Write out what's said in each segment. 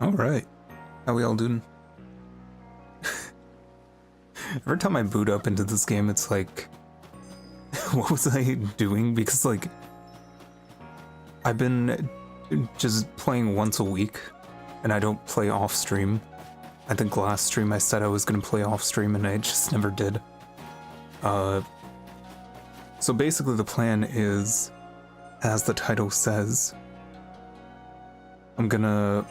Alright. How we all doing? Every time I boot up into this game, it's like... what was I doing? Because, like... I've been just playing once a week, and I don't play off-stream. I think last stream I said I was gonna play off-stream, and I just never did. So basically the plan is, as the title says, I'm gonna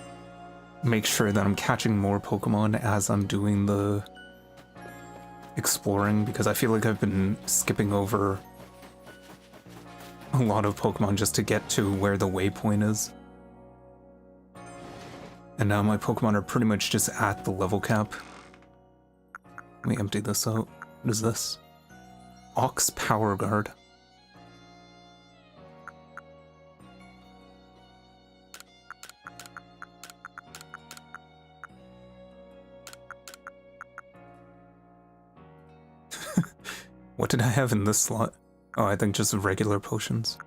make sure that I'm catching more Pokemon as I'm doing the exploring, because I feel like I've been skipping over a lot of Pokemon just to get to where the waypoint is. And now my Pokemon are pretty much just at the level cap. Let me empty this out. What is this? Ox Power Guard. What did I have in this slot? Oh, I think just regular potions.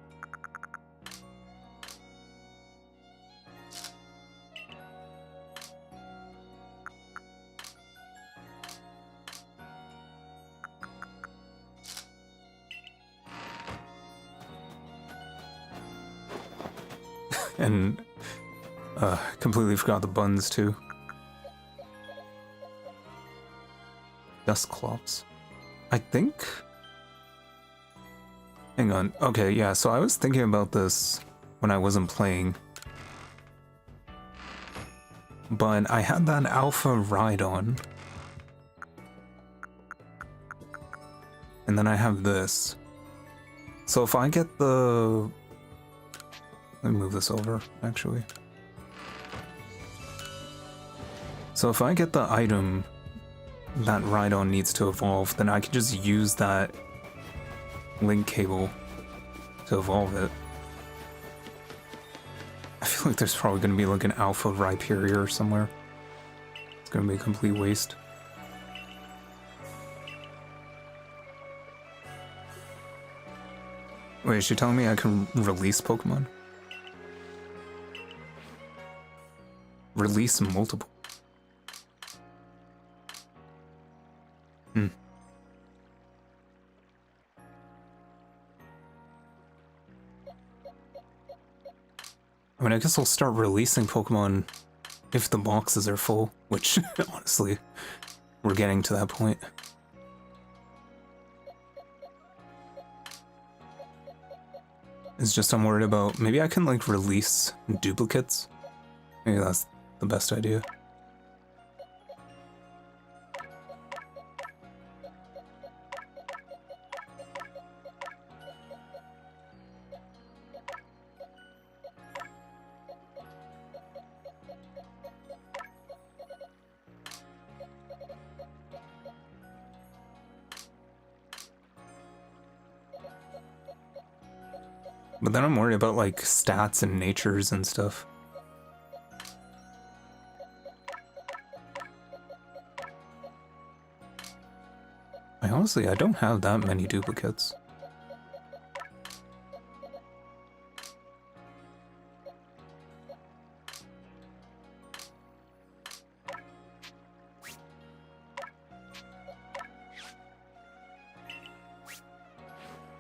And, completely forgot the buns, too. Dusclops. I think... Hang on. Okay, yeah, so I was thinking about this when I wasn't playing. But I had that Alpha Rhydon. And then I have this. So if I get the... Let me move this over, actually. So if I get the item that Rhydon needs to evolve, then I can just use that link cable to evolve it. I feel like there's probably going to be like an Alpha Rhyperior somewhere. It's going to be a complete waste. Wait, is she telling me I can release Pokemon? Release multiple. I mean, I guess I'll start releasing Pokemon if the boxes are full, which, honestly, we're getting to that point. It's just I'm worried about, maybe I can, like, release duplicates? Maybe that's the best idea. But then I'm worried about, like, stats and natures and stuff. I don't have that many duplicates.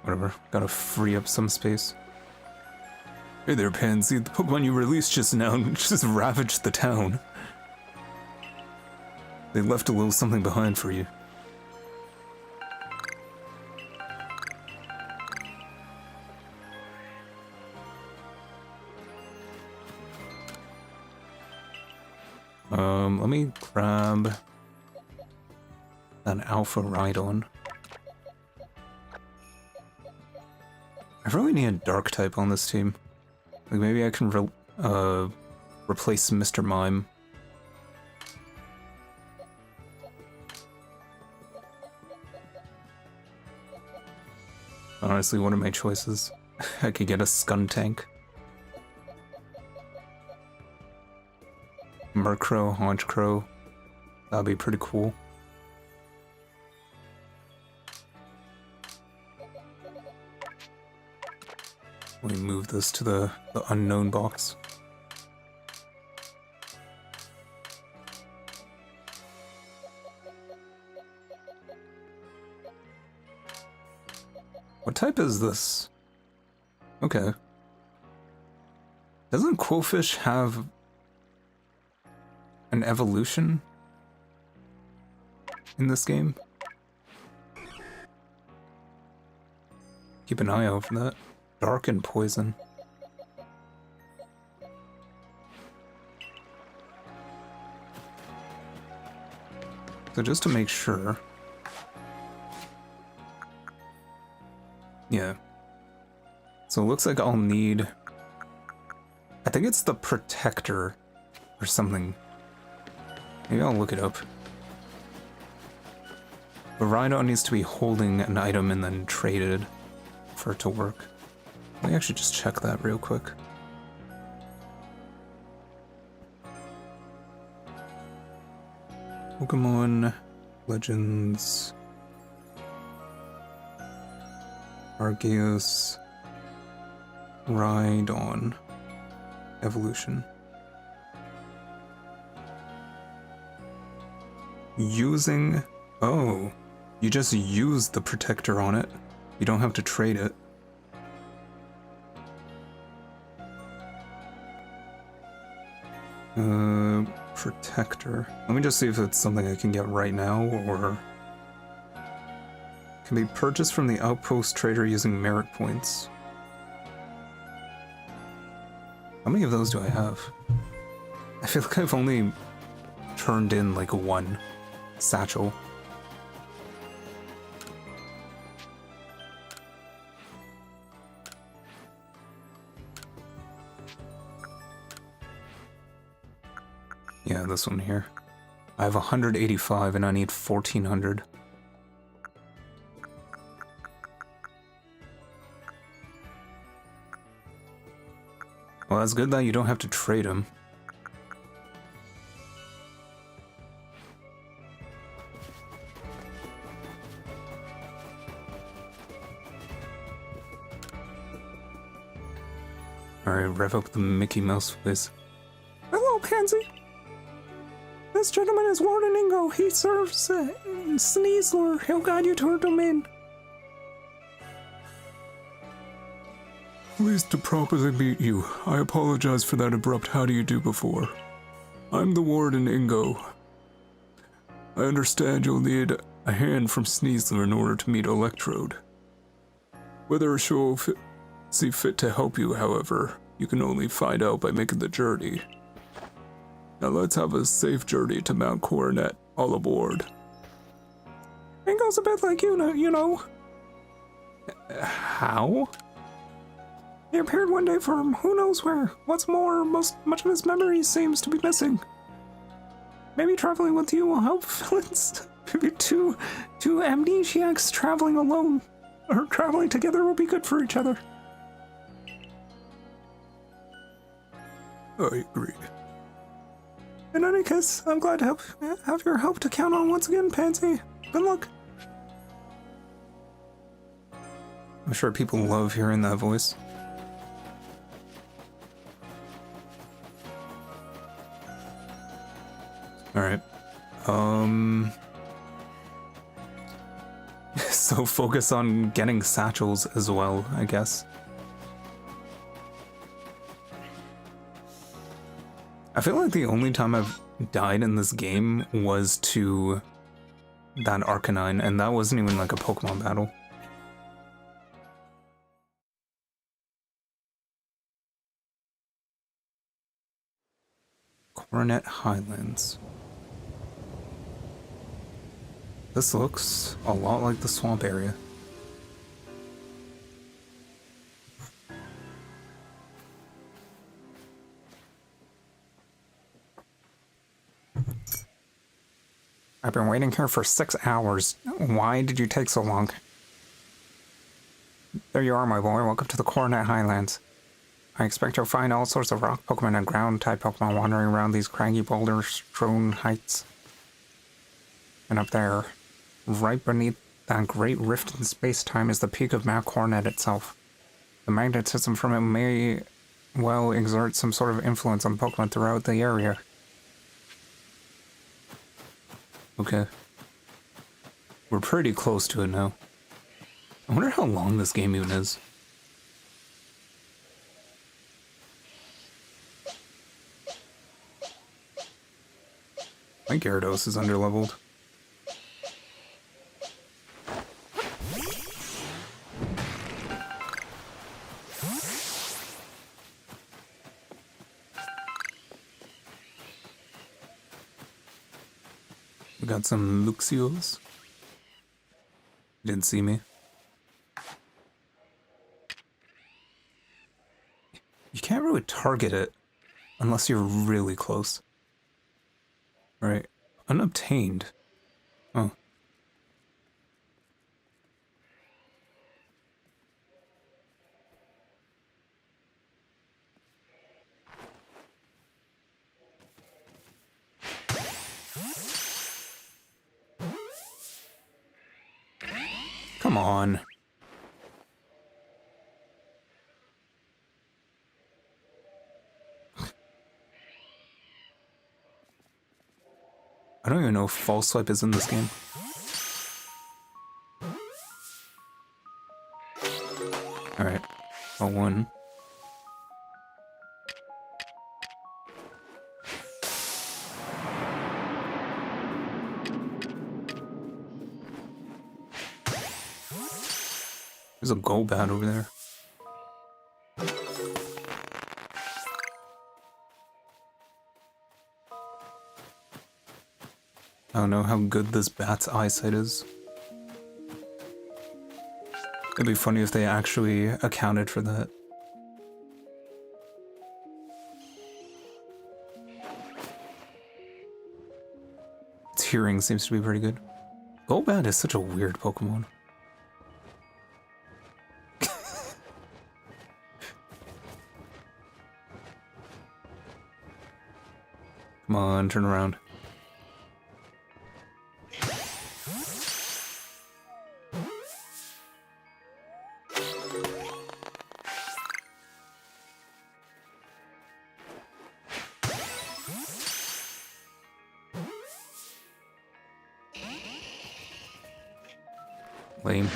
Whatever, gotta free up some space. Hey there, Pansy. The Pokemon you released just now just ravaged the town. They left a little something behind for you. Let me grab an Alpha Rhydon. I really need a Dark type on this team. Like, maybe I can replace Mr. Mime. Honestly, one of my choices. I could get a Skuntank. Murkrow, Honchkrow. That'd be pretty cool. Let me move this to the unknown box. What type is this? Okay. Doesn't Quillfish have an evolution in this game? Keep an eye out for that. Dark and poison. So just to make sure. Yeah. So it looks like I'll need... I think it's the Protector or something. Maybe I'll look it up. The Rhino needs to be holding an item and then traded for it to work. Let me actually just check that real quick. Pokémon Legends Arceus Rhydon Evolution. Using... Oh, you just use the Protector on it. You don't have to trade it. Protector. Let me just see if it's something I can get right now, or... Can be purchased from the Outpost Trader using merit points. How many of those do I have? I feel like I've only turned in like one satchel. Yeah, this one here. I have 185 and I need 1400. Well, that's good that you don't have to trade them. Alright, rev up the Mickey Mouse voice. Hello, Pansy! This gentleman is Warden Ingo. He serves Sneasel. He'll guide you to her domain. Pleased to properly meet you. I apologize for that abrupt how do you do before. I'm the Warden Ingo. I understand you'll need a hand from Sneasel in order to meet Electrode. Whether she'll see fit to help you, however, you can only find out by making the journey. Now let's have a safe journey to Mount Coronet. All aboard. Ingo's a bit like you know. How? He appeared one day from who knows where. What's more, much of his memory seems to be missing. Maybe traveling with you will help Villains. Maybe two amnesiacs traveling alone or traveling together will be good for each other. I agree. In any case, I'm glad to have your help to count on once again, Pansy. Good luck. I'm sure people love hearing that voice. Alright. So focus on getting satchels as well, I guess. I feel like the only time I've died in this game was to that Arcanine, and that wasn't even like a Pokemon battle. Coronet Highlands. This looks a lot like the swamp area. I've been waiting here for 6 hours. Why did you take so long? There you are, my boy. Welcome to the Coronet Highlands. I expect you'll find all sorts of rock Pokemon and ground-type Pokemon wandering around these craggy boulder-strewn heights. And up there, right beneath that great rift in space-time, is the peak of Mount Coronet itself. The magnetism from it may well exert some sort of influence on Pokemon throughout the area. Okay. We're pretty close to it now. I wonder how long this game even is. My Gyarados is underleveled. We got some Luxios. Didn't see me. You can't really target it unless you're really close. Right. Unobtained. Oh. Come on. I don't even know if False Swipe is in this game. Alright. Got one. There's a Golbat over there. I don't know how good this bat's eyesight is. It'd be funny if they actually accounted for that. Its hearing seems to be pretty good. Golbat is such a weird Pokemon. Come on, turn around. Lame.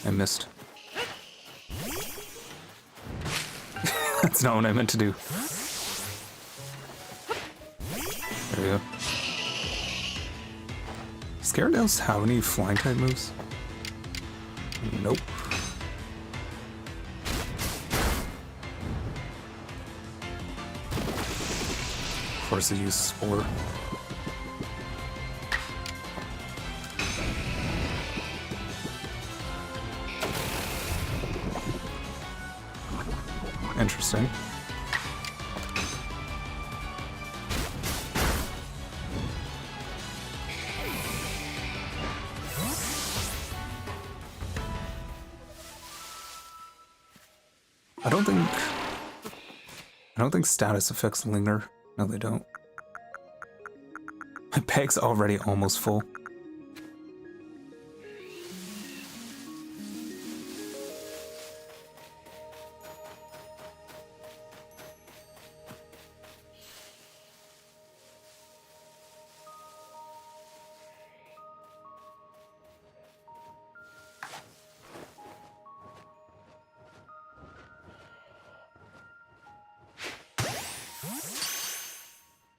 I missed. That's not what I meant to do. There we go. Gyarados have any flying type moves? Nope. Of course they use Spore. Interesting. I don't think status effects linger. No, they don't. My bag's already almost full.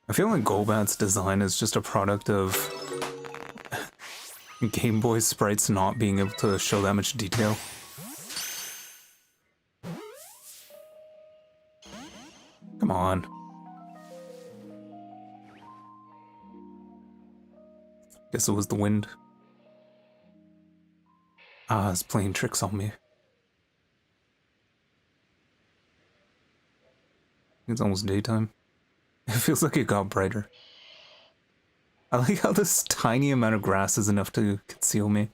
I feel like Golbat's design is just a product of Game Boy sprites not being able to show that much detail. Come on. Guess it was the wind. Ah, it's playing tricks on me. It's almost daytime. It feels like it got brighter. I like how this tiny amount of grass is enough to conceal me.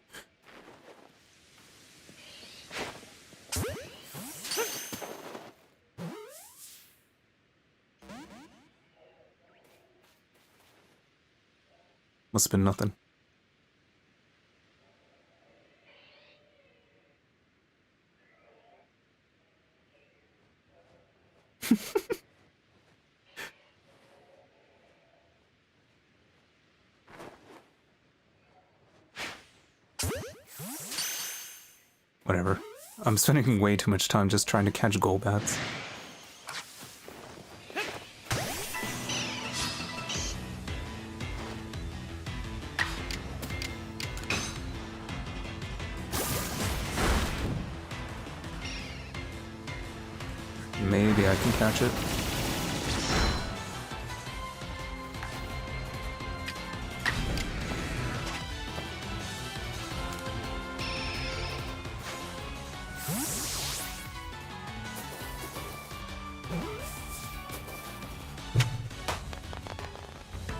Must have been nothing. Whatever. I'm spending way too much time just trying to catch Golbats. Maybe I can catch it.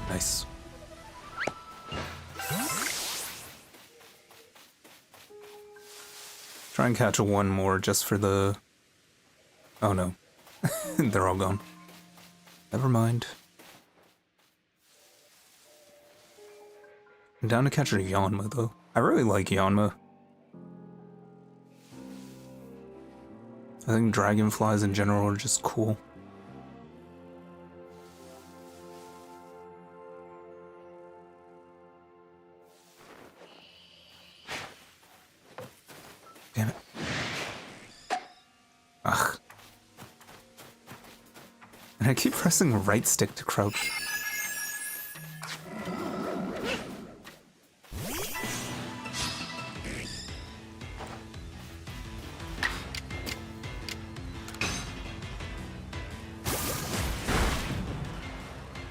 Nice. Try and catch one more just for the... Oh no. They're all gone. Never mind. I'm down to catch a Yanma though. I really like Yanma. I think dragonflies in general are just cool. Damn it. Ugh. And I keep pressing right stick to crouch.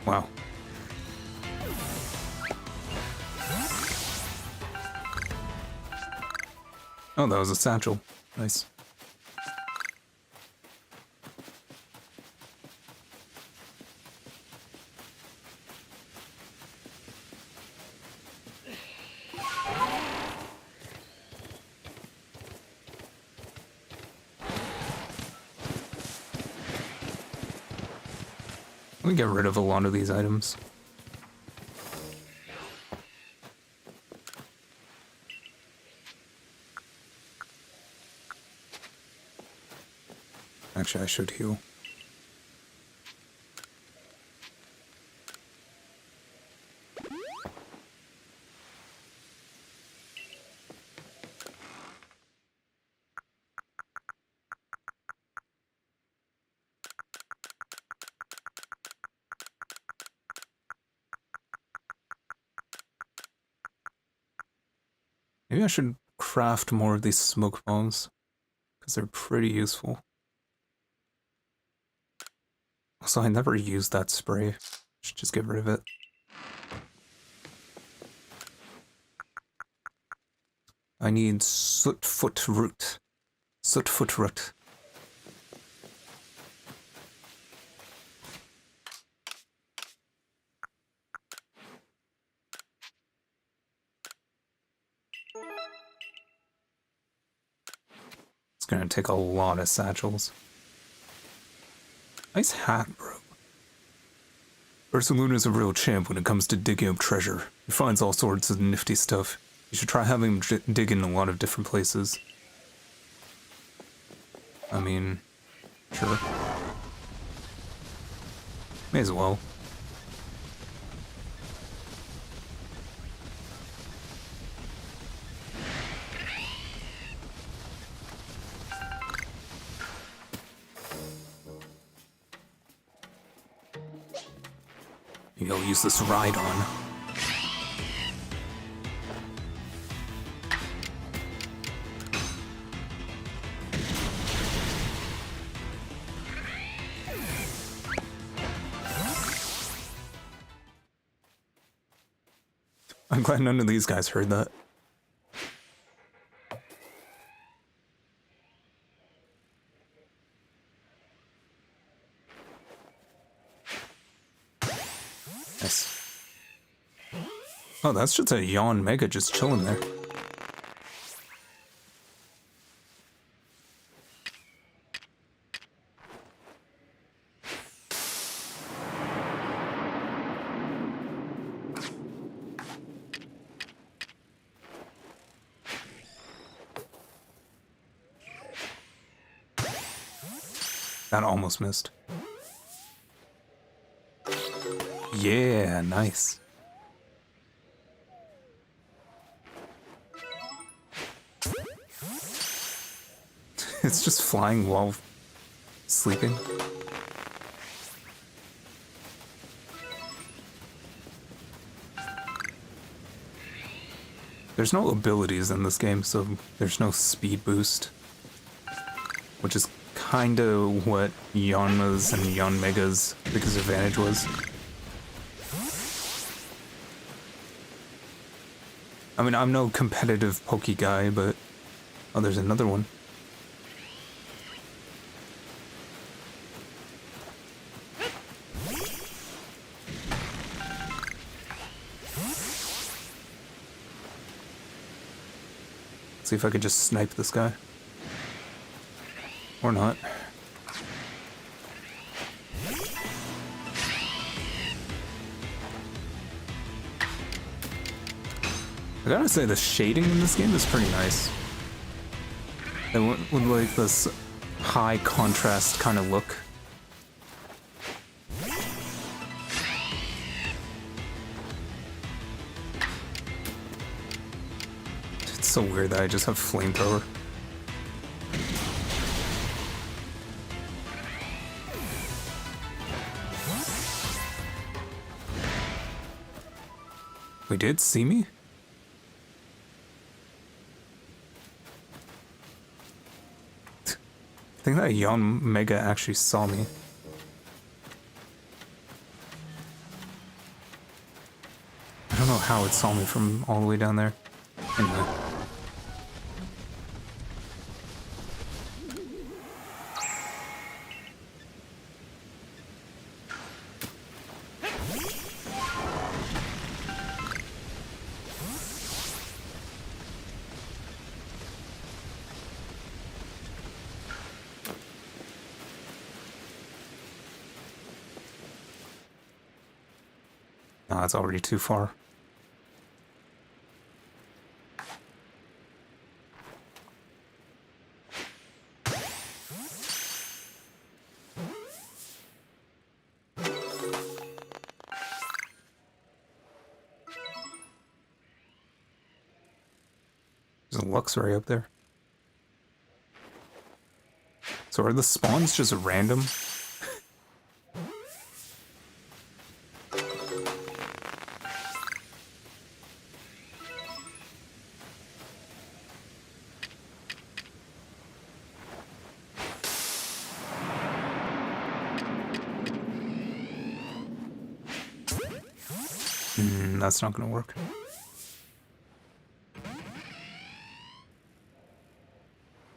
Wow. Oh, that was a satchel. Nice. Let me get rid of a lot of these items. Actually, I should heal. Maybe I should craft more of these smoke bombs, because they're pretty useful. Also, I never used that spray. Should just get rid of it. I need sootfoot root. Sootfoot root. It's gonna take a lot of satchels. Nice hat, bro. Ursaluna's a real champ when it comes to digging up treasure. He finds all sorts of nifty stuff. You should try having him dig in a lot of different places. I mean, sure. May as well. Maybe I'll use this ride on. I'm glad none of these guys heard that. Nice. Oh, that's just a Yawn Mega just chilling there. That almost missed. Yeah, nice. It's just flying while sleeping. There's no abilities in this game, so there's no speed boost. Which is kinda what Yanma's and Yanmega's biggest advantage was. I mean, I'm no competitive Poke guy, but... Oh, there's another one. See if I could just snipe this guy. Or not. I gotta say, the shading in this game is pretty nice. It went with like this high contrast kind of look. It's so weird that I just have flamethrower. We did see me? I think that Yanmega actually saw me. I don't know how it saw me from all the way down there. Anyway. No, it's already too far. There's a Luxray up there. So are the spawns just random? That's not gonna work.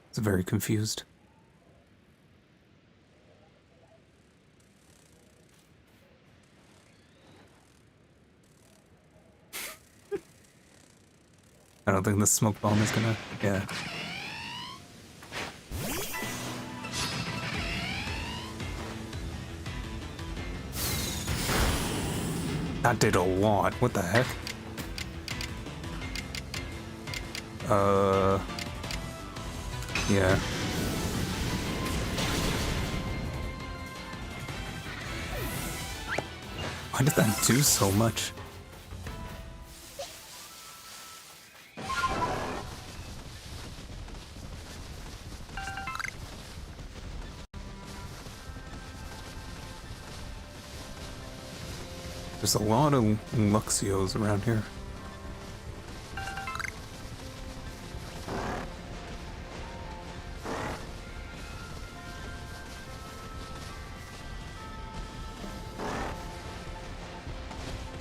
It's very confused. I don't think the smoke bomb is gonna... yeah. That did a lot. What the heck? Yeah. Why did that do so much? There's a lot of Luxios around here.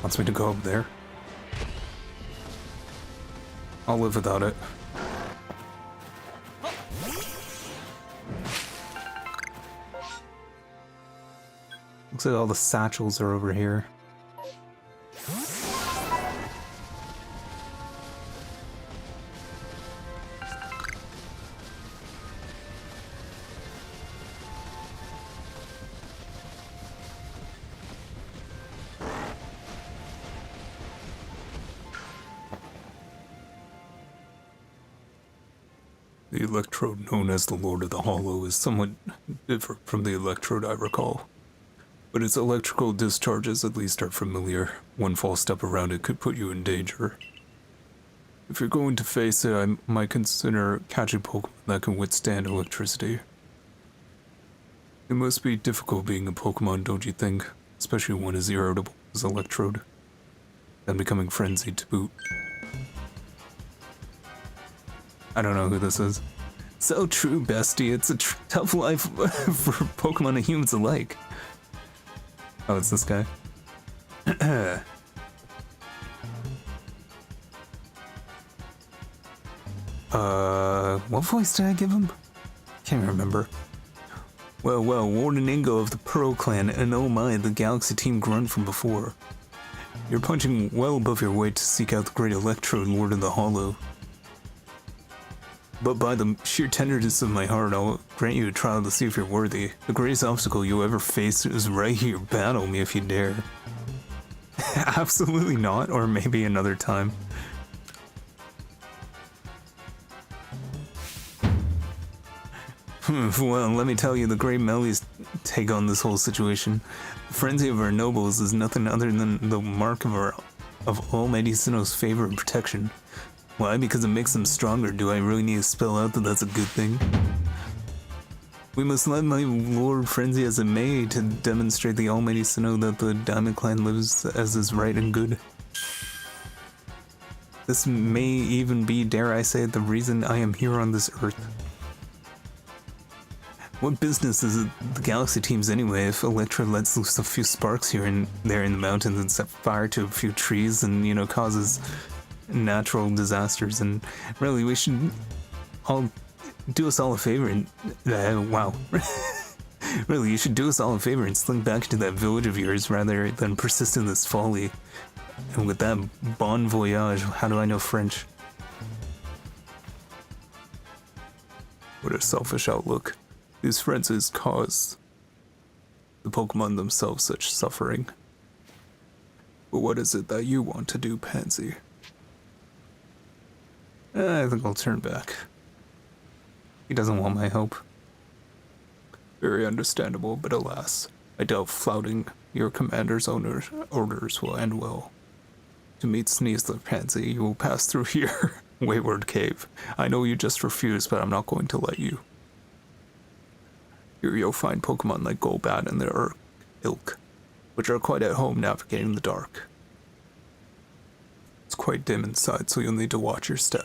Wants me to go up there? I'll live without it. Looks like all the satchels are over here. The Electrode known as the Lord of the Hollow is somewhat different from the Electrode I recall, but its electrical discharges at least are familiar. One false step around it could put you in danger. If you're going to face it, I might consider catching Pokémon that can withstand electricity. It must be difficult being a Pokémon, don't you think? Especially one as irritable as Electrode, then becoming frenzied to boot. I don't know who this is. So true, bestie. It's a tough life for Pokemon and humans alike. Oh, it's this guy. What voice did I give him? Can't remember. Well, Warden Ingo of the Pearl Clan, and oh my, the Galaxy Team grunt from before. You're punching well above your weight to seek out the great Electrode, Lord of the Hollow. But by the sheer tenderness of my heart, I'll grant you a trial to see if you're worthy. The greatest obstacle you'll ever face is right here. Battle me if you dare. Absolutely not, or maybe another time. Well, let me tell you the great Melly's take on this whole situation. The frenzy of our nobles is nothing other than the mark of Almighty Sinnoh's favor and protection. Why? Because it makes them stronger. Do I really need to spell out that that's a good thing? We must let my lord frenzy as it may to demonstrate the Almighty Sinnoh that the Diamond Clan lives as is right and good. This may even be, dare I say, the reason I am here on this earth. What business is it the Galaxy Team's anyway if Electra lets loose a few sparks here and there in the mountains and set fire to a few trees and, you know, causes natural disasters? And really, we should all do us all a favor and wow. Really, you should do us all a favor and slink back to that village of yours rather than persist in this folly. And with that, bon voyage. How do I know French? What a selfish outlook. These frenzies cause the Pokemon themselves such suffering. But what is it that you want to do, Pansy? I think I'll turn back. He doesn't want my help. Very understandable, but alas, I doubt flouting your commander's orders will end well. To meet Sneasel, Pansy, you will pass through here, Wayward Cave. I know you just refused, but I'm not going to let you. Here you'll find Pokemon like Golbat and their ilk, which are quite at home navigating the dark. It's quite dim inside, so you'll need to watch your step.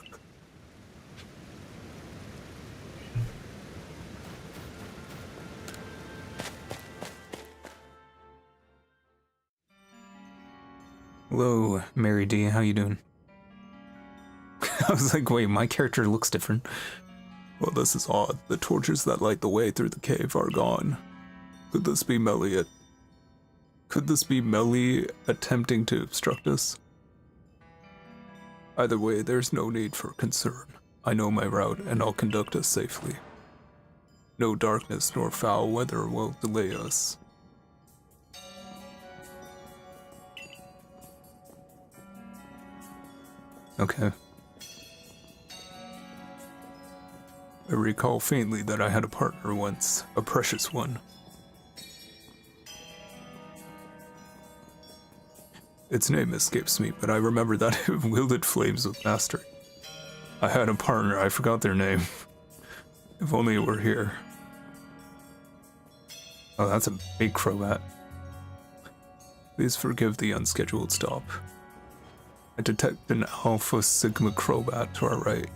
Hello, Mary D, how you doing? I was like, wait, my character looks different. Well, this is odd. The torches that light the way through the cave are gone. Could this be Melly attempting to obstruct us? Either way, there's no need for concern. I know my route, and I'll conduct us safely. No darkness nor foul weather will delay us. Okay. I recall faintly that I had a partner once, a precious one. Its name escapes me, but I remember that it wielded flames with mastery. I had a partner, I forgot their name. If only it were here. Oh, that's a big Crobat. Please forgive the unscheduled stop. I detect an Alpha Sigma Crobat to our right.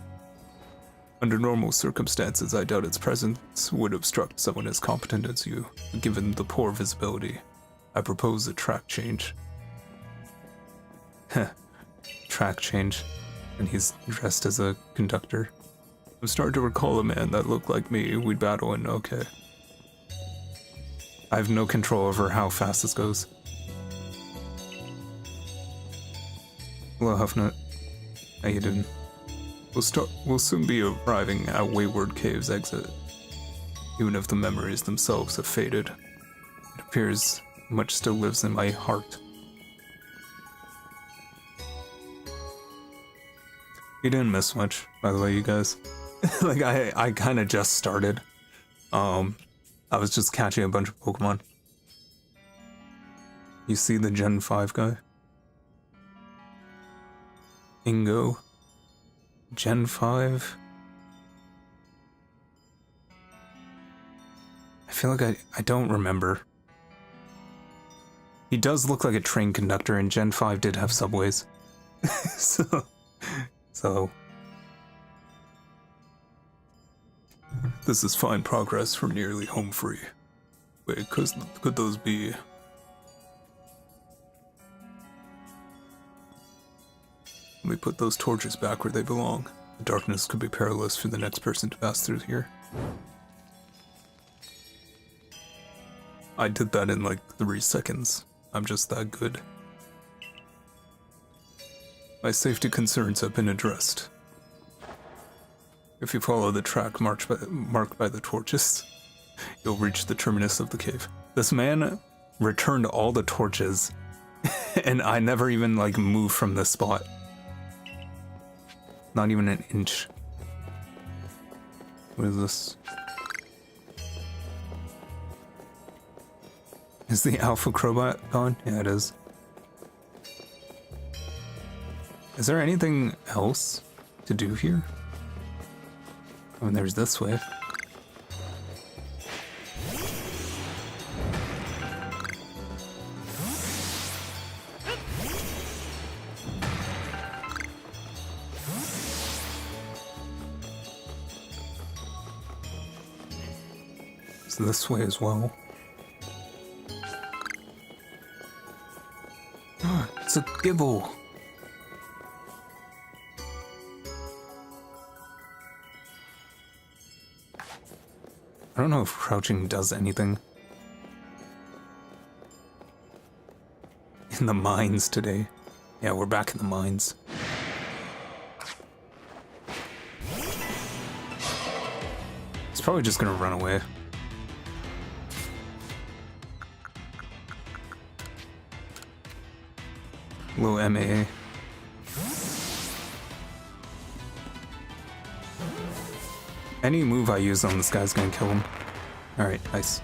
Under normal circumstances, I doubt its presence would obstruct someone as competent as you, given the poor visibility. I propose a track change. Heh. Track change. And he's dressed as a conductor. I'm starting to recall a man that looked like me. We'd battle and okay. I have no control over how fast this goes. Hello, Huffnut. How you doing? We'll soon be arriving at Wayward Cave's exit. Even if the memories themselves have faded, it appears much still lives in my heart. You didn't miss much, by the way, you guys. Like, I kind of just started. I was just catching a bunch of Pokemon. You see the Gen 5 guy? Ingo. Gen 5. I feel like I don't remember. He does look like a train conductor, and Gen 5 did have subways. So... This is fine progress for nearly home free. Wait, could those be... Let me put those torches back where they belong. The darkness could be perilous for the next person to pass through here. I did that in like 3 seconds. I'm just that good. My safety concerns have been addressed. If you follow the track marked by the torches, you'll reach the terminus of the cave. This man returned all the torches, and I never even like moved from this spot. Not even an inch. What is this? Is the Alpha Crowbot gone? Yeah, it is. Is there anything else to do here? Oh, and there's this way. It's this way as well. It's a Gibble. I don't know if crouching does anything. In the mines today. Yeah, we're back in the mines. It's probably just gonna run away. Low MAA. Any move I use on this guy's gonna kill him. Alright, nice.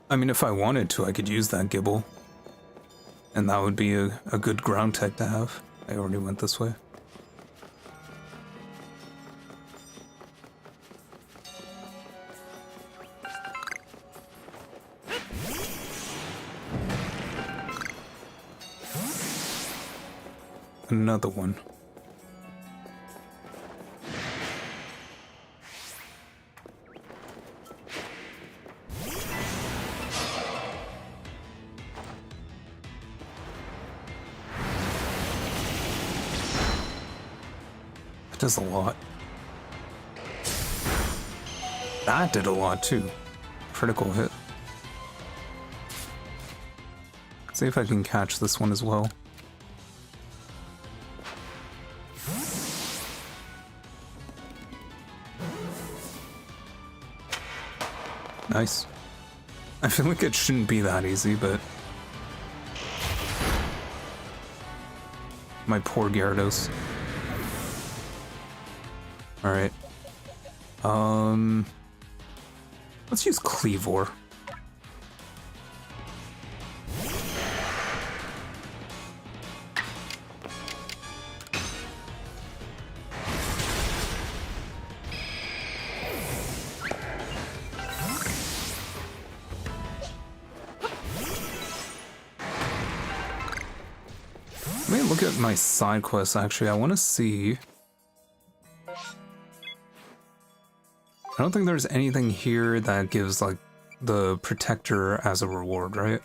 I mean, if I wanted to, I could use that Gibble. And that would be a good ground tech to have. I already went this way. Another one. That does a lot. That did a lot too. Critical hit. Let's see if I can catch this one as well. Nice. I feel like it shouldn't be that easy, but... My poor Gyarados. Alright. Let's use Cleavor. Let me look at my side quests, actually. I want to see... I don't think there's anything here that gives, like, the Protector as a reward, right?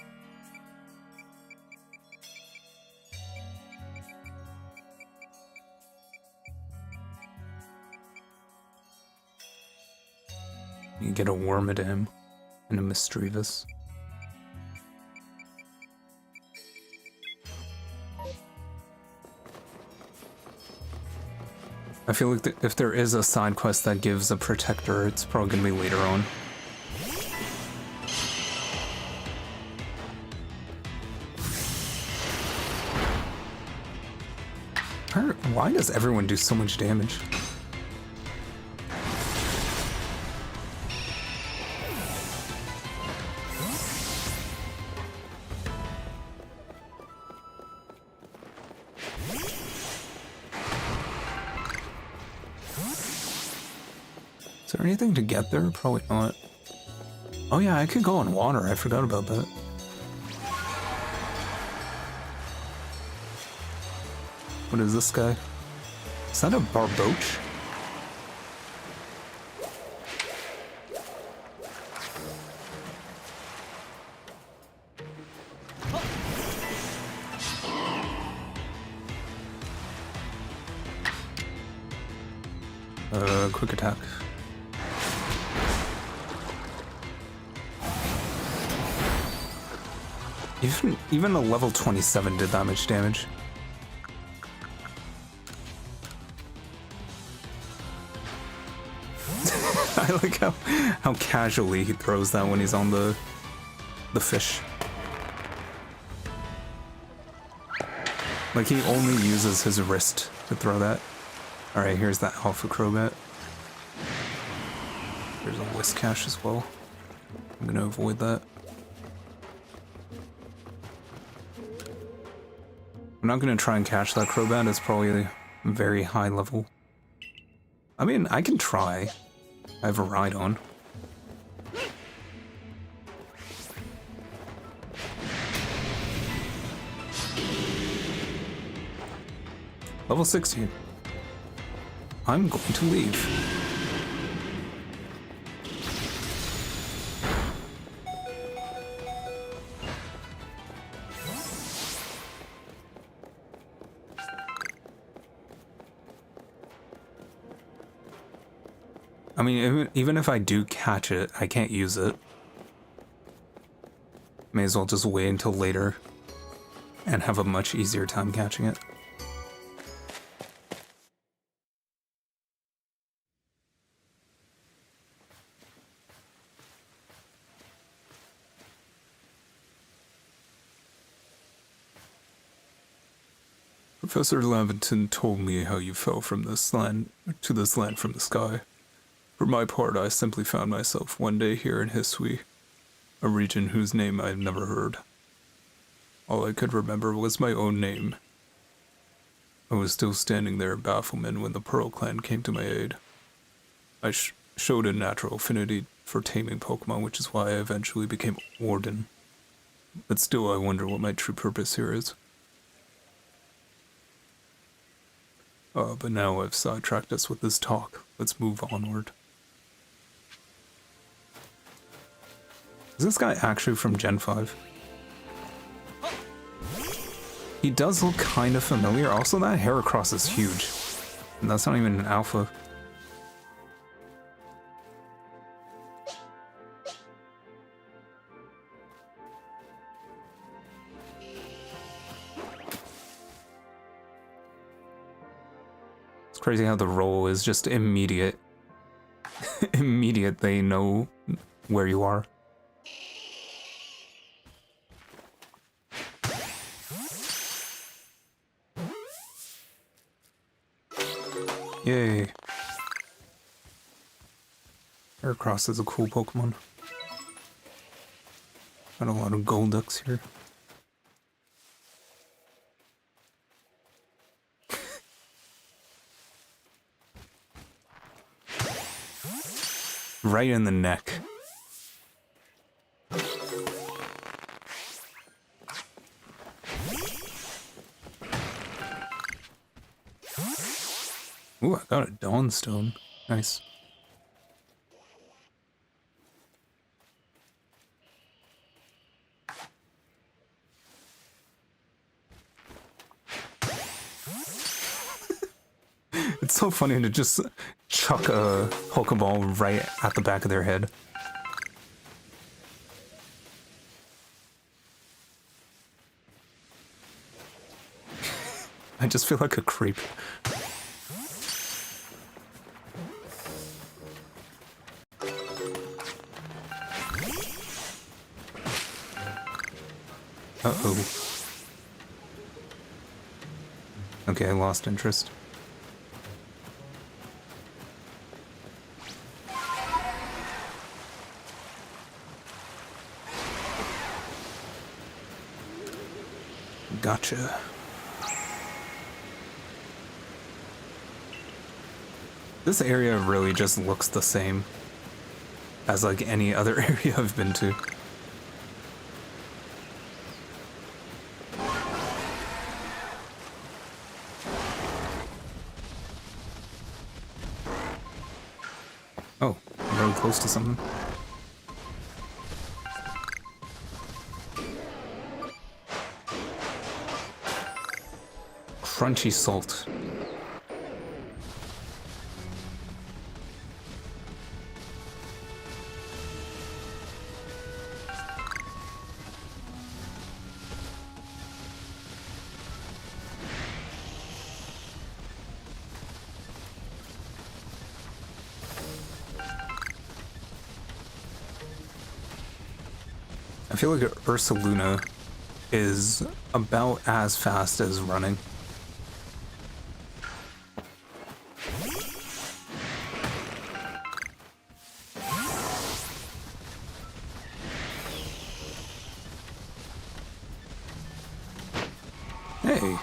You get a Wormadam and a Misdreavus. I feel like if there is a side quest that gives a protector, it's probably gonna be later on. Why does everyone do so much damage? Is there anything to get there? Probably not. Oh yeah, I could go on water. I forgot about that. What is this guy? Is that a barboach? Quick attack. Even a level 27 did that much damage. I like how casually he throws that when he's on the fish. Like he only uses his wrist to throw that. Alright, here's that Alpha Crobat. There's a Whiskash as well. I'm gonna avoid that. I'm not gonna try and catch that Crobat, it's probably a very high level. I mean, I can try. I have a ride on. Level 16. I'm going to leave. I mean, even if I do catch it, I can't use it. May as well just wait until later and have a much easier time catching it. Professor Laventon told me how you fell from this land to this land from the sky. For my part, I simply found myself one day here in Hisui, a region whose name I had never heard. All I could remember was my own name. I was still standing there in bafflement when the Pearl Clan came to my aid. I showed a natural affinity for taming Pokémon, which is why I eventually became Warden. But still, I wonder what my true purpose here is. But now I've sidetracked us with this talk. Let's move onward. Is this guy actually from Gen 5? He does look kind of familiar. Also, that Heracross is huge. And that's not even an alpha. It's crazy how the roll is just immediate. Immediate, they know where you are. Yay. Heracross is a cool Pokemon. Got a lot of Golducks here. Right in the neck. Ooh, I got a Dawnstone. Nice. It's so funny to just chuck a Pokeball right at the back of their head. I just feel like a creep. Uh-oh. Okay, I lost interest. Gotcha. This area really just looks the same as like any other area I've been to. Oh, I'm really close to something. Crunchy salt. I feel like Ursaluna is about as fast as running. Hey.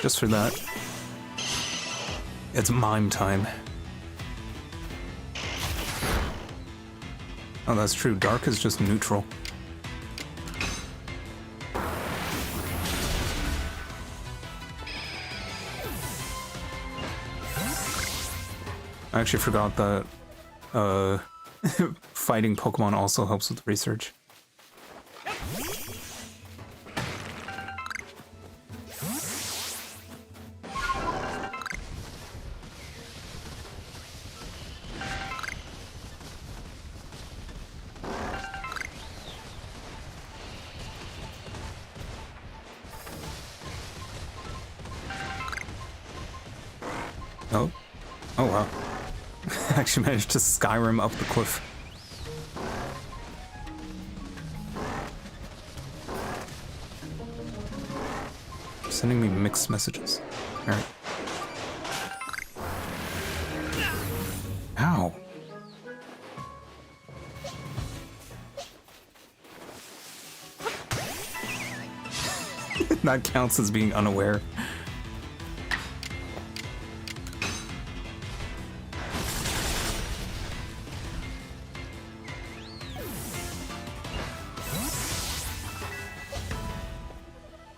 Just for that. It's mime time. Oh, that's true. Dark is just neutral. I actually forgot that fighting Pokemon also helps with research. Oh. Oh, wow. I actually managed to Skyrim up the cliff. Sending me mixed messages. Alright. Ow. That counts as being unaware.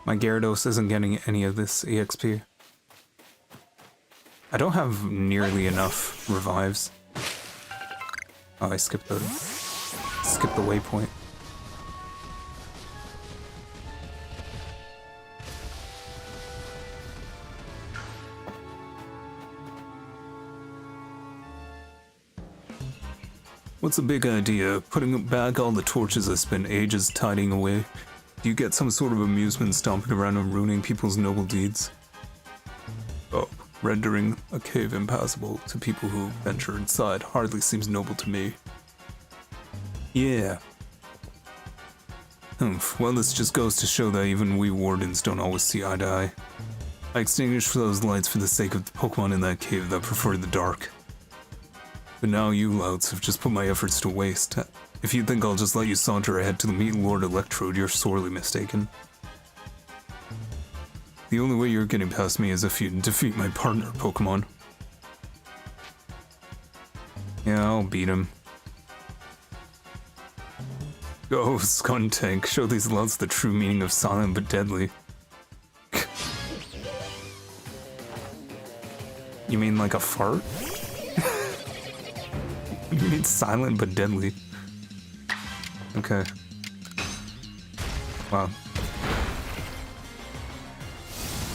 My Gyarados isn't getting any of this EXP. I don't have nearly enough revives. Oh, I skipped the waypoint. What's the big idea? Putting back all the torches I spent ages tidying away? Do you get some sort of amusement stomping around and ruining people's noble deeds? Oh, rendering a cave impassable to people who venture inside hardly seems noble to me. Yeah. Humph, well, this just goes to show that even we wardens don't always see eye to eye. I extinguished those lights for the sake of the Pokemon in that cave that prefer the dark. But now you louts have just put my efforts to waste. If you think I'll just let you saunter ahead to meet Lord Electrode, you're sorely mistaken. The only way you're getting past me is if you defeat my partner Pokemon. Yeah, I'll beat him. Go, Skuntank, show these louts the true meaning of silent but deadly. You mean like a fart? You mean silent but deadly. Okay. Wow.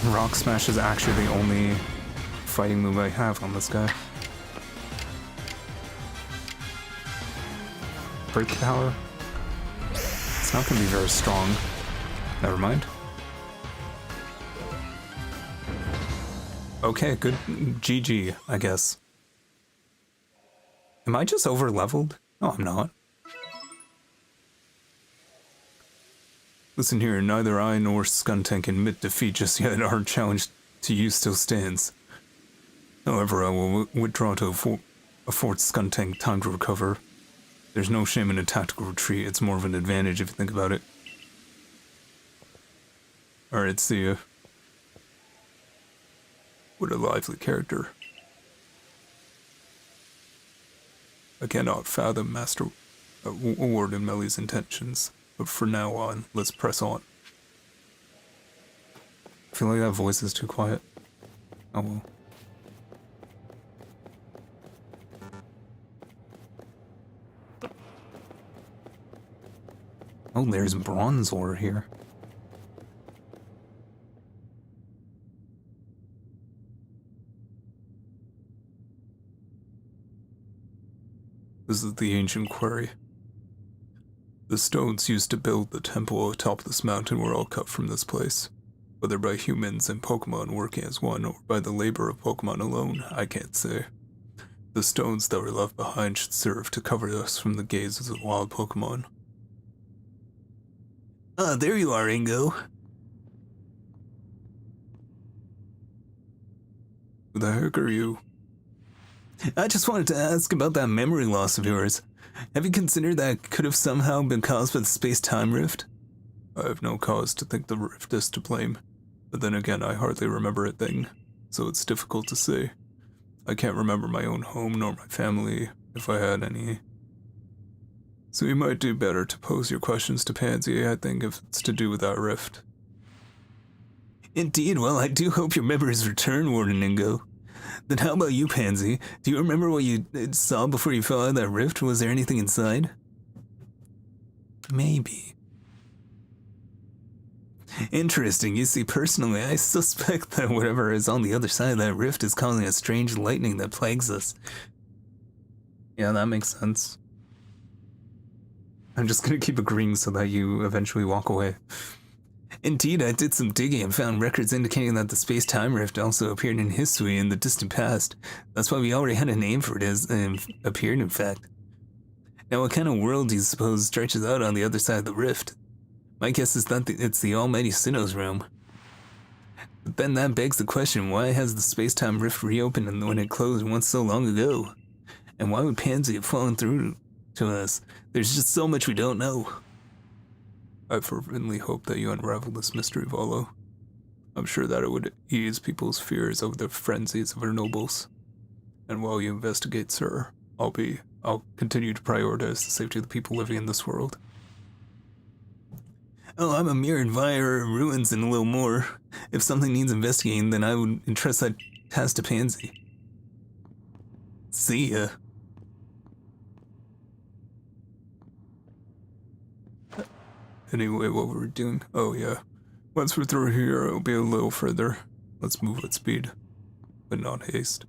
Rock Smash is actually the only fighting move I have on this guy. Break power? It's not gonna be very strong. Never mind. Okay, good. GG, I guess. Am I just over leveled? No, I'm not. Listen here, neither I nor Skuntank can admit defeat just yet. Our challenge to you still stands. However, I will withdraw to afford Skuntank time to recover. There's no shame in a tactical retreat. It's more of an advantage if you think about it. Alright, see ya. What a lively character. I cannot fathom Master Warden Melly's intentions, but for now on, let's press on. I feel like that voice is too quiet. Oh well. Oh, there's bronze ore here. This is the ancient quarry. The stones used to build the temple atop this mountain were all cut from this place. Whether by humans and Pokémon working as one, or by the labor of Pokémon alone, I can't say. The stones that were left behind should serve to cover us from the gaze of wild Pokémon. Ah, there you are, Ingo. Who the heck are you? I just wanted to ask about that memory loss of yours. Have you considered that could have somehow been caused by the space-time rift? I have no cause to think the rift is to blame, but then again I hardly remember a thing, so it's difficult to say. I can't remember my own home nor my family, if I had any. So you might do better to pose your questions to Pansy, I think, if it's to do with that rift. Indeed, well, I do hope your memories return, Warden Ingo. Then how about you, Pansy? Do you remember what you saw before you fell out of that rift? Was there anything inside? Maybe. Interesting. You see, personally, I suspect that whatever is on the other side of that rift is causing a strange lightning that plagues us. Yeah, that makes sense. I'm just gonna keep agreeing so that you eventually walk away. Indeed, I did some digging and found records indicating that the space-time rift also appeared in history in the distant past. That's why we already had a name for it as appeared, in fact. Now, what kind of world do you suppose stretches out on the other side of the rift? My guess is that it's the almighty Sinnoh's realm. But then that begs the question, why has the space-time rift reopened when it closed once so long ago? And why would Pansy have fallen through to us? There's just so much we don't know. I fervently hope that you unravel this mystery, Volo. I'm sure that it would ease people's fears of the frenzies of our nobles. And while you investigate, sir, I'll continue to prioritize the safety of the people living in this world. Oh, I'm a mere admirer of ruins and a little more. If something needs investigating, then I would entrust that task to Pansy. See ya. Anyway, what were we doing? Oh yeah. Once we're through here, it'll be a little further. Let's move at speed, but not haste.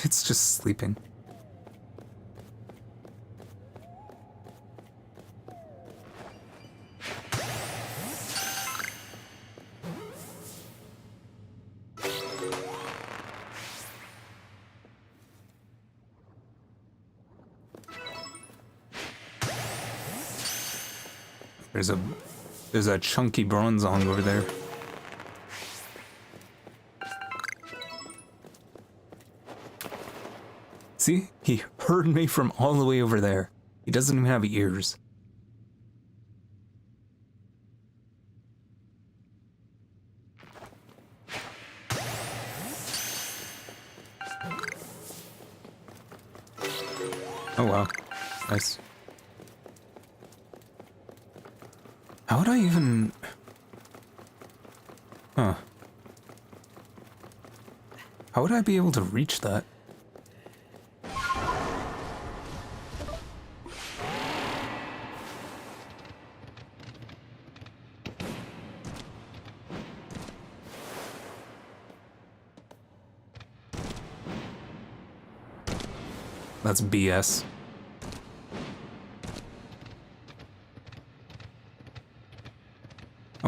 It's just sleeping. There's a chunky bronzong over there. See? He heard me from all the way over there. He doesn't even have ears. Oh wow. Nice. How would I even... Huh. How would I be able to reach that? That's BS.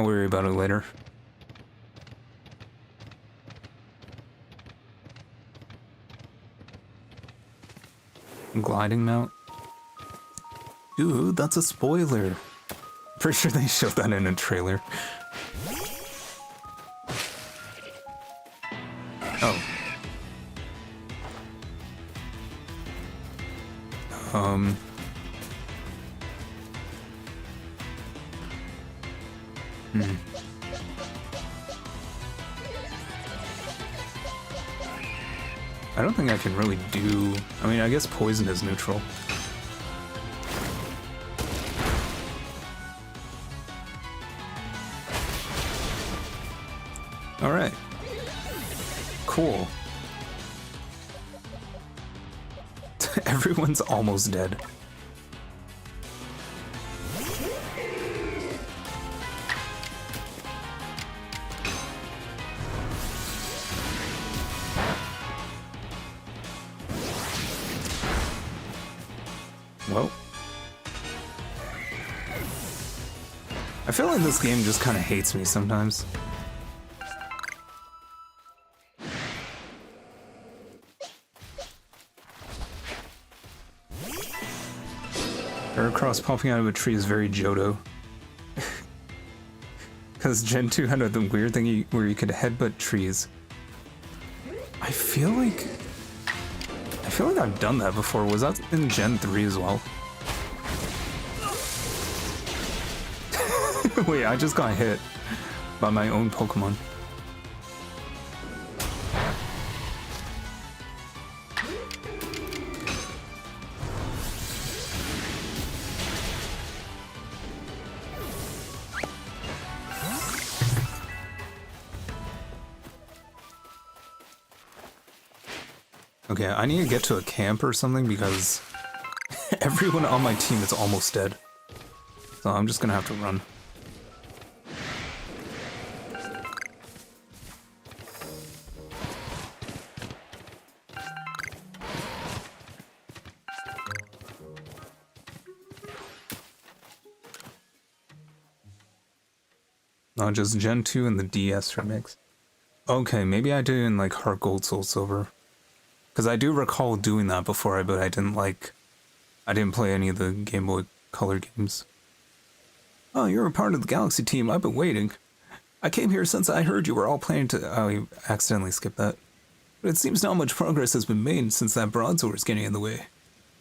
I'll worry about it later. Gliding mount. Dude, that's a spoiler. Pretty sure they showed that in a trailer. Oh. I don't think I can really do... I mean, I guess poison is neutral. Alright. Cool. Everyone's almost dead. Well. I feel like this game just kind of hates me sometimes. Heracross popping out of a tree is very Johto. Because Gen 2 had the weird thing where you could headbutt trees. I feel like I've done that before. Was that in Gen 3 as well? Wait, I just got hit by my own Pokemon. Okay, I need to get to a camp or something because everyone on my team is almost dead. So I'm just gonna have to run. Not just Gen 2 and the DS remix. Okay, maybe I did in like Heart Gold, Soul Silver. Because I do recall doing that before, but I didn't play any of the Game Boy Color games. Oh, you're a part of the Galaxy team. I've been waiting. I came here since I heard you were all planning to... Oh, you accidentally skipped that. But it seems not much progress has been made since that Bronzor is getting in the way.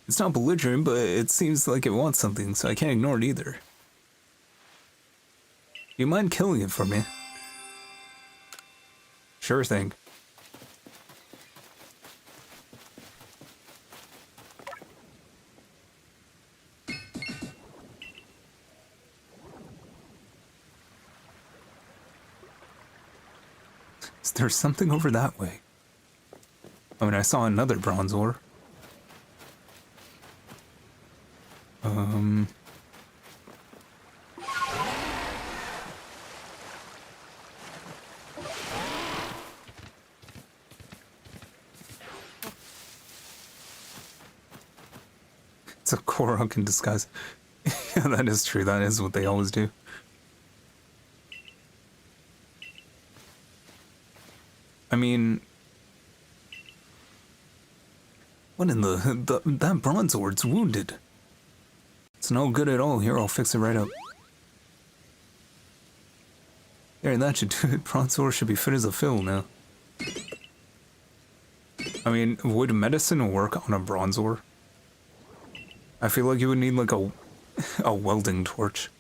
It's not belligerent, but it seems like it wants something, so I can't ignore it either. Do you mind killing it for me? Sure thing. There's something over that way. I mean, I saw another Bronzor. It's a Korok in disguise. Yeah, that is true. That is what they always do. I mean, what in that Bronzord's wounded. It's no good at all. Here, I'll fix it right up. There, that should do it. Bronzor should be fit as a fiddle now. I mean, would medicine work on a Bronzor? I feel like you would need like a welding torch.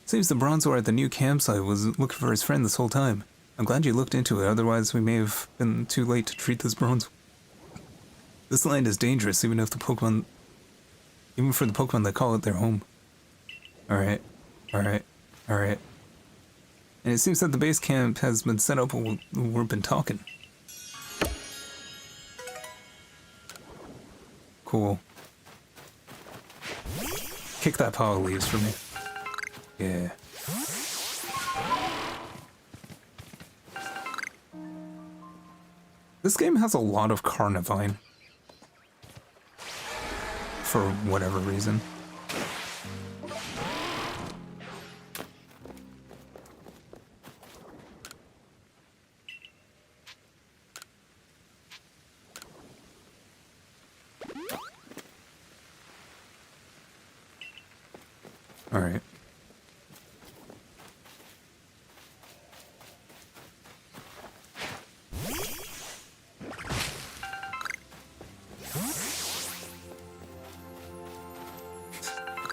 Seems the Bronzor at the new campsite was looking for his friend this whole time. I'm glad you looked into it, otherwise we may have been too late to treat this Bronzor. This land is dangerous, even for the Pokemon that call it their home. Alright. And it seems that the base camp has been set up while we've been talking. Cool. Kick that pile of leaves for me. Yeah. This game has a lot of Carnivine. For whatever reason. Alright.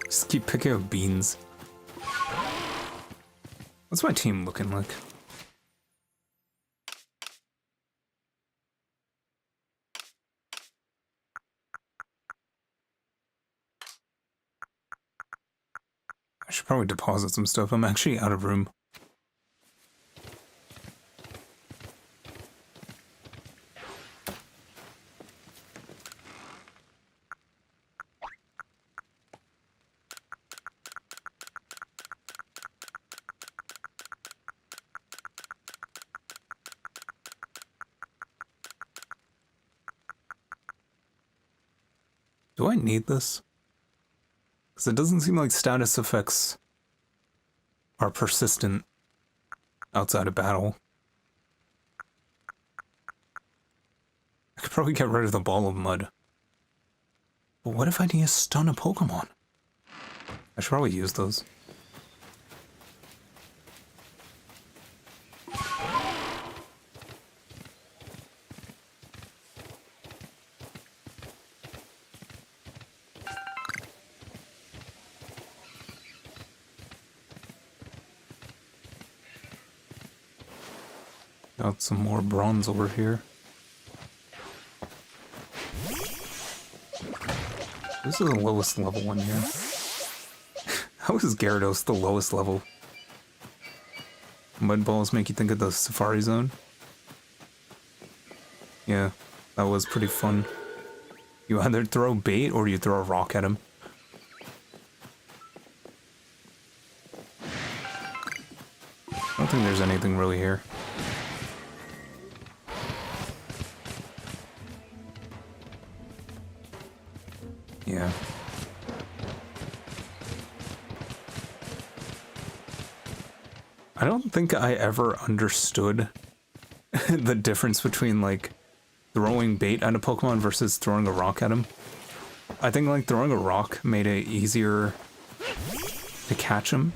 Just keep picking up beans. What's my team looking like? I should probably deposit some stuff. I'm actually out of room. Do I need this? Because it doesn't seem like status effects are persistent outside of battle. I could probably get rid of the ball of mud. But what if I need to stun a Pokemon? I should probably use those. Got some more bronze over here. This is the lowest level one here. How is Gyarados the lowest level? Mud balls make you think of the Safari Zone? Yeah, that was pretty fun. You either throw bait or you throw a rock at him. I don't think there's anything really here. Yeah. I don't think I ever understood the difference between, like, throwing bait at a Pokemon versus throwing a rock at him. I think, like, throwing a rock made it easier to catch him.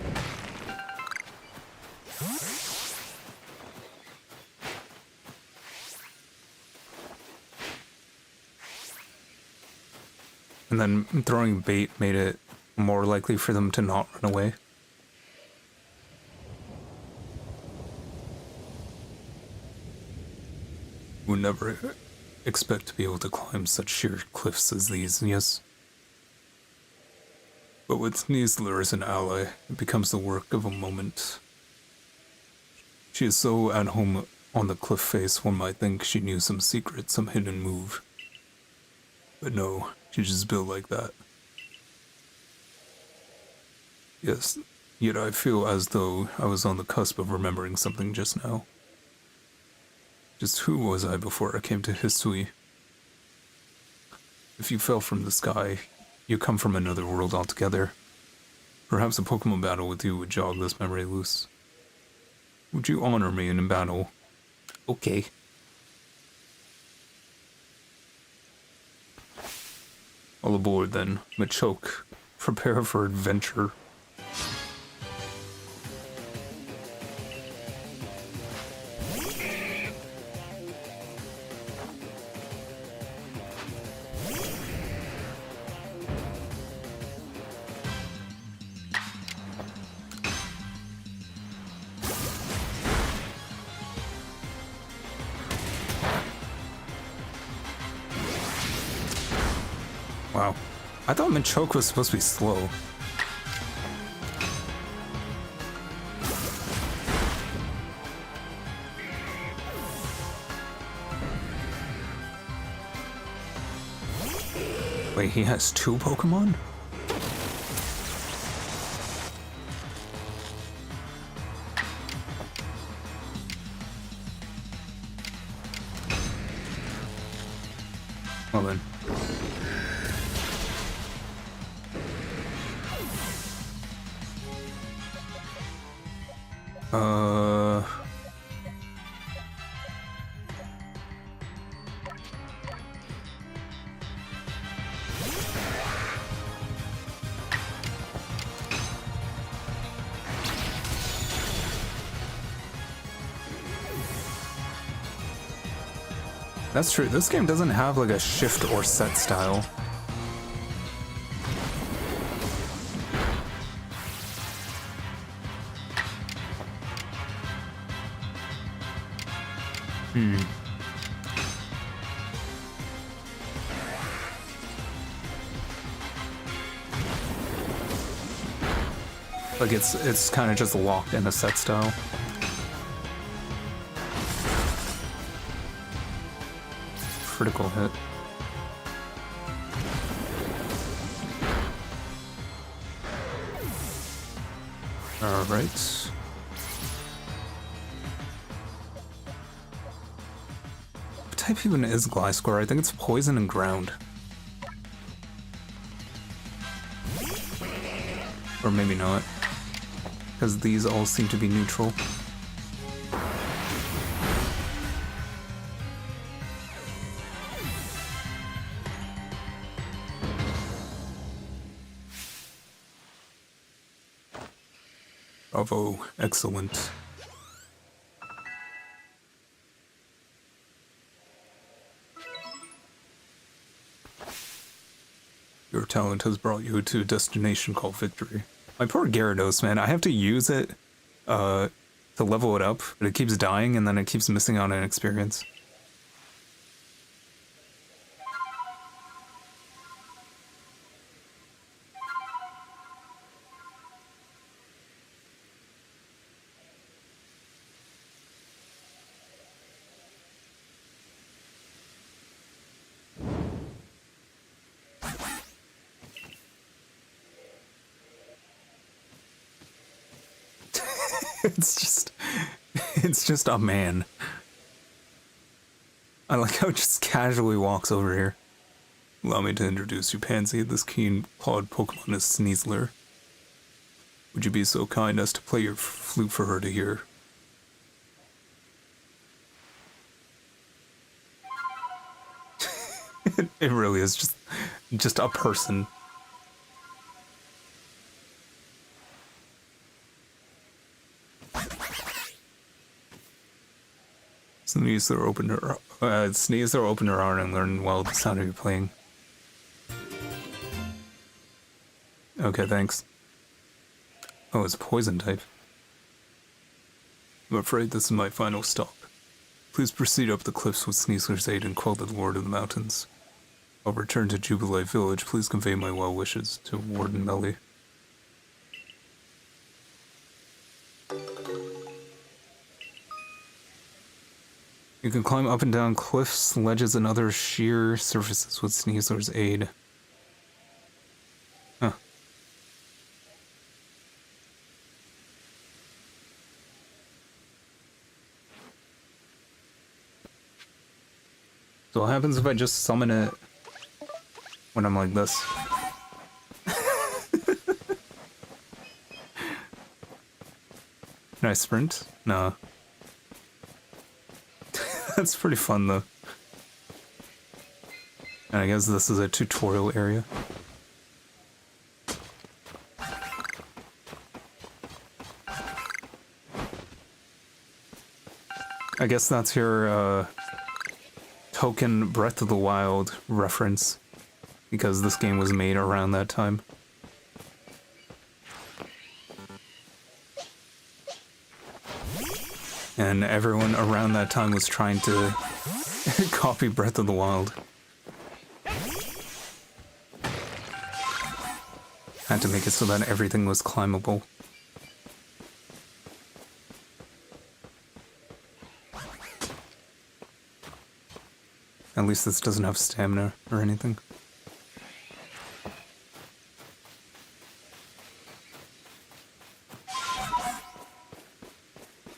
And then throwing bait made it more likely for them to not run away. Would never expect to be able to climb such sheer cliffs as these, yes. But with Sneasel as an ally, it becomes the work of a moment. She is so at home on the cliff face, one might think she knew some secret, some hidden move. But no, she's just built like that. Yes, yet I feel as though I was on the cusp of remembering something just now. Just who was I before I came to Hisui? If you fell from the sky, you come from another world altogether. Perhaps a Pokemon battle with you would jog this memory loose. Would you honor me in a battle? Okay. All aboard then, Machoke. Prepare for adventure. Wow. I thought Machoke was supposed to be slow. Wait, he has 2 Pokemon? Well then. That's true. This game doesn't have like a shift or set style. Like it's kind of just locked in a set style. Critical hit. All right. What type even is Gliscor? I think it's poison and ground. Or maybe not. Because these all seem to be neutral. Bravo, excellent. Your talent has brought you to a destination called victory. My poor Gyarados, man, I have to use it to level it up, but it keeps dying and then it keeps missing out on experience. It's just a man. I like how it just casually walks over here. Allow me to introduce you, Pansy. This keen-clawed Pokemon is Sneasel. Would you be so kind as to play your flute for her to hear? It really is just a person. Sneasel opened her heart and learned well the sound of you playing. Okay, thanks. Oh, it's poison type. I'm afraid this is my final stop. Please proceed up the cliffs with Sneasler's aid and quell the Lord of the Mountains. I'll return to Jubilee Village. Please convey my well wishes to Warden Melly. You can climb up and down cliffs, ledges, and other sheer surfaces with Sneasler's aid. Huh. So what happens if I just summon it when I'm like this? Can I sprint? No. That's pretty fun though. And I guess this is a tutorial area. I guess that's your token Breath of the Wild reference, because this game was made around that time. And everyone around that time was trying to copy Breath of the Wild. Had to make it so that everything was climbable. At least this doesn't have stamina or anything.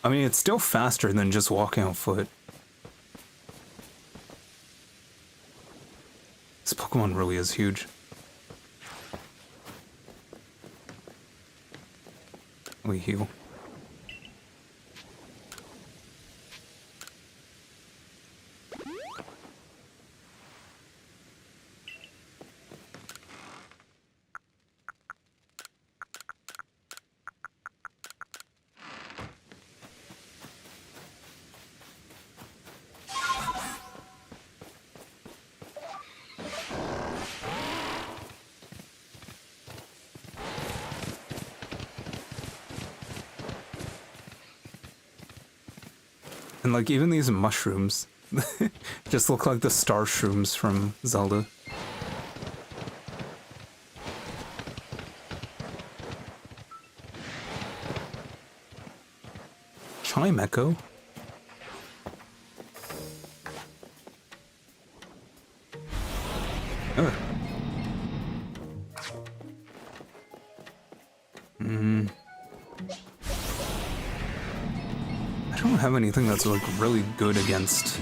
I mean, it's still faster than just walking on foot. This Pokemon really is huge. We heal. And like even these mushrooms just look like the star shrooms from Zelda. Chime Echo? Oh. I don't have anything that's like really good against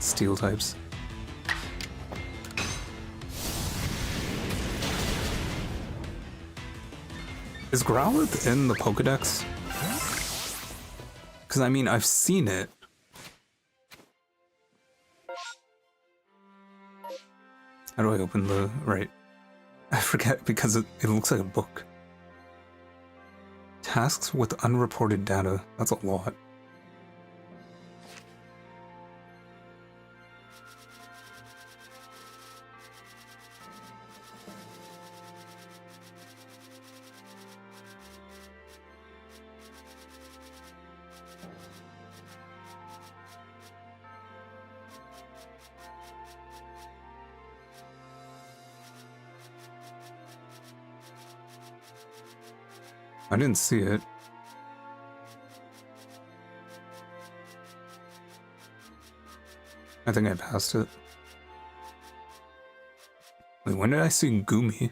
steel types. Is Growlithe in the Pokedex? Because I mean, I've seen it. How do I open the right? I forget because it looks like a book. Tasks with unreported data. That's a lot. I didn't see it. I think I passed it. Wait, when did I see Gumi?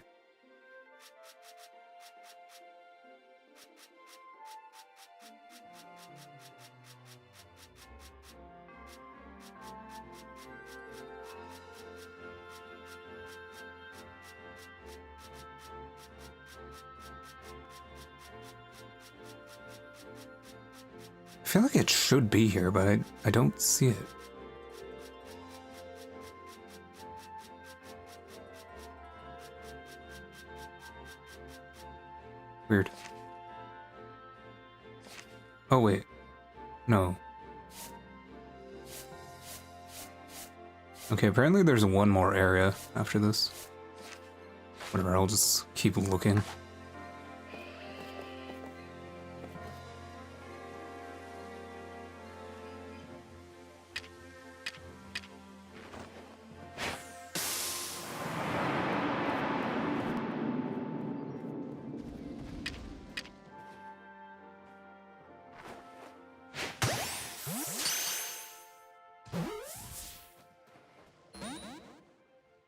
I feel like it should be here, but I don't see it. Weird. Oh wait. No. Okay, apparently there's one more area after this. Whatever, I'll just keep looking.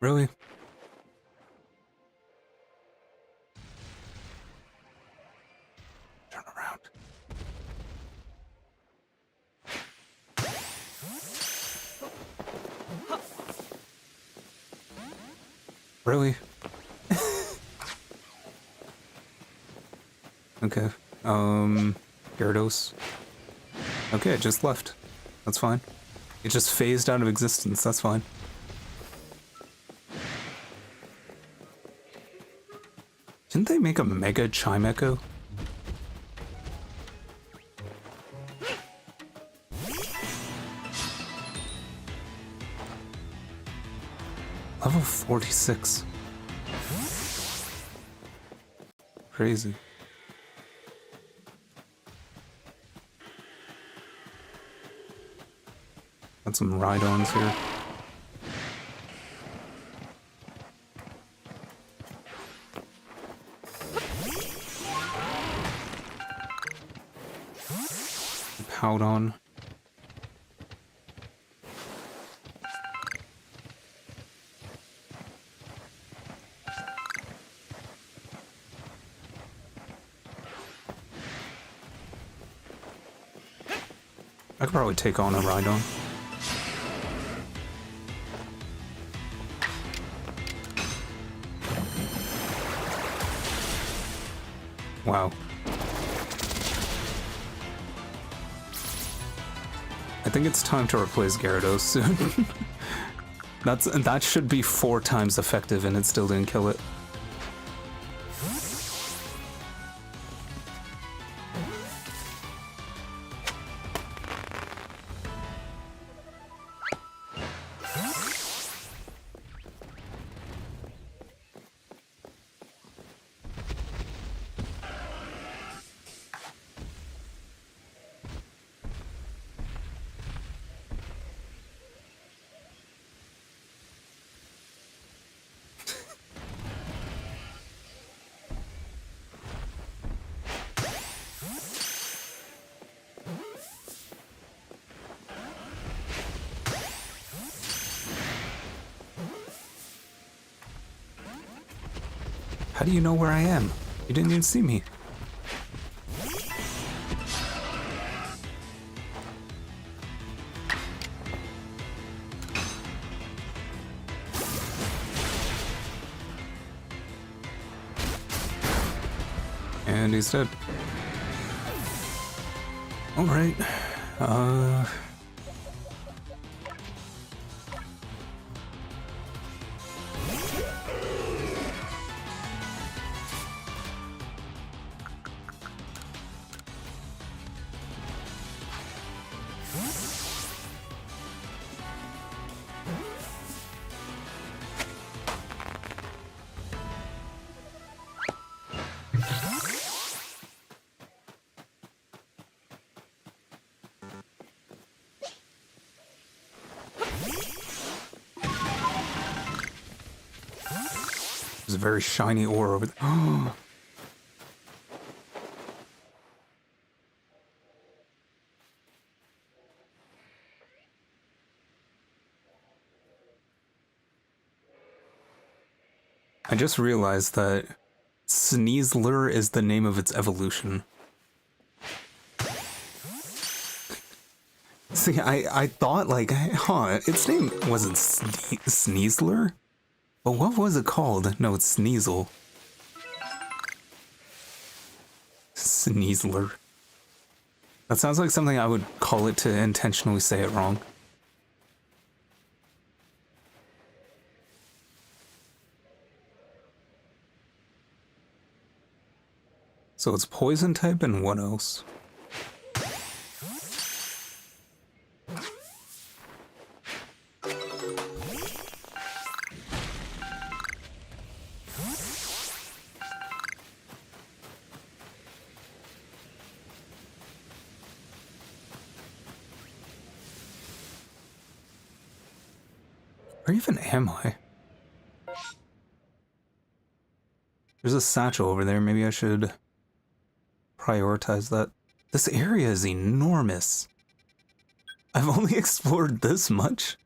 Really? Turn around. Really? Okay. Gyarados. Okay, it just left. That's fine. It just phased out of existence. That's fine. Didn't they make a Mega Chime Echo? Level 46. Crazy. Got some Rhydons here. Powdon. I could probably take on a Rhydon. Wow. I think it's time to replace Gyarados soon. That should be 4 times effective and it still didn't kill it. How do you know where I am? You didn't even see me. And he's dead. Alright. There's a very shiny ore over there. Oh. I just realized that Sneasel is the name of its evolution. See, I thought like, its name wasn't Sneasel? But what was it called? No, it's Sneasel. Sneasel. That sounds like something I would call it to intentionally say it wrong. So it's poison type and what else? Where even am I? There's a satchel over there. Maybe I should prioritize that. This area is enormous. I've only explored this much?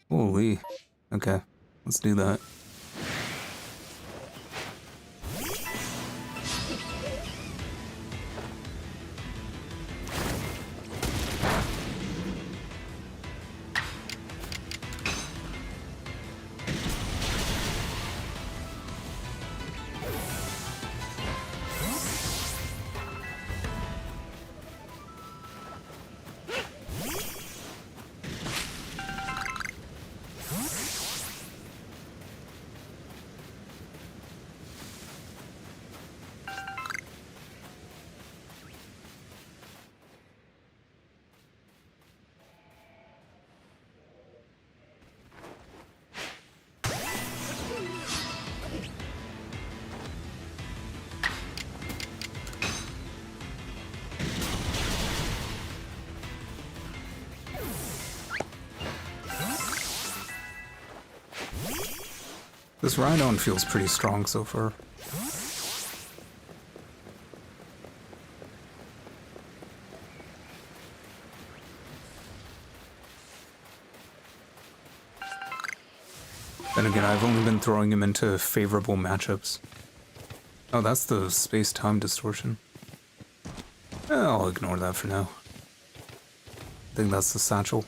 Holy. Okay, let's do that. This Rhydon feels pretty strong so far. Then again, I've only been throwing him into favorable matchups. Oh, that's the space-time distortion. I'll ignore that for now. I think that's the satchel.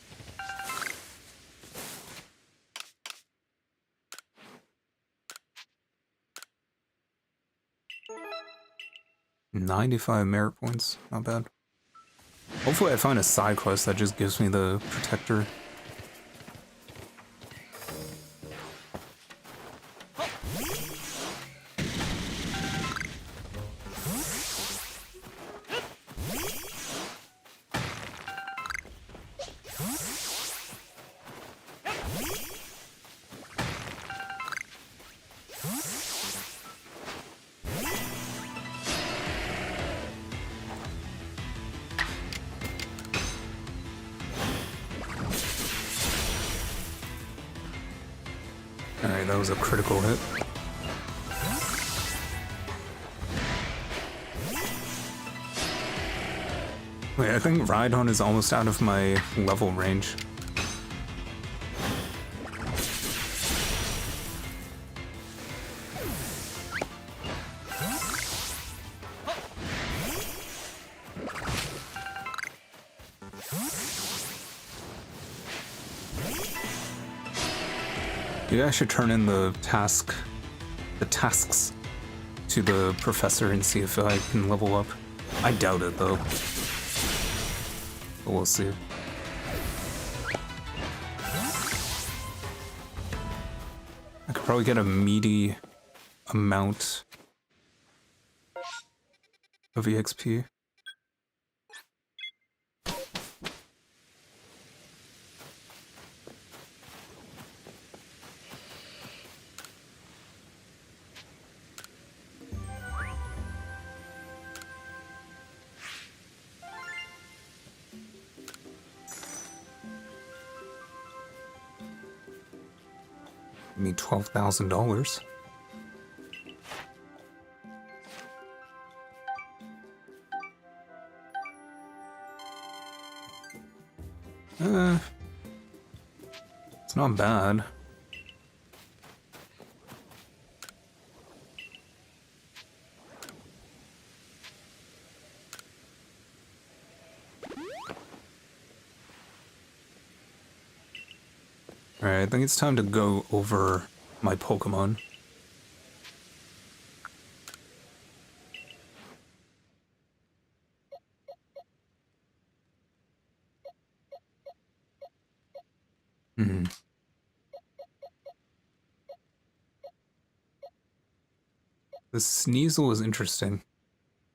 $95 merit points, not bad. Hopefully I find a side quest that just gives me the protector. Alright, that was a critical hit. Wait, I think Rhydon is almost out of my level range. Maybe I should turn in the tasks to the professor and see if I can level up. I doubt it though. But we'll see. I could probably get a meaty amount of EXP. I need $12,000. It's not bad. Alright, I think it's time to go over my Pokémon. The Sneasel is interesting,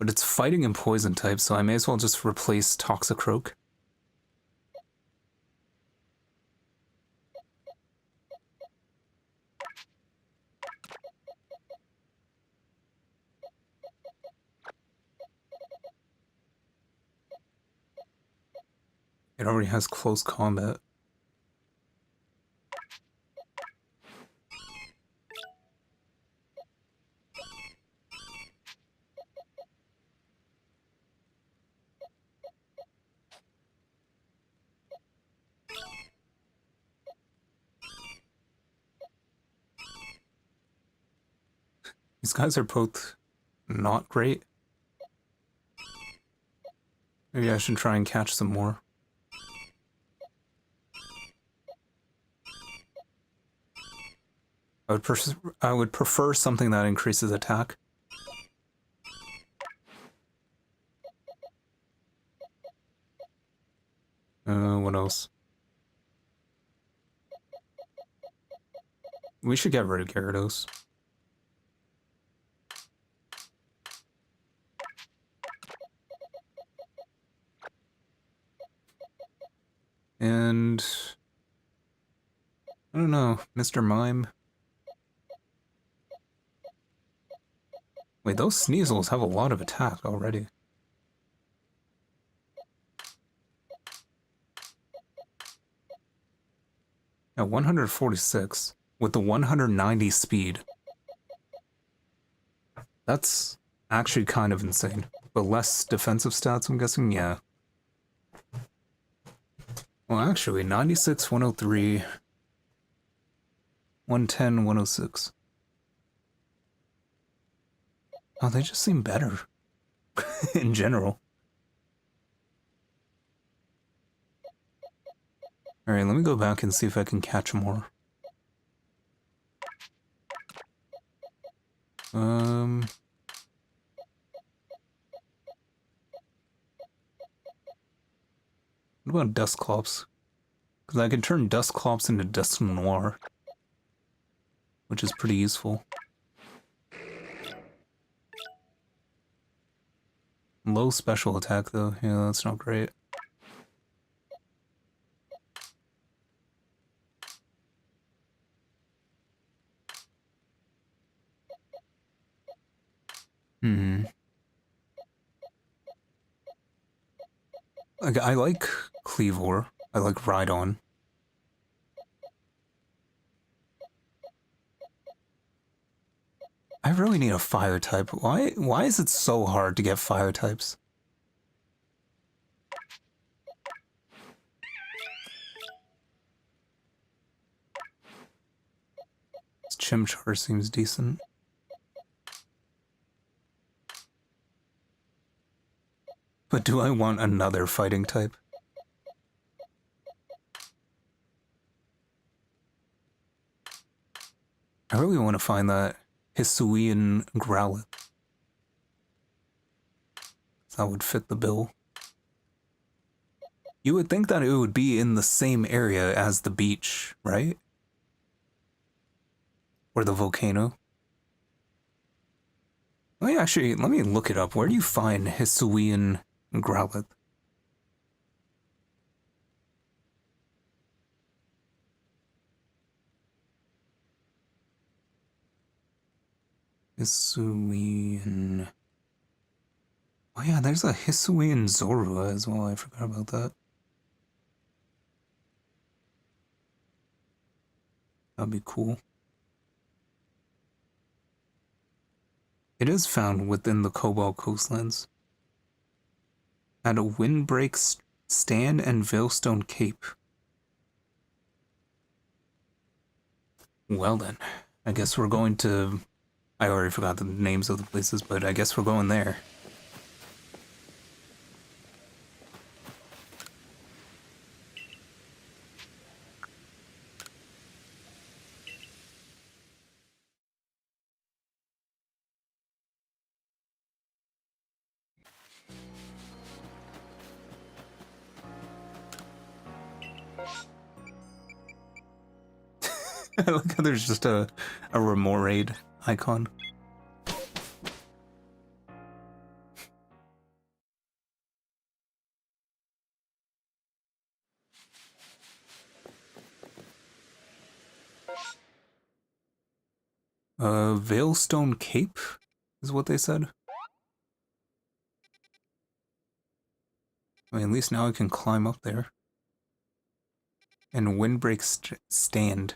but it's fighting and poison type, so I may as well just replace Toxicroak. It already has close combat. These guys are both not great. Maybe I should try and catch some more. I would prefer something that increases attack. What else? We should get rid of Gyarados. And I don't know, Mr. Mime. Wait, those Sneasels have a lot of attack already. At 146 with the 190 speed. That's actually kind of insane. But less defensive stats, I'm guessing? Yeah. Well, actually, 96, 103, 110, 106. Oh, they just seem better. In general. Alright, let me go back and see if I can catch more. What about Dusclops? Because I can turn Dusclops into Dusknoir, which is pretty useful. Low special attack, though. Yeah, that's not great. Like, I like Cleavor. I like Rhydon. I really need a fire type. Why is it so hard to get fire types? This Chimchar seems decent. But do I want another fighting type? I really want to find that Hisuian Growlithe. That would fit the bill. You would think that it would be in the same area as the beach, right? Or the volcano. Let me look it up. Where do you find Hisuian Growlithe? Hisuian... Oh yeah, there's a Hisuian Zorua as well. I forgot about that. That'd be cool. It is found within the Cobalt Coastlands. At a Windbreak Stand and Veilstone Cape. Well then, I guess we're going to... I already forgot the names of the places, but I guess we're going there. I like how there's just a Remoraid icon. Veilstone Cape is what they said. I mean, at least now I can climb up there. And Windbreak Stand.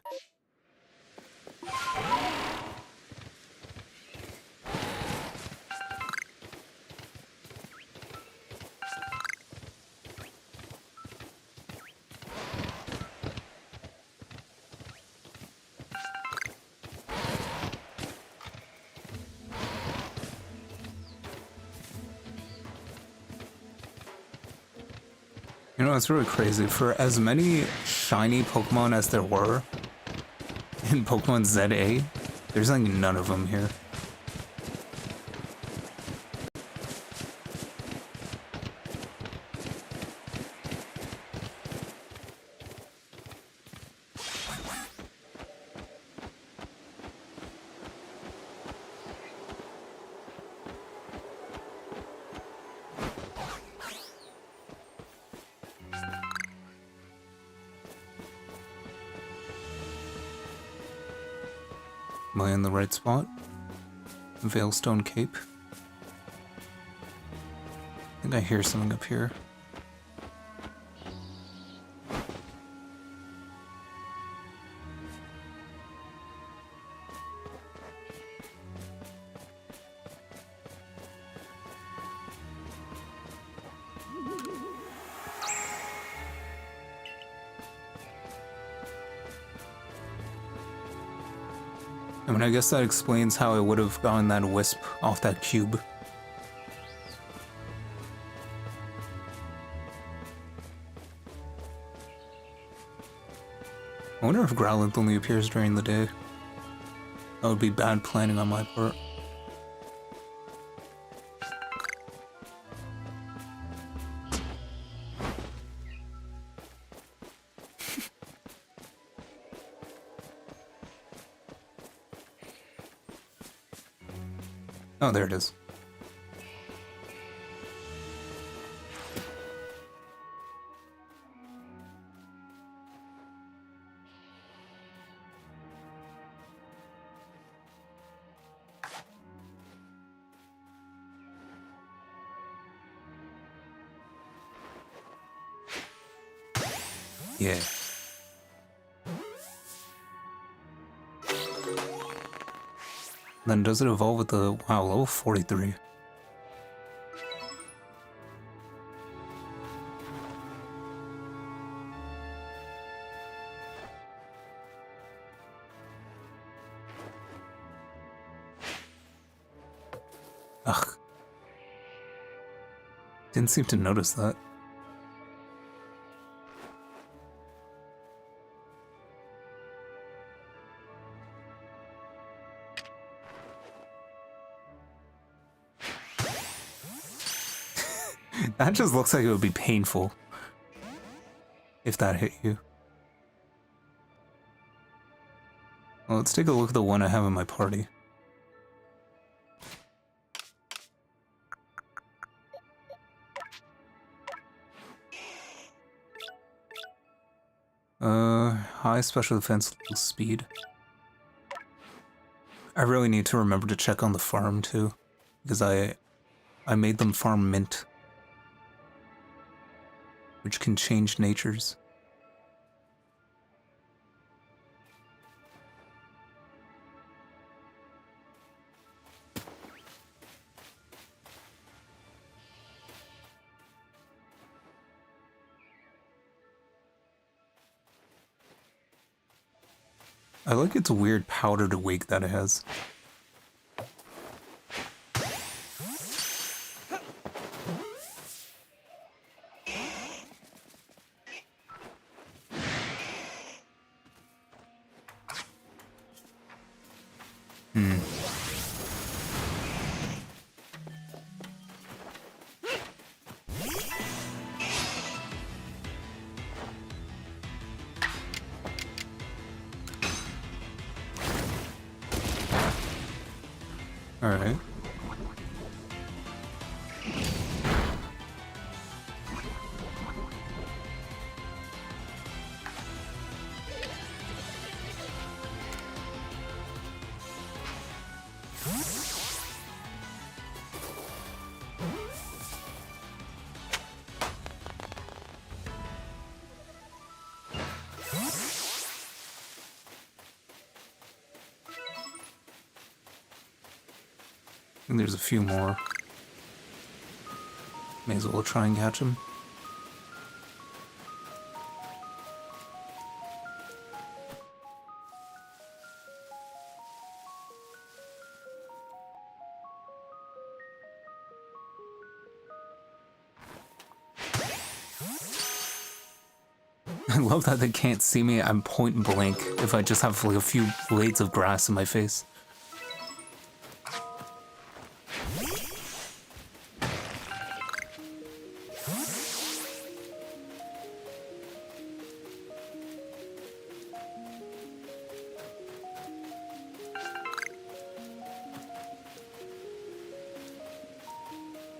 You know, it's really crazy. For as many shiny Pokemon as there were in Pokemon ZA, there's like none of them here. Am I in the right spot? Veilstone Cape. I think I hear something up here. I mean, I guess that explains how I would have gotten that wisp off that cube. I wonder if Growlithe only appears during the day. That would be bad planning on my part. Oh, there it is. Yeah. Then does it evolve with the... Wow, level 43. Ugh. Didn't seem to notice that. That just looks like it would be painful if that hit you. Well, let's take a look at the one I have in my party. High special defense, low speed. I really need to remember to check on the farm too, because I made them farm mint, which can change natures. I like its weird powdered wig that it has. Alright. I think there's a few more. May as well try and catch him. I love that they can't see me. I'm point blank if I just have like a few blades of grass in my face.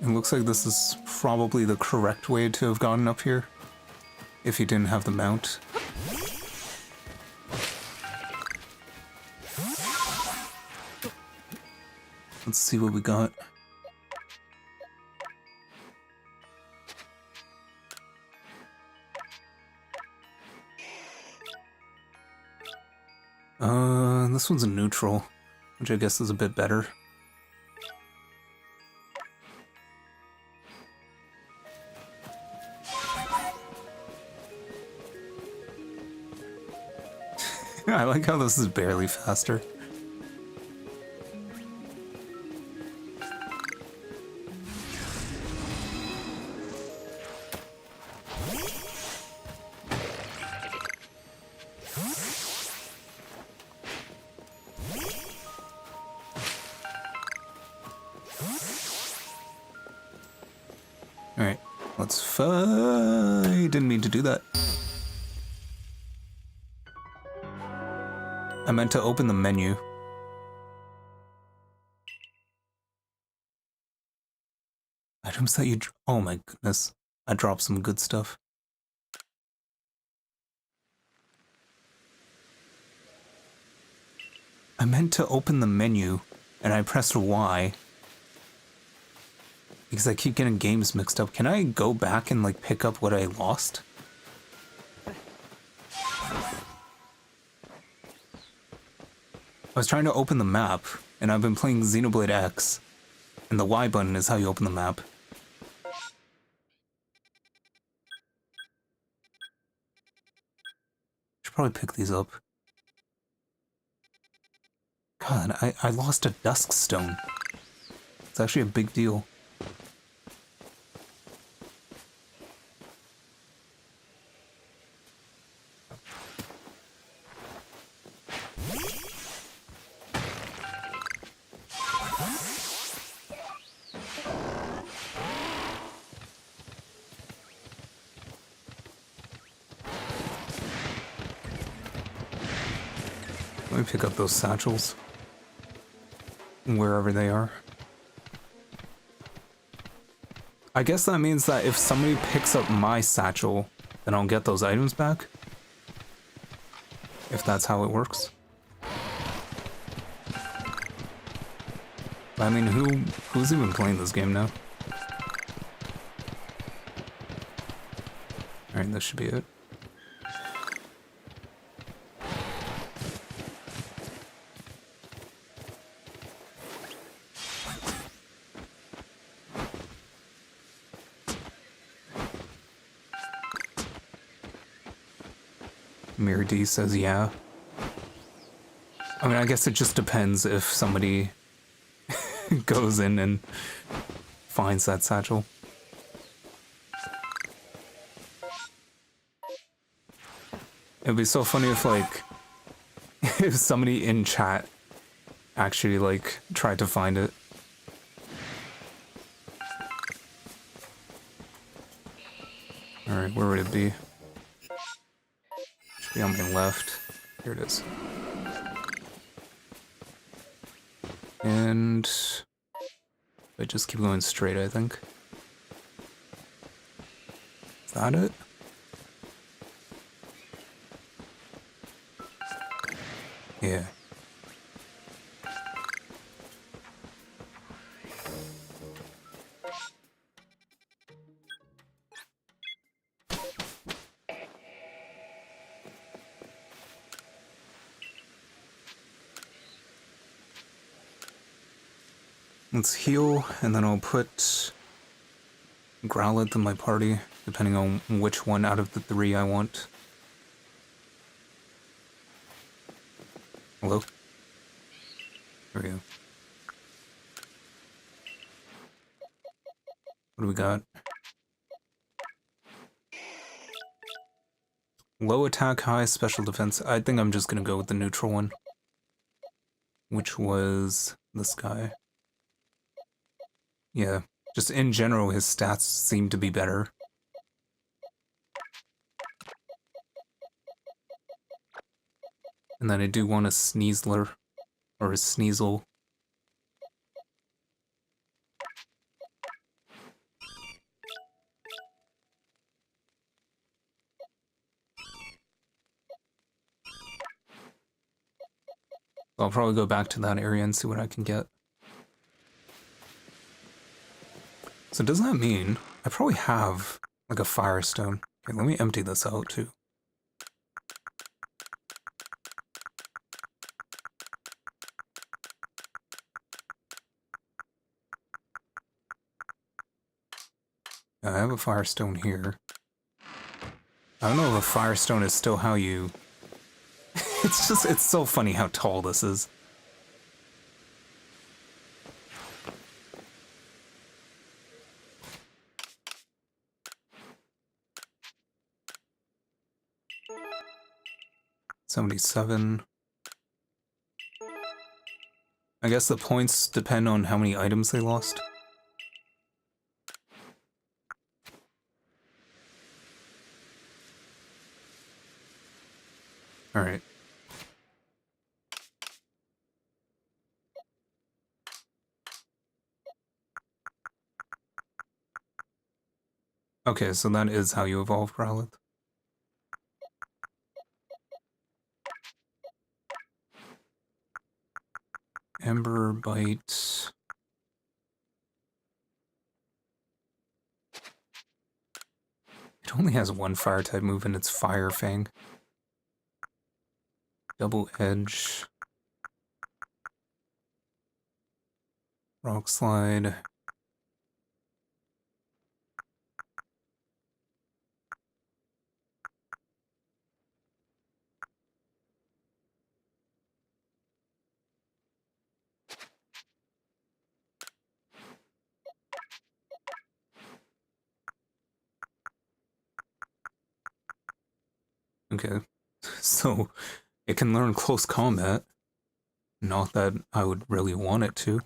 It looks like this is probably the correct way to have gotten up here, if you didn't have the mount. Let's see what we got. This one's a neutral, which I guess is a bit better. I like how this is barely faster. Alright, let's fight. Didn't mean to do that. I meant to open the menu. Items that you... Oh my goodness. I dropped some good stuff. I meant to open the menu, and I pressed Y. Because I keep getting games mixed up. Can I go back and, like, pick up what I lost? I was trying to open the map, and I've been playing Xenoblade X, and the Y button is how you open the map. Should probably pick these up. God, I lost a Dusk Stone. It's actually a big deal. me pick up those satchels. Wherever they are. I guess that means that if somebody picks up my satchel, then I'll get those items back. If that's how it works. I mean, who's even playing this game now? Alright, this should be it. Mir D says yeah. I mean, I guess it just depends if somebody goes in and finds that satchel. It'd be so funny if, like, if somebody in chat actually, like, tried to find it. Alright, where would it be? Should be on my left. Here it is. And I just keep going straight, I think. Is that it? Yeah. Let's heal, and then I'll put Growlithe in my party, depending on which one out of the three I want. Hello? There we go. What do we got? Low attack, high special defense. I think I'm just gonna go with the neutral one. Which was this guy. Yeah, just in general, his stats seem to be better. And then I do want a Sneasler, or a Sneasel. I'll probably go back to that area and see what I can get. So does that mean I probably have like a Firestone? Okay, let me empty this out too. I have a Firestone here. I don't know if a Firestone is still how you... it's so funny how tall this is. $77. I guess the points depend on how many items they lost. Alright. Okay, so that is how you evolve Growlithe. Ember Bite. It only has one fire type move and it's Fire Fang. Double Edge. Rock Slide. Okay, so it can learn close combat. Not that I would really want it to.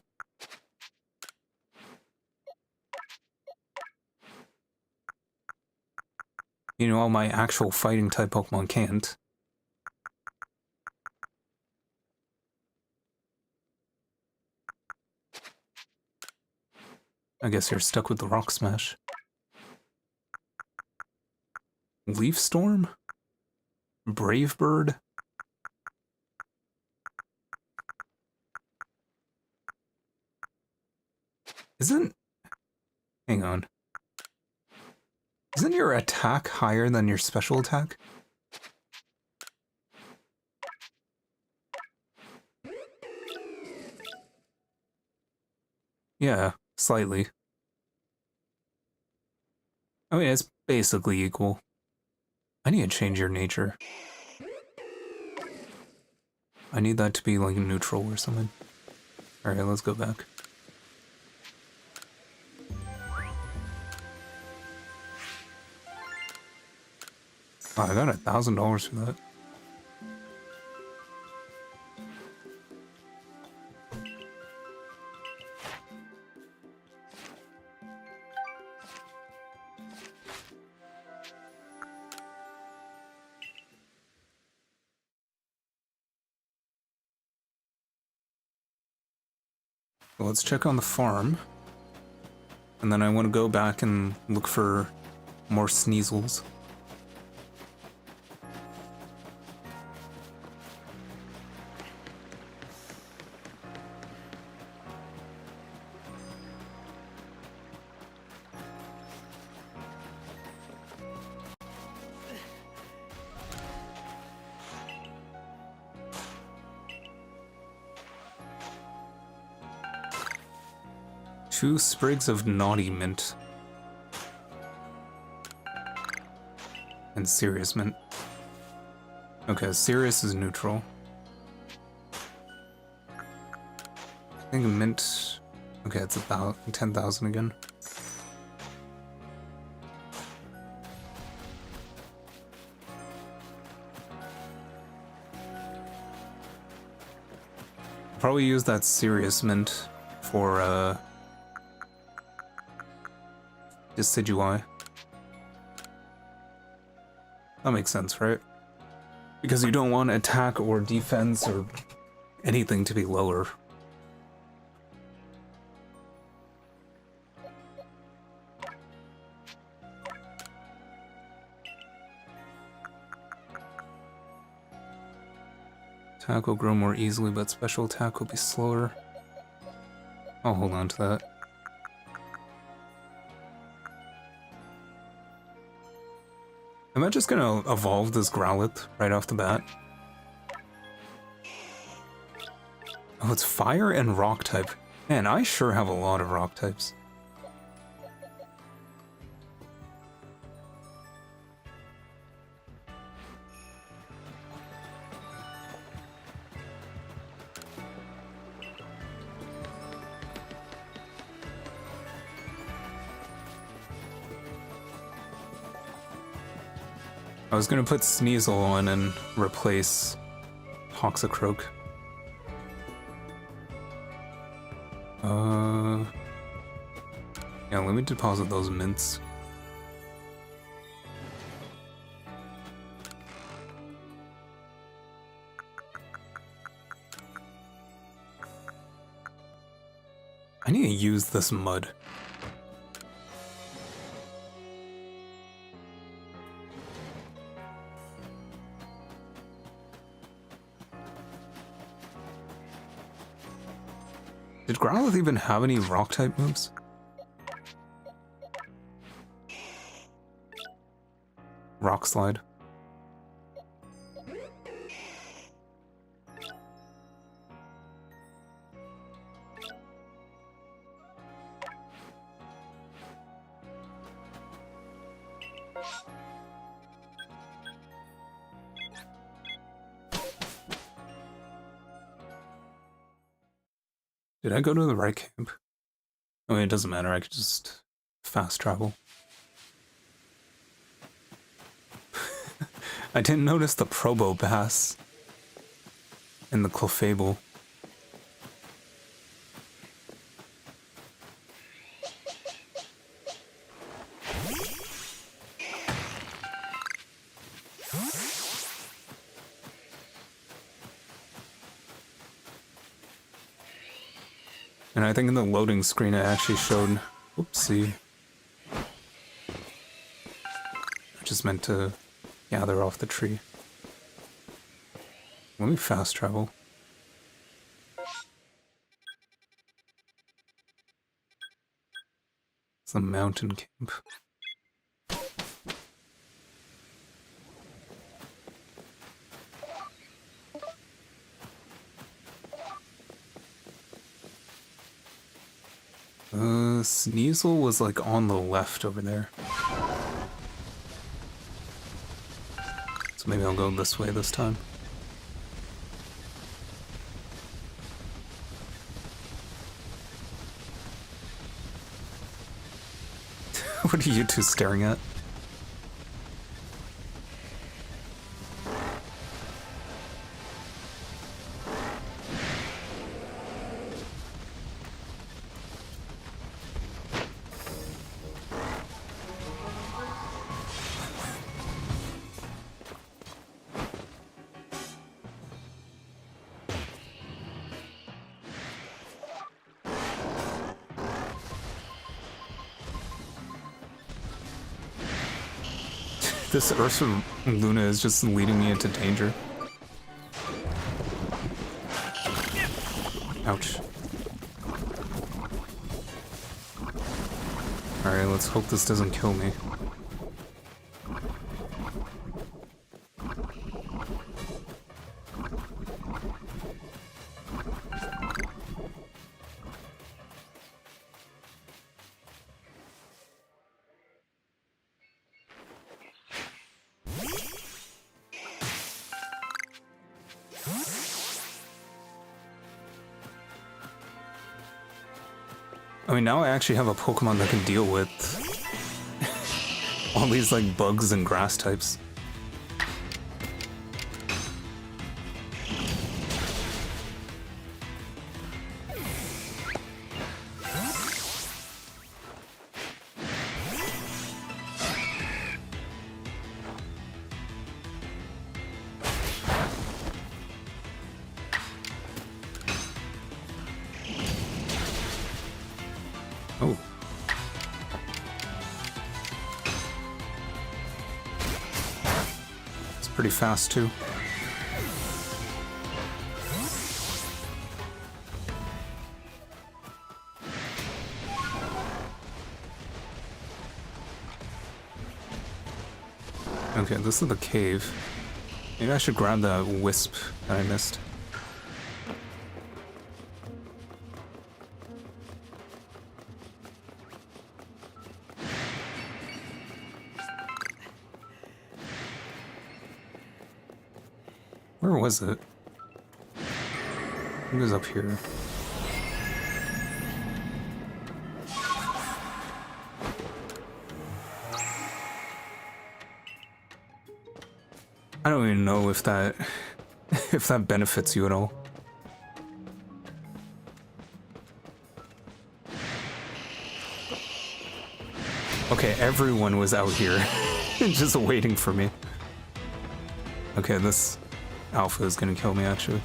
You know, all my actual fighting type Pokemon can't. I guess you're stuck with the Rock Smash. Leaf Storm? Brave Bird? Hang on. Isn't your attack higher than your special attack? Yeah, slightly. I mean, it's basically equal. I need to change your nature. I need that to be like neutral or something. Alright, let's go back. Oh, I got $1,000 for that. Well, let's check on the farm. And then I want to go back and look for more Sneasels. Two sprigs of naughty mint. And serious mint. Okay, serious is neutral. I think mint... Okay, it's about 10,000 again. Probably use that serious mint for, Decidui. That makes sense, right? Because you don't want attack or defense or anything to be lower. Attack will grow more easily, but special attack will be slower. I'll hold on to that. Am I just gonna evolve this Growlithe right off the bat? Oh, it's fire and rock type. Man, I sure have a lot of rock types. I was gonna put Sneasel on and replace Toxicroak. Yeah, let me deposit those mints. I need to use this mud. Did Growlithe even have any rock-type moves? Rock Slide. Did I go to the right camp? I mean, it doesn't matter, I could just fast travel. I didn't notice the Probopass in the Clefable. And I think in the loading screen it actually showed Oopsie. I just meant to gather off the tree. Let me fast travel. It's a mountain camp. Sneasel was like on the left over there. So maybe I'll go this way this time. What are you two staring at? This Ursa Luna is just leading me into danger. Ouch. Alright, let's hope this doesn't kill me. I mean, now I actually have a Pokemon that can deal with all these, like, bugs and grass types. Oh. It's pretty fast, too. Okay, this is the cave. Maybe I should grab that wisp that I missed. Where was it? It was up here. I don't even know if that if that benefits you at all. Okay, everyone was out here just waiting for me. Okay, this Alpha is gonna kill me, actually.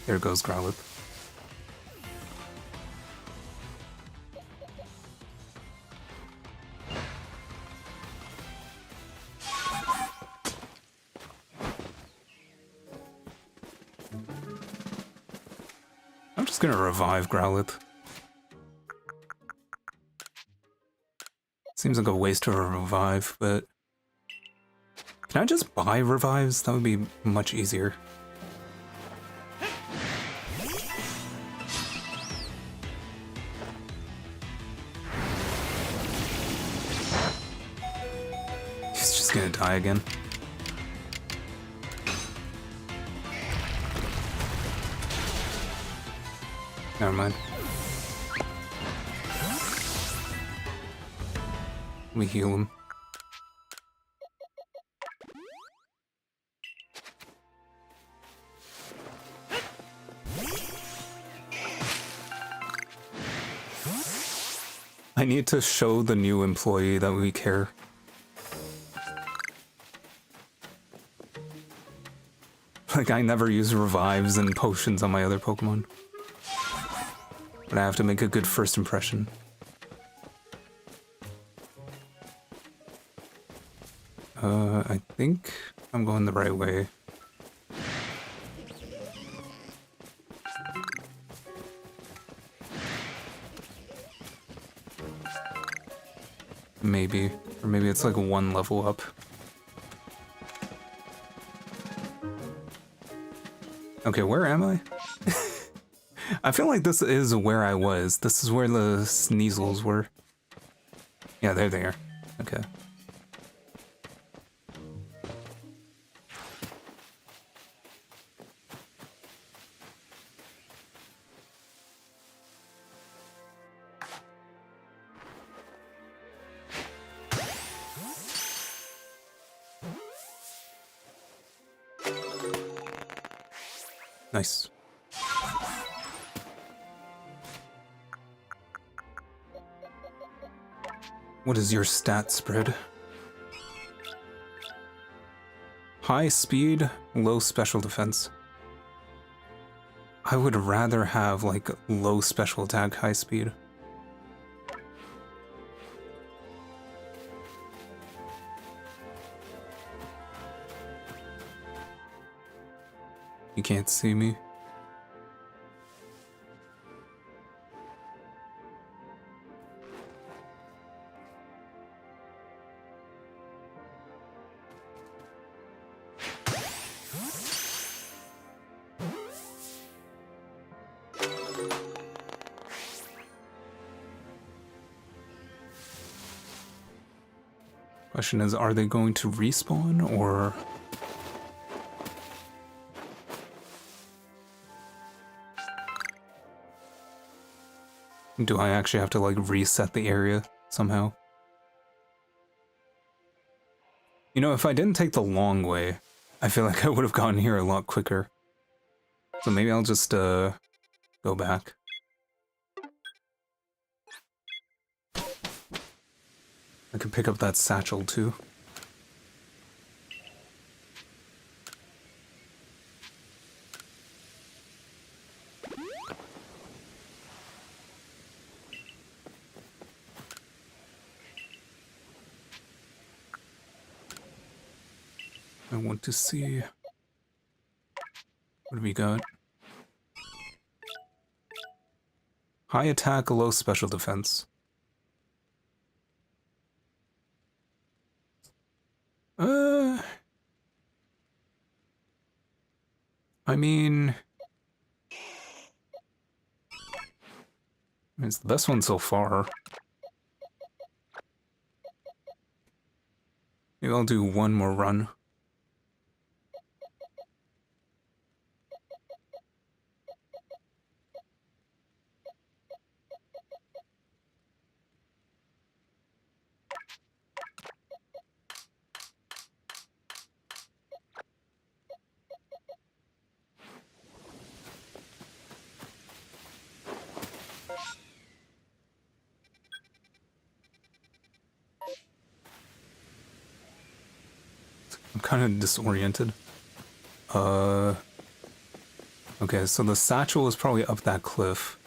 There goes Growlithe. I'm just gonna revive Growlithe. Seems like a waste of a revive, but... Can I just buy revives? That would be much easier. He's just gonna die again. Never mind. Let me heal him. I need to show the new employee that we care. Like, I never use revives and potions on my other Pokemon. but I have to make a good first impression. I think I'm going the right way. Maybe. Or maybe it's like one level up. Okay, where am I? I feel like this is where I was. This is where the Sneasels were. Yeah, there they are. Okay. Nice. What is your stat spread? High speed, low special defense. I would rather have like low special attack, high speed. You can't see me. Question is, are they going to respawn or... do I actually have to like reset the area somehow? You know, if I didn't take the long way, I feel like I would have gotten here a lot quicker. So maybe I'll just go back. I can pick up that satchel too. I want to see... what do we got? High attack, low special defense. I mean... it's the best one so far. Maybe I'll do one more run. I'm kind of disoriented. Okay, so the satchel is probably up that cliff.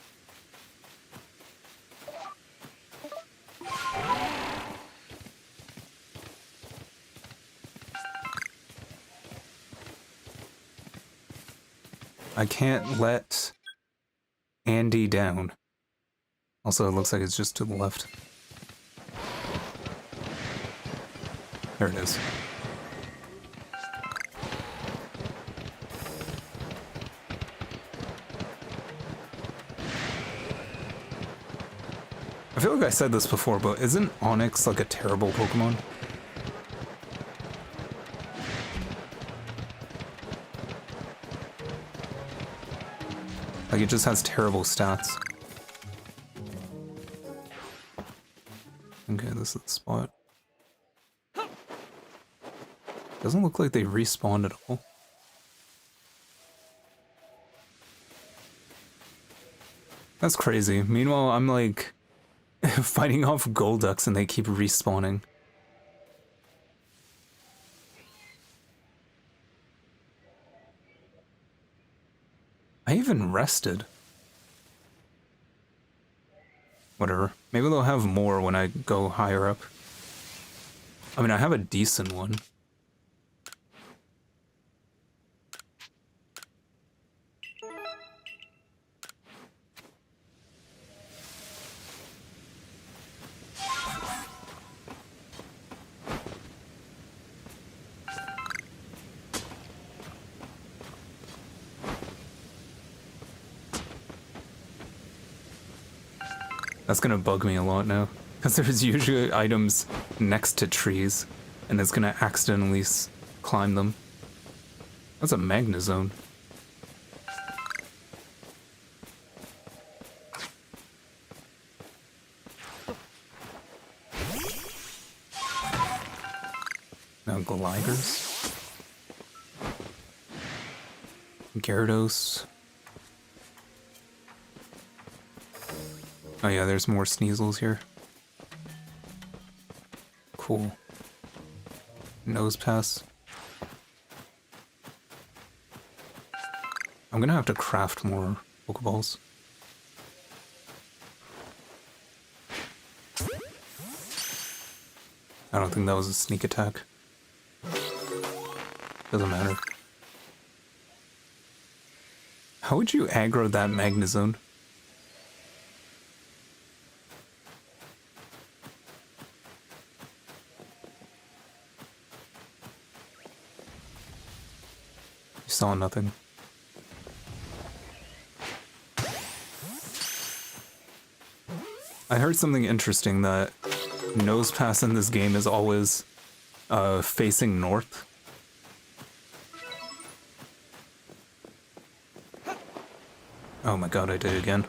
I can't let Andy down. Also, it looks like it's just to the left. There it is. I feel like I said this before, but isn't Onyx like a terrible Pokemon? Like, it just has terrible stats. Okay, this is the spot. Doesn't look like they respawned at all. That's crazy. Meanwhile, I'm like fighting off Golducks and they keep respawning. I even rested. Whatever. Maybe they'll have more when I go higher up. I mean, I have a decent one. That's gonna bug me a lot now, because there's usually items next to trees, and it's gonna accidentally climb them. That's a Magnezone. Now Gliders. Gyarados. Oh yeah, there's more Sneasels here. Cool. Nose pass. I'm gonna have to craft more Pokeballs. I don't think that was a sneak attack. Doesn't matter. How would you aggro that Magnezone? Saw nothing. I heard something interesting that nose pass in this game is always facing north. Oh my god, I did it again.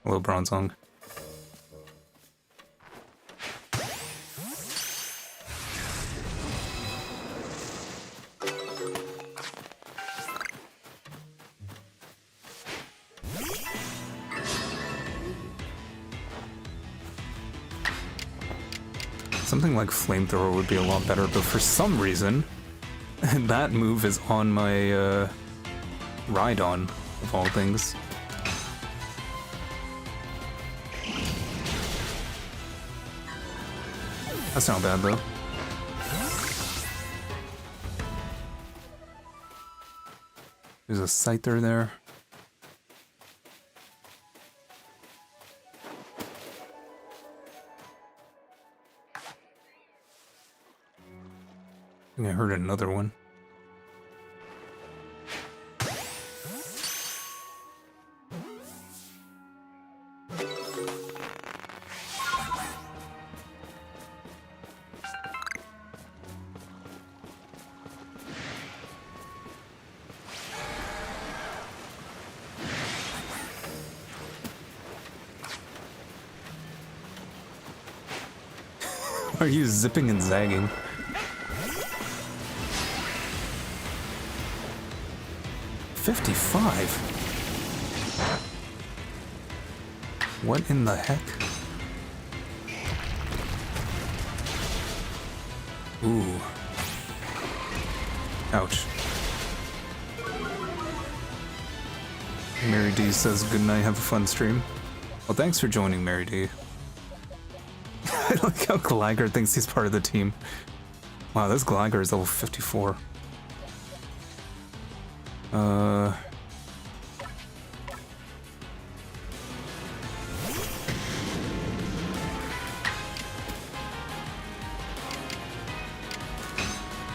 Hello, Bronzong. Something like Flamethrower would be a lot better, but for some reason, that move is on my Rhydon, of all things. That's not bad, though. There's a Scyther there. I think I heard another one. Are you zipping and zagging? $55? What in the heck? Ooh. Ouch. Mary D says, good night, have a fun stream. Well, thanks for joining, Mary D. I like how Gligar thinks he's part of the team. Wow, this Gligar is level 54.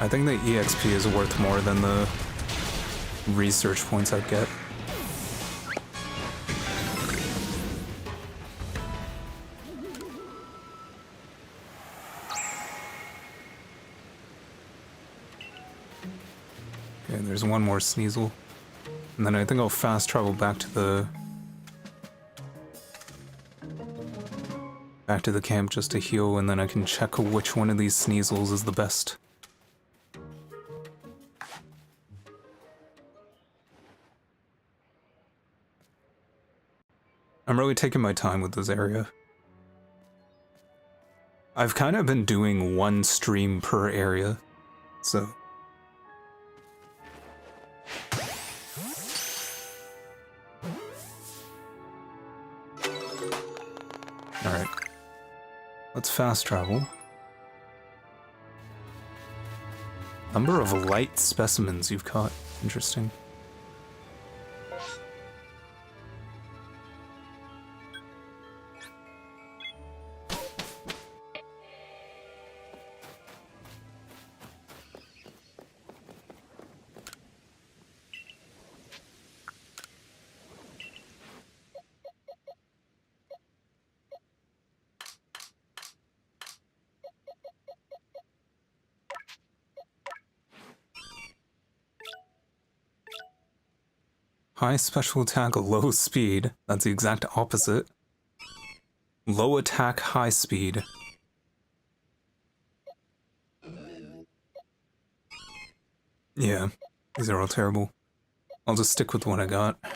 I think the EXP is worth more than the research points I'd get. Okay, there's one more Sneasel. And then I think I'll fast travel back to the camp just to heal, and then I can check which one of these Sneasels is the best. I'm really taking my time with this area. I've kind of been doing one stream per area, so... Let's fast travel. Number of light specimens you've caught. Interesting. High special attack, low speed. That's the exact opposite. Low attack, high speed. Yeah, these are all terrible. I'll just stick with what I got. I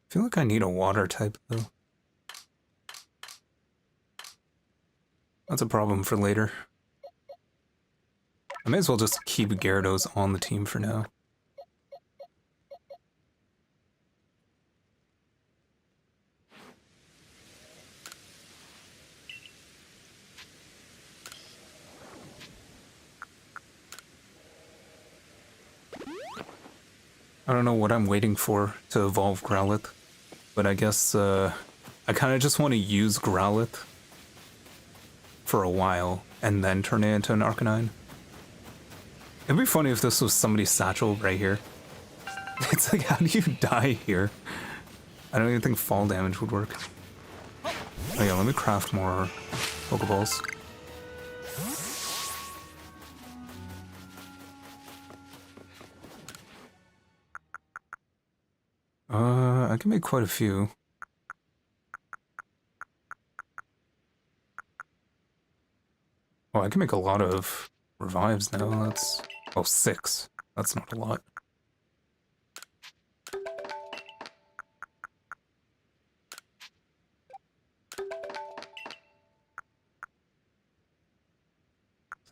feel like I need a water type, though. That's a problem for later. I may as well just keep Gyarados on the team for now. I don't know what I'm waiting for to evolve Growlithe, but I guess I kind of just want to use Growlithe for a while and then turn it into an Arcanine. It'd be funny if this was somebody's satchel right here. It's like, how do you die here? I don't even think fall damage would work. Oh yeah, let me craft more Pokeballs. I can make quite a few. Oh, I can make a lot of revives now. That's... oh, 6. That's not a lot. I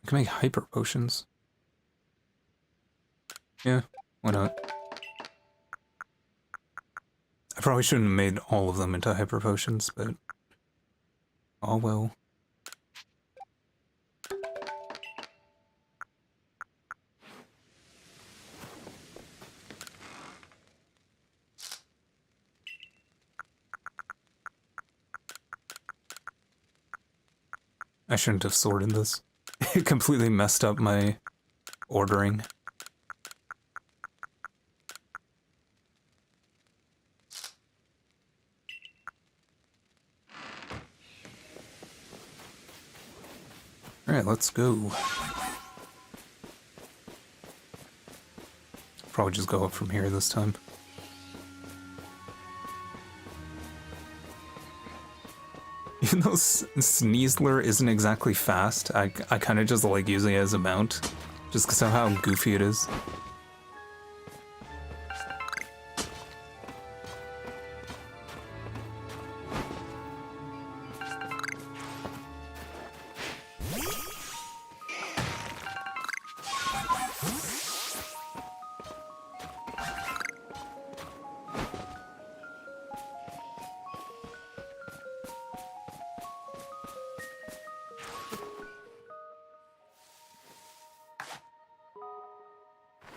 can make hyper potions. Yeah, why not? I probably shouldn't have made all of them into hyper potions, but... oh well. I shouldn't have sorted this. It completely messed up my ordering. Alright, let's go. Probably just go up from here this time. Even though Sneasel isn't exactly fast, I kind of just like using it as a mount. Just because of how goofy it is.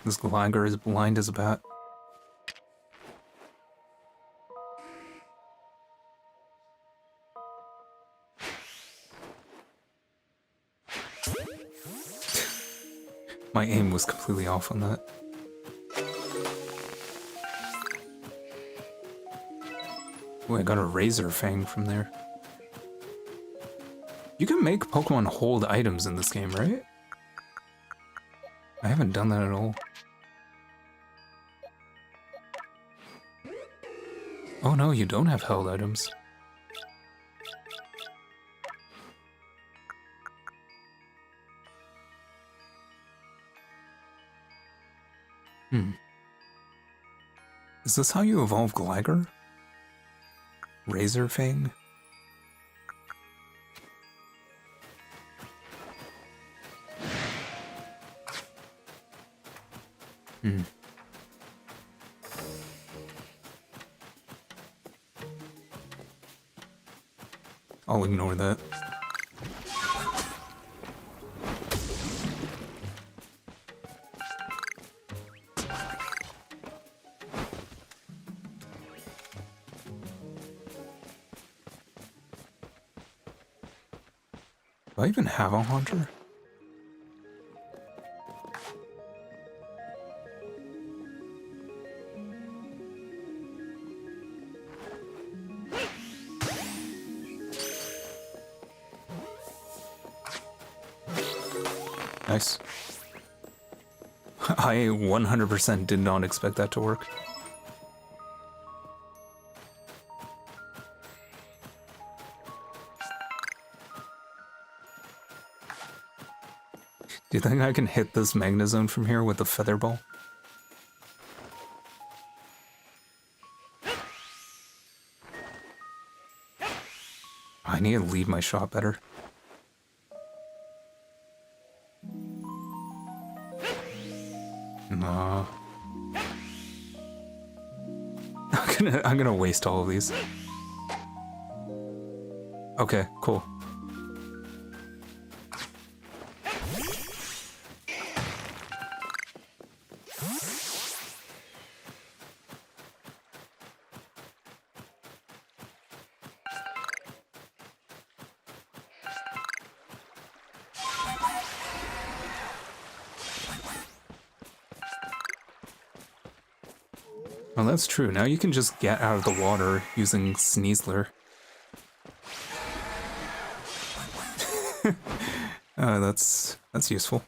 This Gligar is blind as a bat. My aim was completely off on that. Oh, I got a Razor Fang from there. You can make Pokemon hold items in this game, right? I haven't done that at all. Oh no, you don't have held items. Is this how you evolve Gligar? Razor Fang? Hmm. I'll ignore that. Do I even have a haunter? Nice. I 100% did not expect that to work. Do you think I can hit this Magnezone from here with the Feather Ball? I need to lead my shot better. No. I'm gonna waste all of these. Okay, cool. Well, that's true. Now you can just get out of the water using Sneasel. That's useful.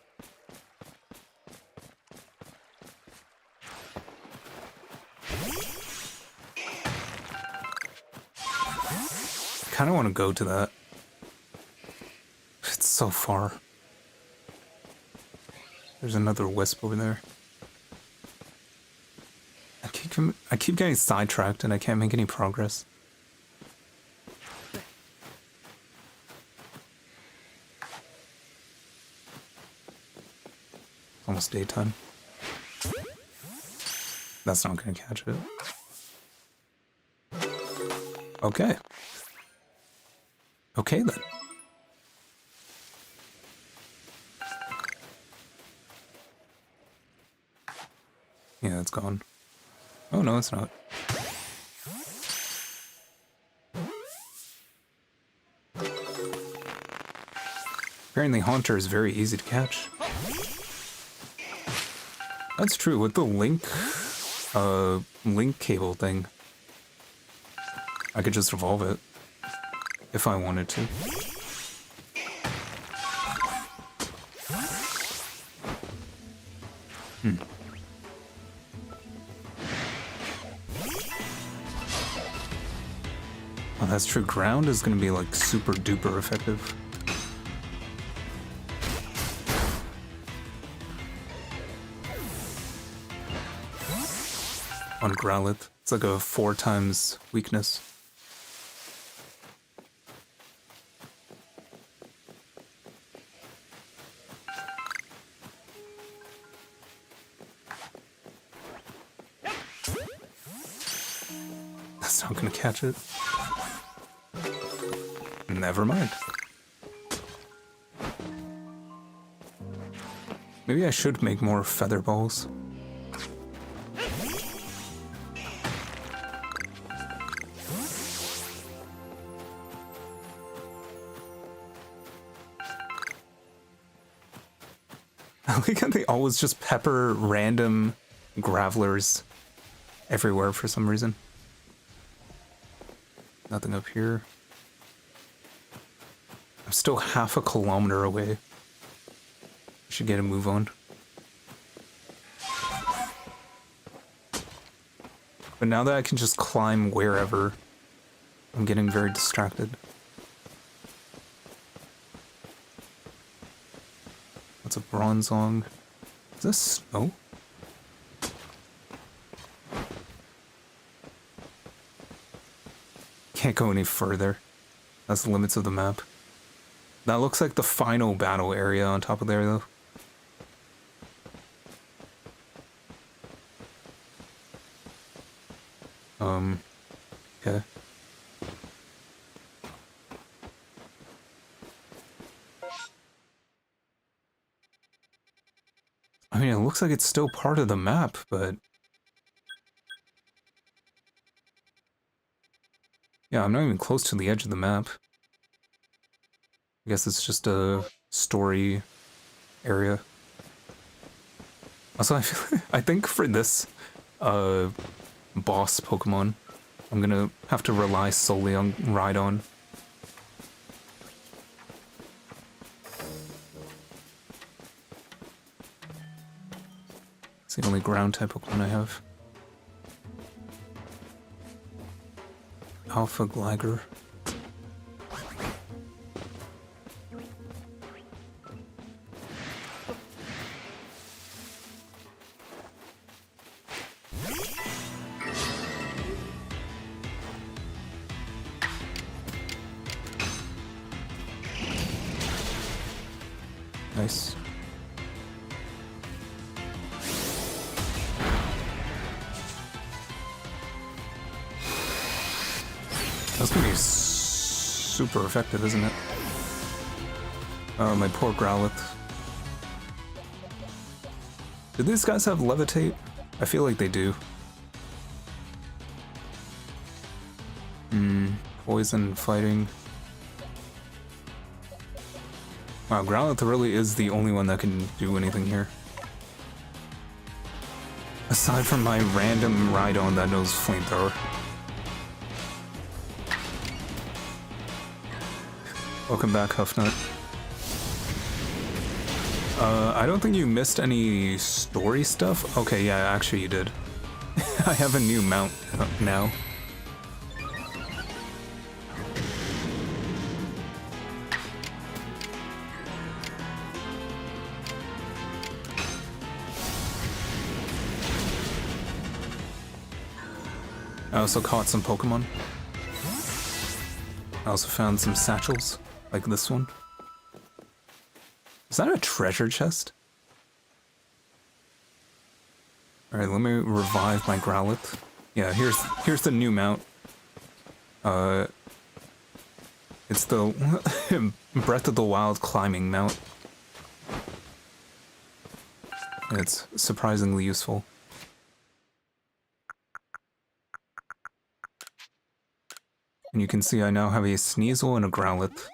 I kind of want to go to that. It's so far. There's another wisp over there. I keep getting sidetracked and I can't make any progress. Almost daytime. That's not gonna catch it. Okay. Okay then. Yeah, it's gone. Oh no, it's not. Apparently Haunter is very easy to catch. That's true, with the link cable thing. I could just evolve it. If I wanted to. Oh, that's true. Ground is gonna be like super duper effective. On Growlithe. It's like a 4 times weakness. That's not gonna catch it. Never mind. Maybe I should make more feather balls. I like how they always just pepper random gravelers everywhere for some reason. Nothing up here. I'm still half a kilometer away. Should get a move on. But now that I can just climb wherever, I'm getting very distracted. What's a Bronzong? Is this snow? Can't go any further. That's the limits of the map. That looks like the final battle area on top of there, though. Okay. I mean, it looks like it's still part of the map, but... Yeah, I'm not even close to the edge of the map. I guess it's just a story area. Also, I think for this boss Pokemon, I'm gonna have to rely solely on Rhydon. It's the only ground type Pokemon I have. Alpha Gligar. Nice. That's gonna be super effective, isn't it? Oh, my poor Growlithe. Do these guys have Levitate? I feel like they do. Poison, fighting. Wow, Growlithe really is the only one that can do anything here. Aside from my random Rhydon that knows Flamethrower. Welcome back, Huffnut. I don't think you missed any story stuff. Okay, yeah, actually you did. I have a new mount now. I also caught some Pokemon. I also found some satchels, like this one. Is that a treasure chest? Alright, let me revive my Growlithe. Yeah, here's the new mount. It's the Breath of the Wild climbing mount. It's surprisingly useful. And you can see I now have a Sneasel and a Growlithe.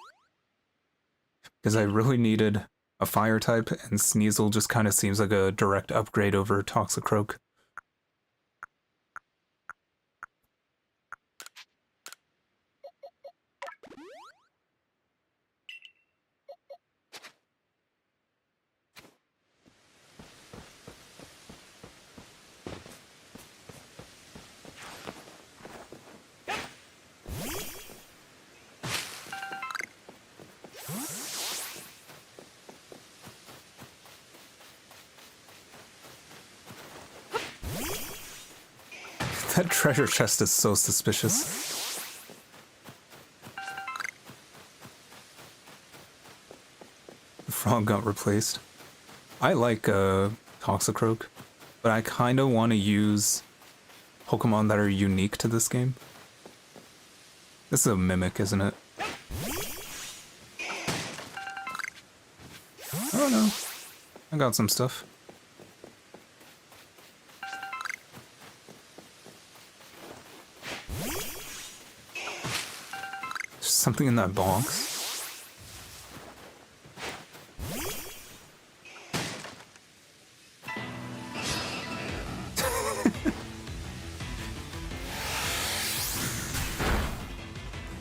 Because I really needed a fire type, and Sneasel just kind of seems like a direct upgrade over Toxicroak. That treasure chest is so suspicious. The frog got replaced. I like Toxicroak, but I kind of want to use Pokemon that are unique to this game. This is a Mimic, isn't it? Oh no. I got some stuff. Something in that box.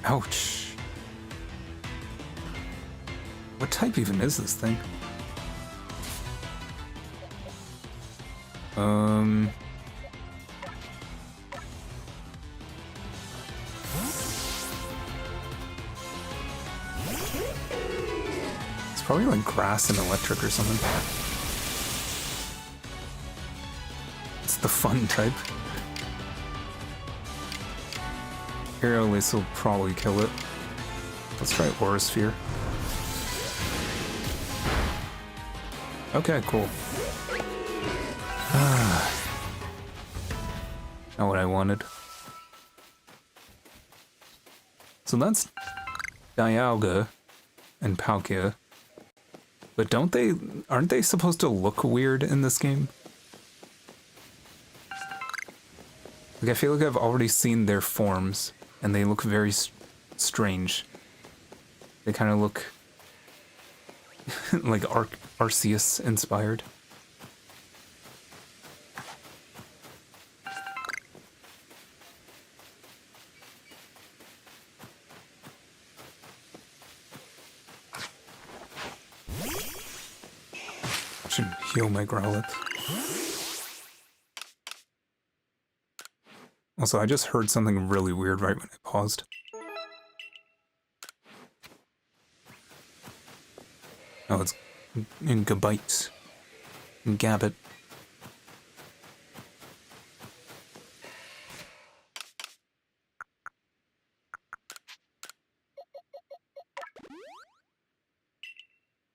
Ouch. What type even is this thing? Probably like grass and electric or something. It's the fun type. Aerialist will probably kill it. Let's try Aura Sphere. Okay, cool. Not what I wanted. So that's Dialga and Palkia. But aren't they supposed to look weird in this game? Like, I feel like I've already seen their forms, and they look very strange. They kind of look like Arceus inspired. Should heal my Growlithe. Also, I just heard something really weird right when I paused. Oh, it's in Gabite. In Gabbit.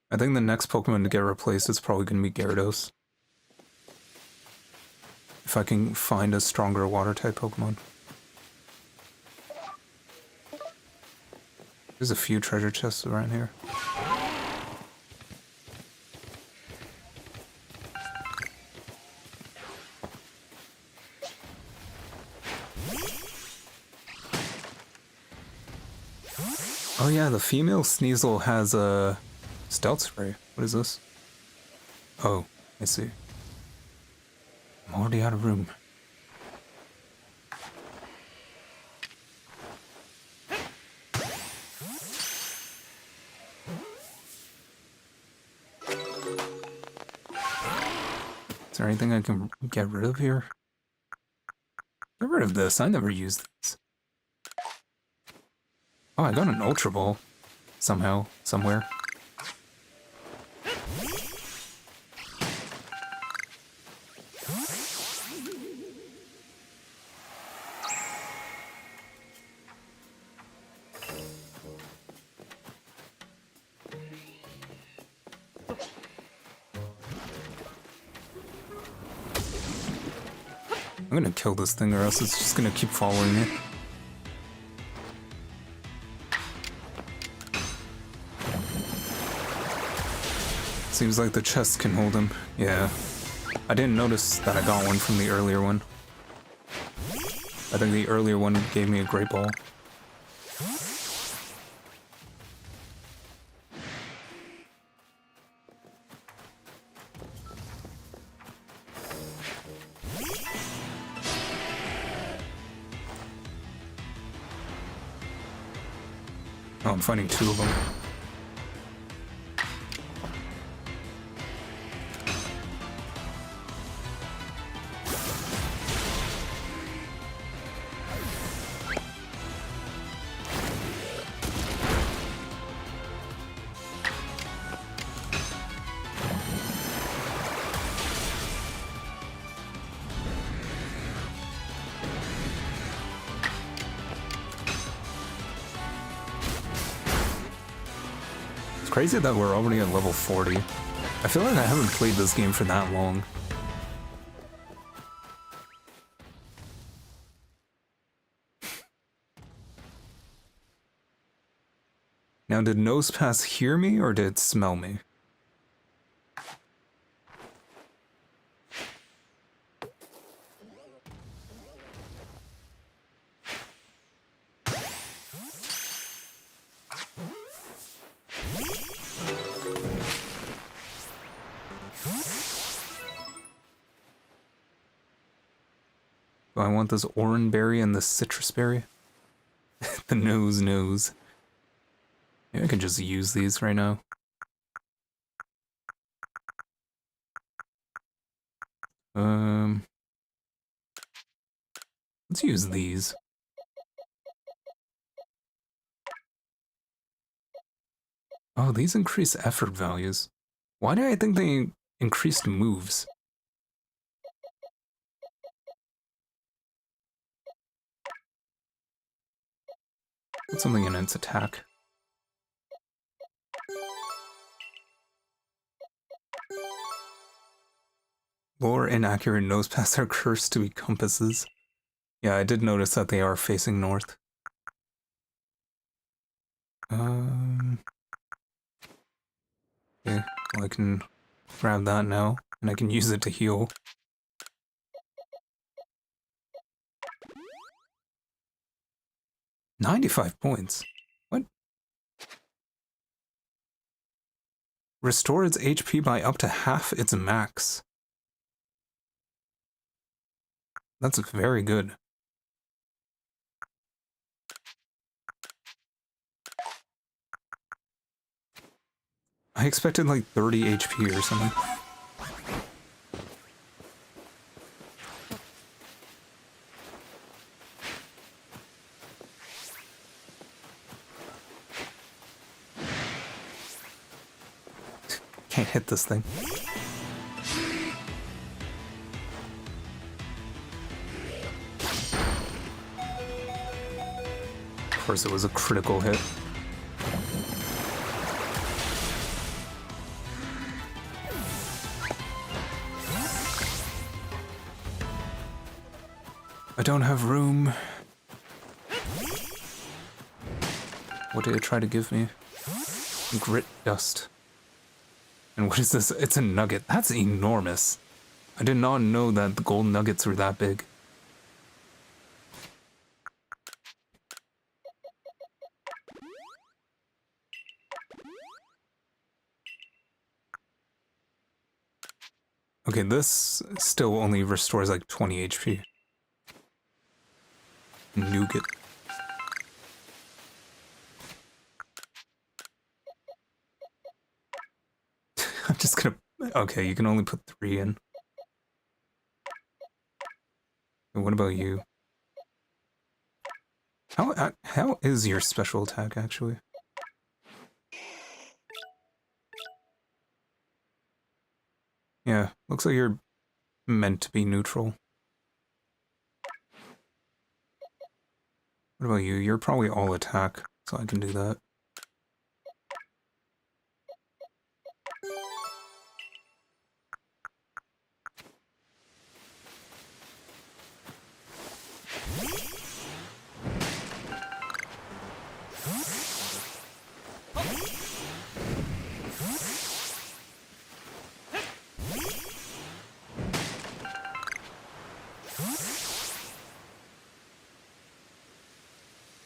I think the next Pokemon to get replaced is probably going to be Gyarados. If I can find a stronger water-type Pokemon. There's a few treasure chests around here. Oh yeah, the female Sneasel has a stealth spray. What is this? Oh, I see. I'm already out of room. Is there anything I can get rid of here? Get rid of this. I never used this. Oh, I got an Ultra Ball. Somehow. Somewhere. I'm gonna kill this thing or else it's just gonna keep following me. Seems like the chest can hold him. Yeah. I didn't notice that I got one from the earlier one. I think the earlier one gave me a Great Ball. Oh, I'm fighting two of them. Crazy that we're already at level 40. I feel like I haven't played this game for that long. Now, did Nosepass hear me or did it smell me? Do I want this orange berry and this citrus berry? The nose. Maybe I can just use these right now. Let's use these. Oh, these increase effort values. Why do I think they increased moves? Put something in its attack. Lore inaccurate Nosepass are cursed to be compasses. Yeah, I did notice that they are facing north. Okay, well, I can grab that now, and I can use it to heal. $95 points. What? Restore its HP by up to half its max. That's very good. I expected like 30 HP or something. Can't hit this thing. Of course it was a critical hit. I don't have room. What did it try to give me? Grit dust. And what is this? It's a nugget. That's enormous. I did not know that the gold nuggets were that big. Okay, this still only restores like 20 HP. Nougat. I'm just gonna... Okay, you can only put 3 in. And what about you? How is your special attack, actually? Yeah, looks like you're meant to be neutral. What about you? You're probably all attack, so I can do that.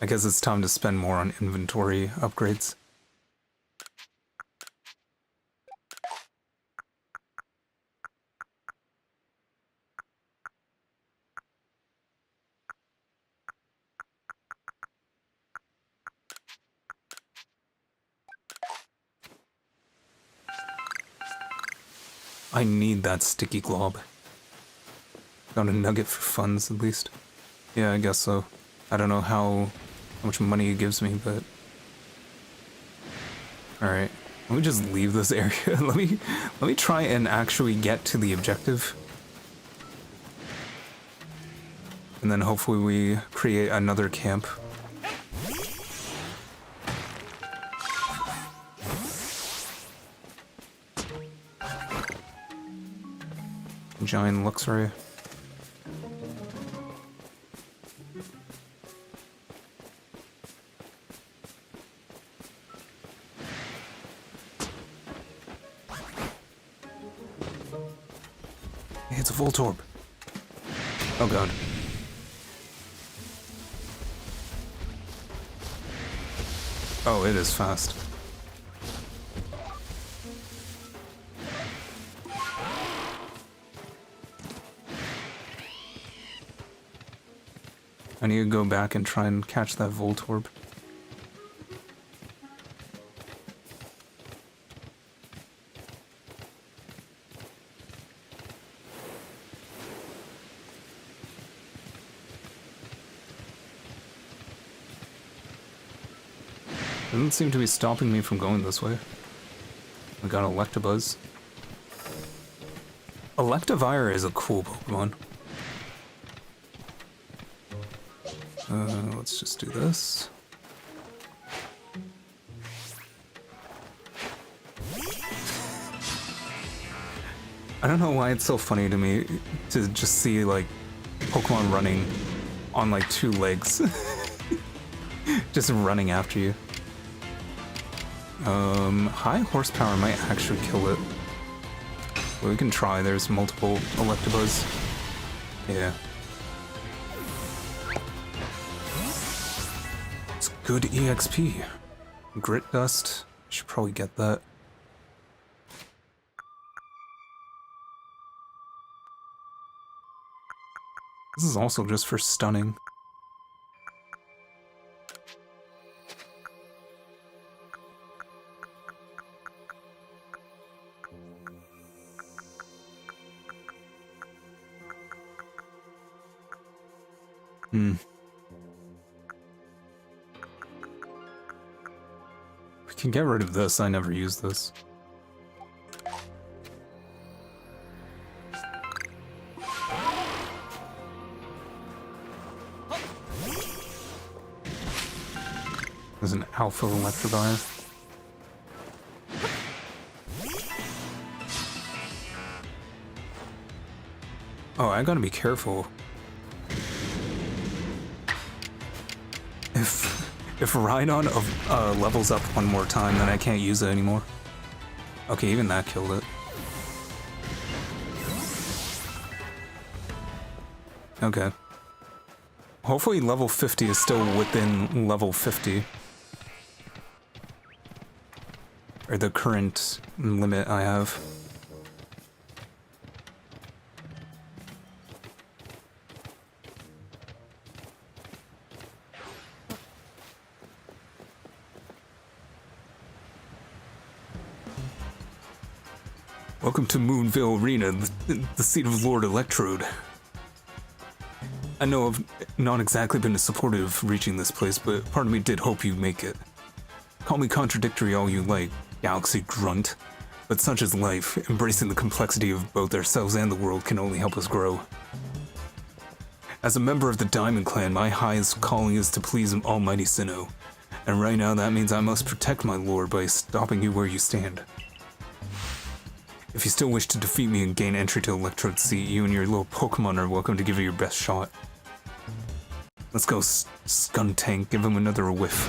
I guess it's time to spend more on inventory upgrades. I need that sticky glob. Got a nugget for funds, at least. Yeah, I guess so. I don't know how much money it gives me, but... Alright, let me just leave this area. let me try and actually get to the objective. And then hopefully we create another camp. Giant Luxray. It's a Voltorb. Oh god. Oh, it is fast. I need to go back and try and catch that Voltorb. Doesn't seem to be stopping me from going this way. I got Electabuzz. Electivire is a cool Pokemon. Let's just do this. I don't know why it's so funny to me to just see, like, Pokemon running on, like, 2 legs. Just running after you. High horsepower might actually kill it. Well, we can try. There's multiple Electabuzz. Yeah. It's good EXP. Grit Dust. Should probably get that. This is also just for stunning. We can get rid of this. I never use this. There's an alpha Electrode. Oh, I gotta be careful. If Rhydon levels up one more time, then I can't use it anymore. Okay, even that killed it. Okay. Hopefully level 50 is still within level 50. Or the current limit I have. Welcome to Moonville Arena, the seat of Lord Electrode. I know I've not exactly been supportive of reaching this place, but part of me did hope you make it. Call me contradictory all you like, Galaxy Grunt, but such is life. Embracing the complexity of both ourselves and the world can only help us grow. As a member of the Diamond Clan, my highest calling is to please Almighty Sinnoh, and right now that means I must protect my lord by stopping you where you stand. If you still wish to defeat me and gain entry to Electrode Seat, you and your little Pokémon are welcome to give it your best shot. Let's go, Skuntank, give him another whiff.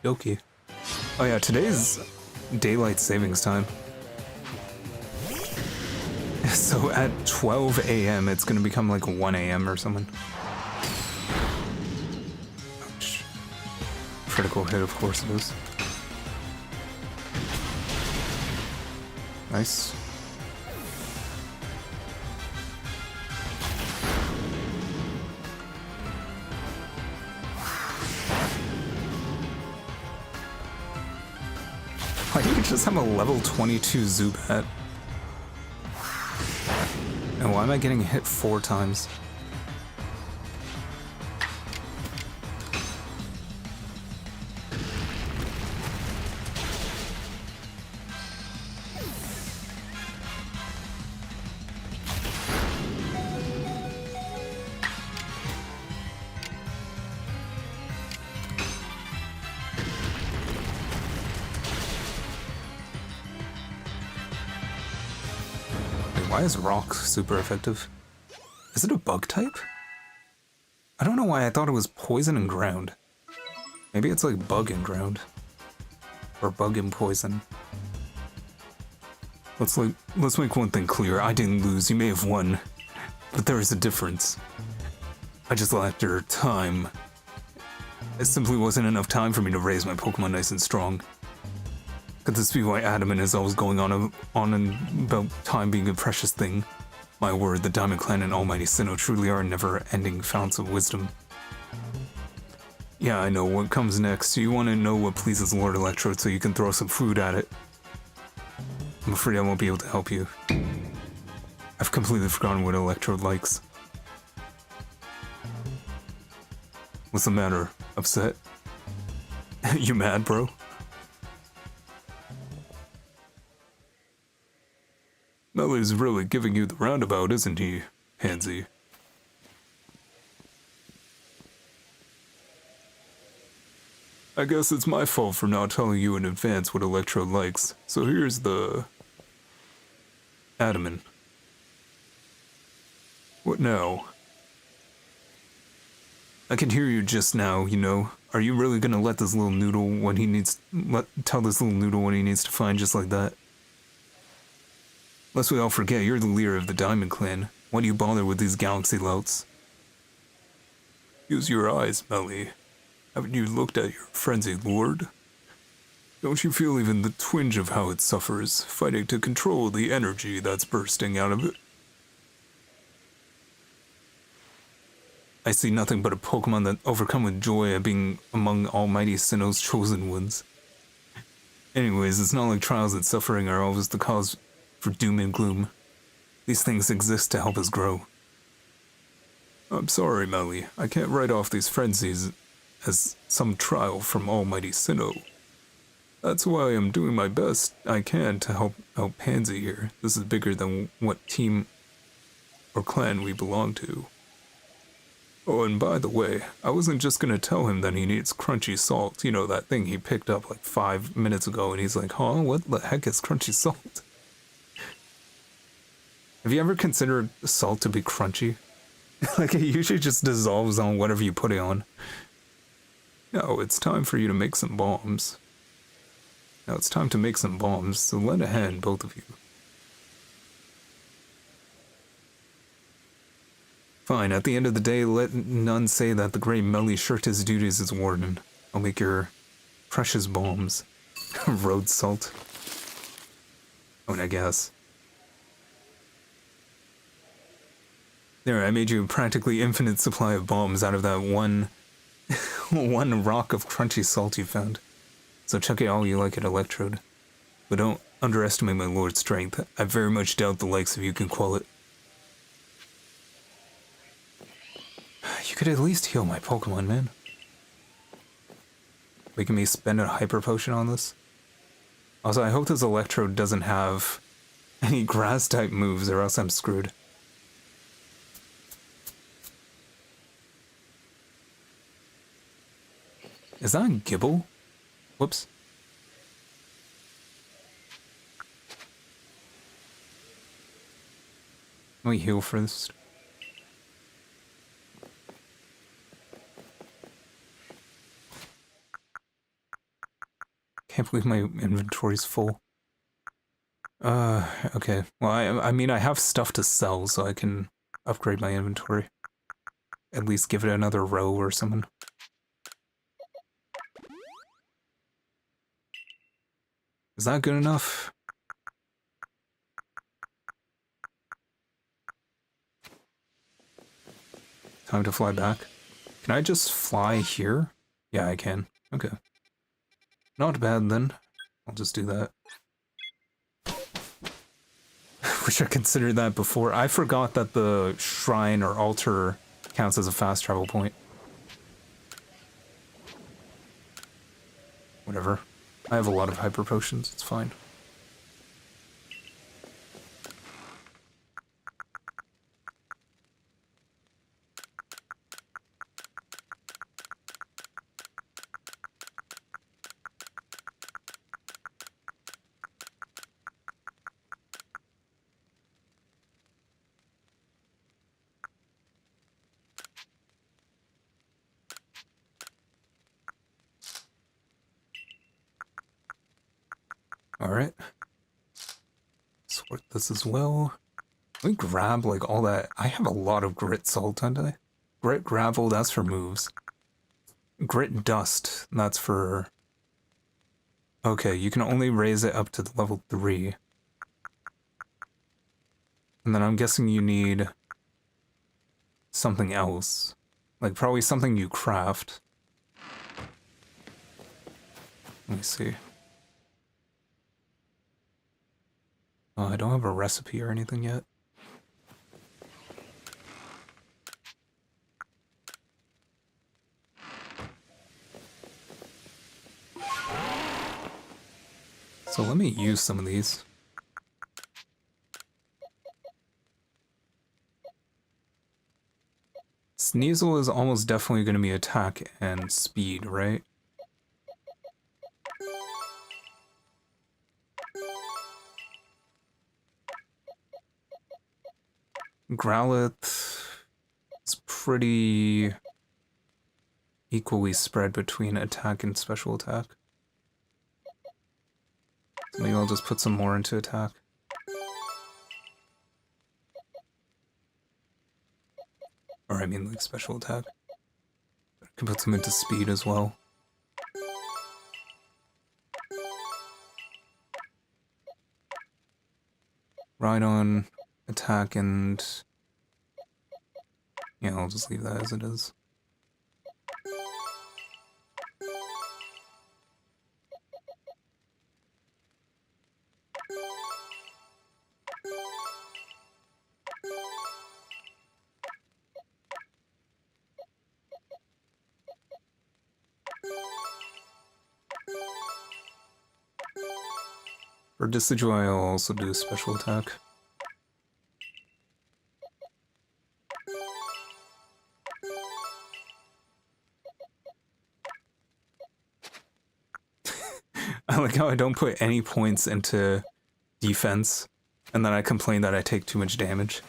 Okie. Oh yeah, today's daylight savings time. So at 12 a.m. it's gonna become like 1 a.m. or something. Ouch. Critical hit, of course it is. Nice. Why do you just have a level 22 Zubat? And why am I getting hit 4 times? Why is Rock super effective? Is it a bug type? I don't know why I thought it was poison and ground. Maybe it's like bug and ground. Or bug and poison. Let's make one thing clear. I didn't lose, you may have won. But there is a difference. I just lacked your time. It simply wasn't enough time for me to raise my Pokemon nice and strong. Could this be why Adamant is always going on and about time being a precious thing? My word, the Diamond Clan and Almighty Sinnoh truly are never-ending founts of wisdom. Yeah, I know what comes next. You want to know what pleases Lord Electrode so you can throw some food at it. I'm afraid I won't be able to help you. I've completely forgotten what Electrode likes. What's the matter? Upset? You mad, bro? Melly's really giving you the roundabout, isn't he, Pansy? I guess it's my fault for not telling you in advance what Electrode likes, so here's the... Adamant. What now? I can hear you just now, you know. Are you really gonna let this little noodle when he needs... tell this little noodle what he needs to find just like that? Lest we all forget, you're the leader of the Diamond Clan. Why do you bother with these galaxy louts? Use your eyes, Melly. Haven't you looked at your frenzied lord? Don't you feel even the twinge of how it suffers, fighting to control the energy that's bursting out of it? I see nothing but a Pokemon that overcome with joy at being among Almighty Sinnoh's chosen ones. Anyways, it's not like trials and suffering are always the cause for doom and gloom. These things exist to help us grow. I'm sorry, Melly. I can't write off these frenzies as some trial from Almighty Sinnoh. That's why I'm doing my best I can to help out Pansy here. This is bigger than what team or clan we belong to. Oh, and by the way, I wasn't just gonna tell him that he needs crunchy salt. You know, that thing he picked up like 5 minutes ago, and he's like, huh, what the heck is crunchy salt? Have you ever considered salt to be crunchy? Like, it usually just dissolves on whatever you put it on. No, it's time for you to make some bombs. Now it's time to make some bombs, so lend a hand, both of you. Fine, at the end of the day, let none say that the great Melly shirked his duties as warden. I'll make your precious bombs. Road salt. Oh, and I guess. There, I made you a practically infinite supply of bombs out of that one rock of crunchy salt you found. So chuck it all you like at Electrode. But don't underestimate my lord's strength. I very much doubt the likes of you can quell it. You could at least heal my Pokemon, man. Making me spend a hyper potion on this? Also, I hope this Electrode doesn't have any grass type moves or else I'm screwed. Is that a Gibble? Whoops. Let me heal first. Can't believe my inventory's full. Okay. Well, I mean, I have stuff to sell, so I can upgrade my inventory. At least give it another row or something. Is that good enough? Time to fly back. Can I just fly here? Yeah, I can. Okay. Not bad then. I'll just do that. Wish I considered that before. I forgot that the shrine or altar counts as a fast travel point. Whatever. I have a lot of hyper potions, it's fine. Alright. Sort this as well. Let me grab, like, all that. I have a lot of grit salt, don't I? Grit gravel, that's for moves. Grit dust, that's for... Okay, you can only raise it up to the level 3. And then I'm guessing you need... something else. Like, probably something you craft. Let me see. Oh, I don't have a recipe or anything yet. So let me use some of these. Sneasel is almost definitely going to be attack and speed, right? Growlithe is pretty equally spread between attack and special attack. So maybe I'll just put some more into attack. Or I mean like special attack. I can put some into speed as well. Right on attack and... yeah, I'll just leave that as it is. For Decidueye, I'll also do special attack. I like how I don't put any points into defense, and then I complain that I take too much damage.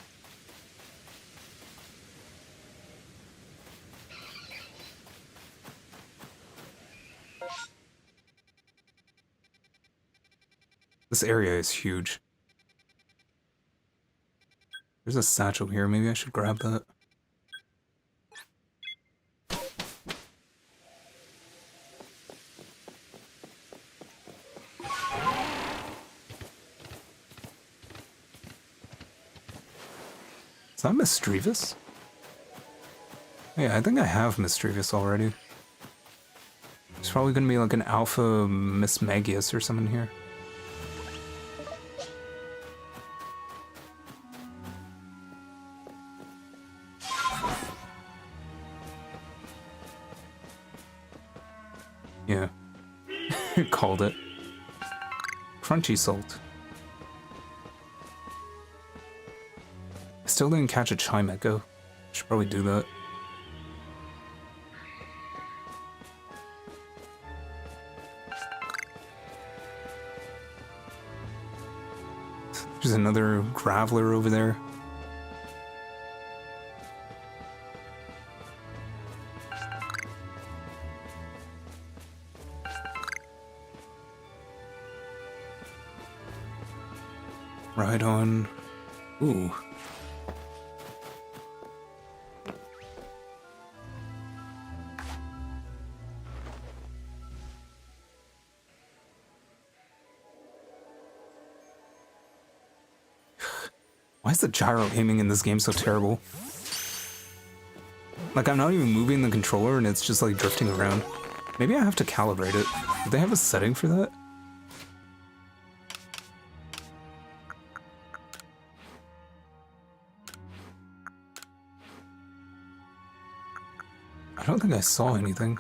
This area is huge. There's a satchel here, maybe I should grab that. Is that Misdreavus? Yeah, I think I have Misdreavus already. There's probably gonna be like an Alpha Mismagius or something here. Yeah. Called it. Crunchy salt. Still didn't catch a Chimecho. Should probably do that. There's another Graveler over there. Right on. Ooh. Why is the gyro aiming in this game so terrible? Like, I'm not even moving the controller and it's just like drifting around. Maybe I have to calibrate it. Do they have a setting for that? I don't think I saw anything.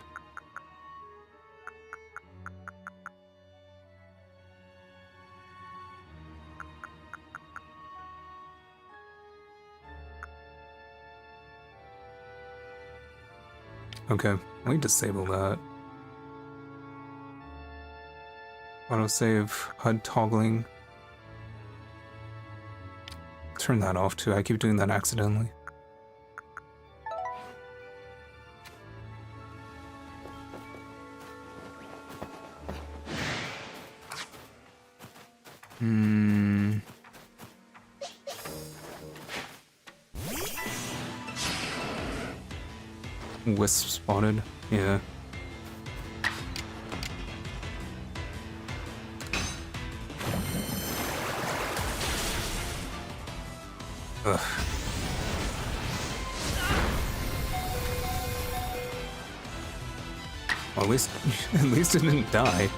Okay, let me disable that. Autosave, HUD toggling. Turn that off too, I keep doing that accidentally. Wisp spotted, yeah. Ugh. Well, at least it didn't die.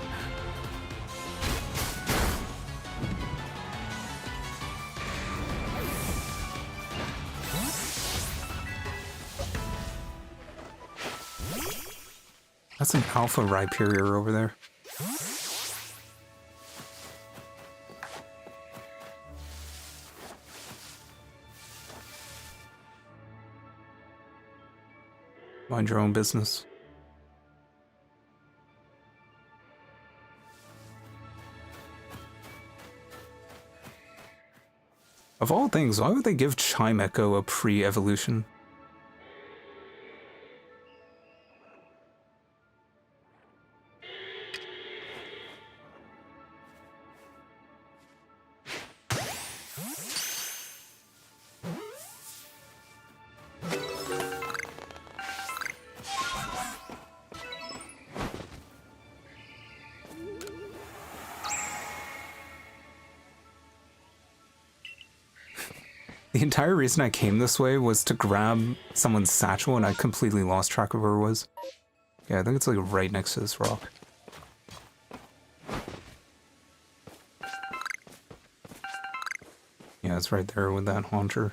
That's an Alpha Rhyperior over there. Mind your own business. Of all things, why would they give Chimecho a pre-evolution? The entire reason I came this way was to grab someone's satchel, and I completely lost track of where it was. Yeah, I think it's like right next to this rock. Yeah, it's right there with that haunter.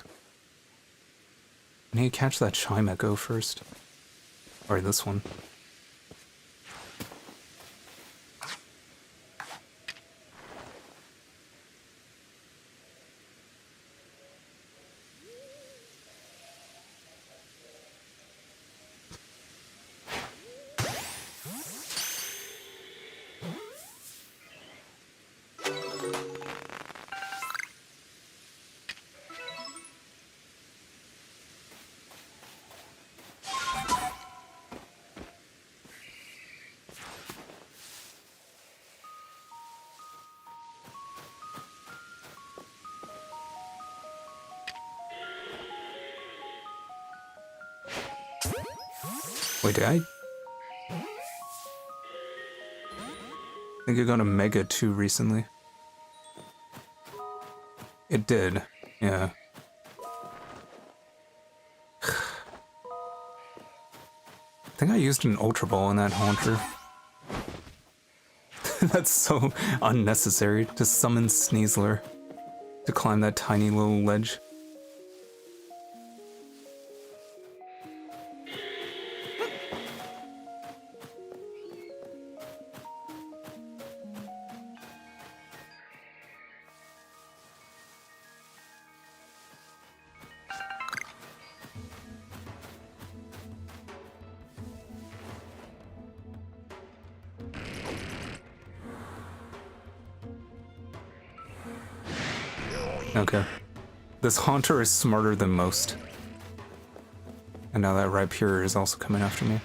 I need to catch that chime echo first. Or this one. Wait, did I think I got a Mega 2 recently? It did, yeah. I think I used an Ultra Ball in that haunter. That's so unnecessary to summon Sneasel to climb that tiny little ledge. Okay. This haunter is smarter than most. And now that Rhyperior is also coming after me.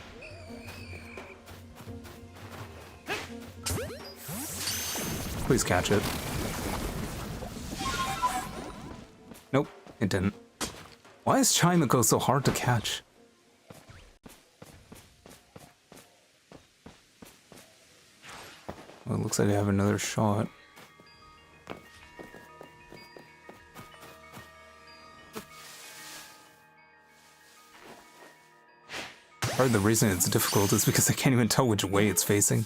Please catch it. Nope, it didn't. Why is Chimeco so hard to catch? Well, it looks like I have another shot. Part of the reason it's difficult is because I can't even tell which way it's facing.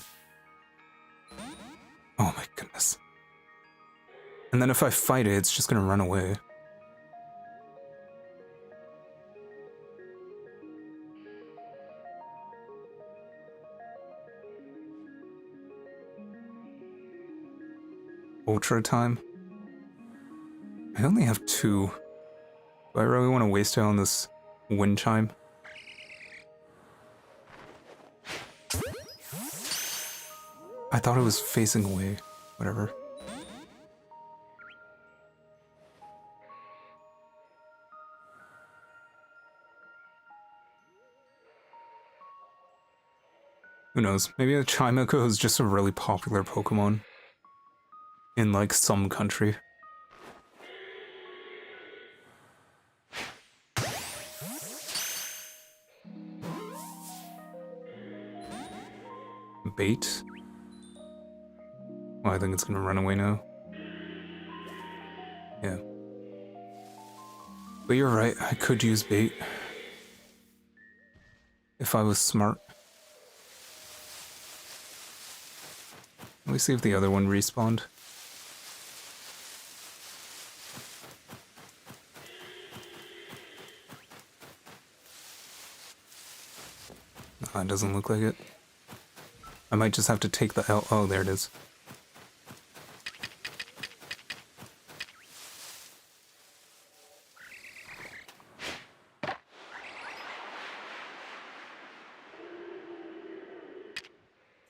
Oh my goodness. And then if I fight it, it's just gonna run away. Ultra time? I only have 2. Do I really want to waste it on this wind chime? I thought it was facing away. Whatever. Who knows? Maybe a Chimeco is just a really popular Pokemon in, like, some country. Bait? Oh, I think it's gonna run away now. Yeah. But you're right, I could use bait. If I was smart. Let me see if the other one respawned. Oh, it doesn't look like it. I might just have to take the L. Oh, there it is.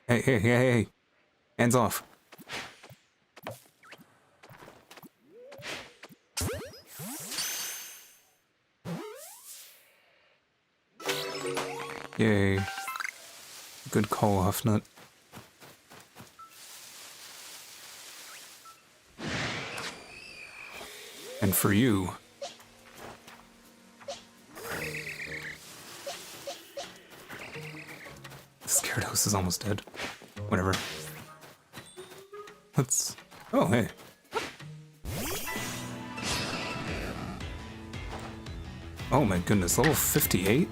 Hey, hey, hey, hey. Hands off. Yay. Good call, Huffnut. And for you... Gyarados is almost dead. Whatever. Let's... Oh, hey. Oh my goodness, level 58?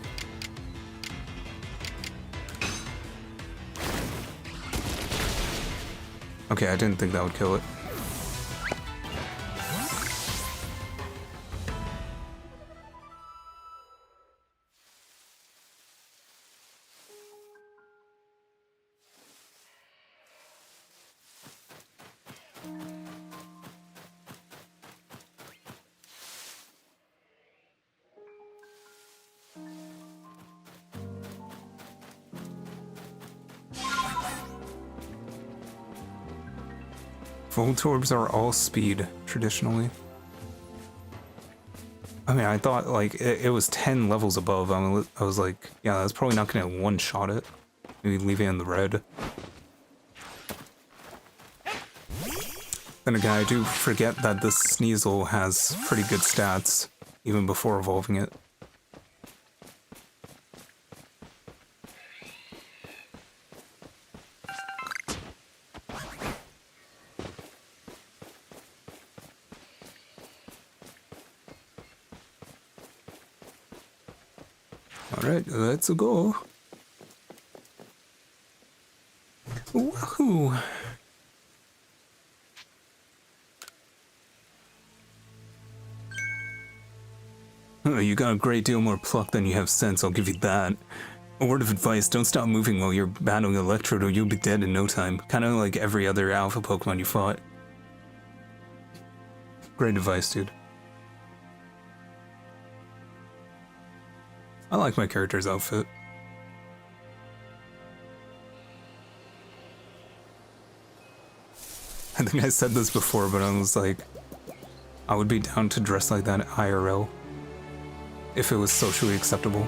Okay, I didn't think that would kill it. Voltorbs are all speed, traditionally. I mean, I thought, like, it was 10 levels above. I was like, yeah, that's probably not gonna one-shot it. Maybe leave it in the red. Then again, I do forget that this Sneasel has pretty good stats, even before evolving it. Alright, let's go. Woohoo! Oh, you got a great deal more pluck than you have sense, I'll give you that. A word of advice, don't stop moving while you're battling Electrode or you'll be dead in no time. Kinda like every other alpha Pokemon you fought. Great advice, dude. I like my character's outfit. I think I said this before, but I was like, I would be down to dress like that IRL. If it was socially acceptable.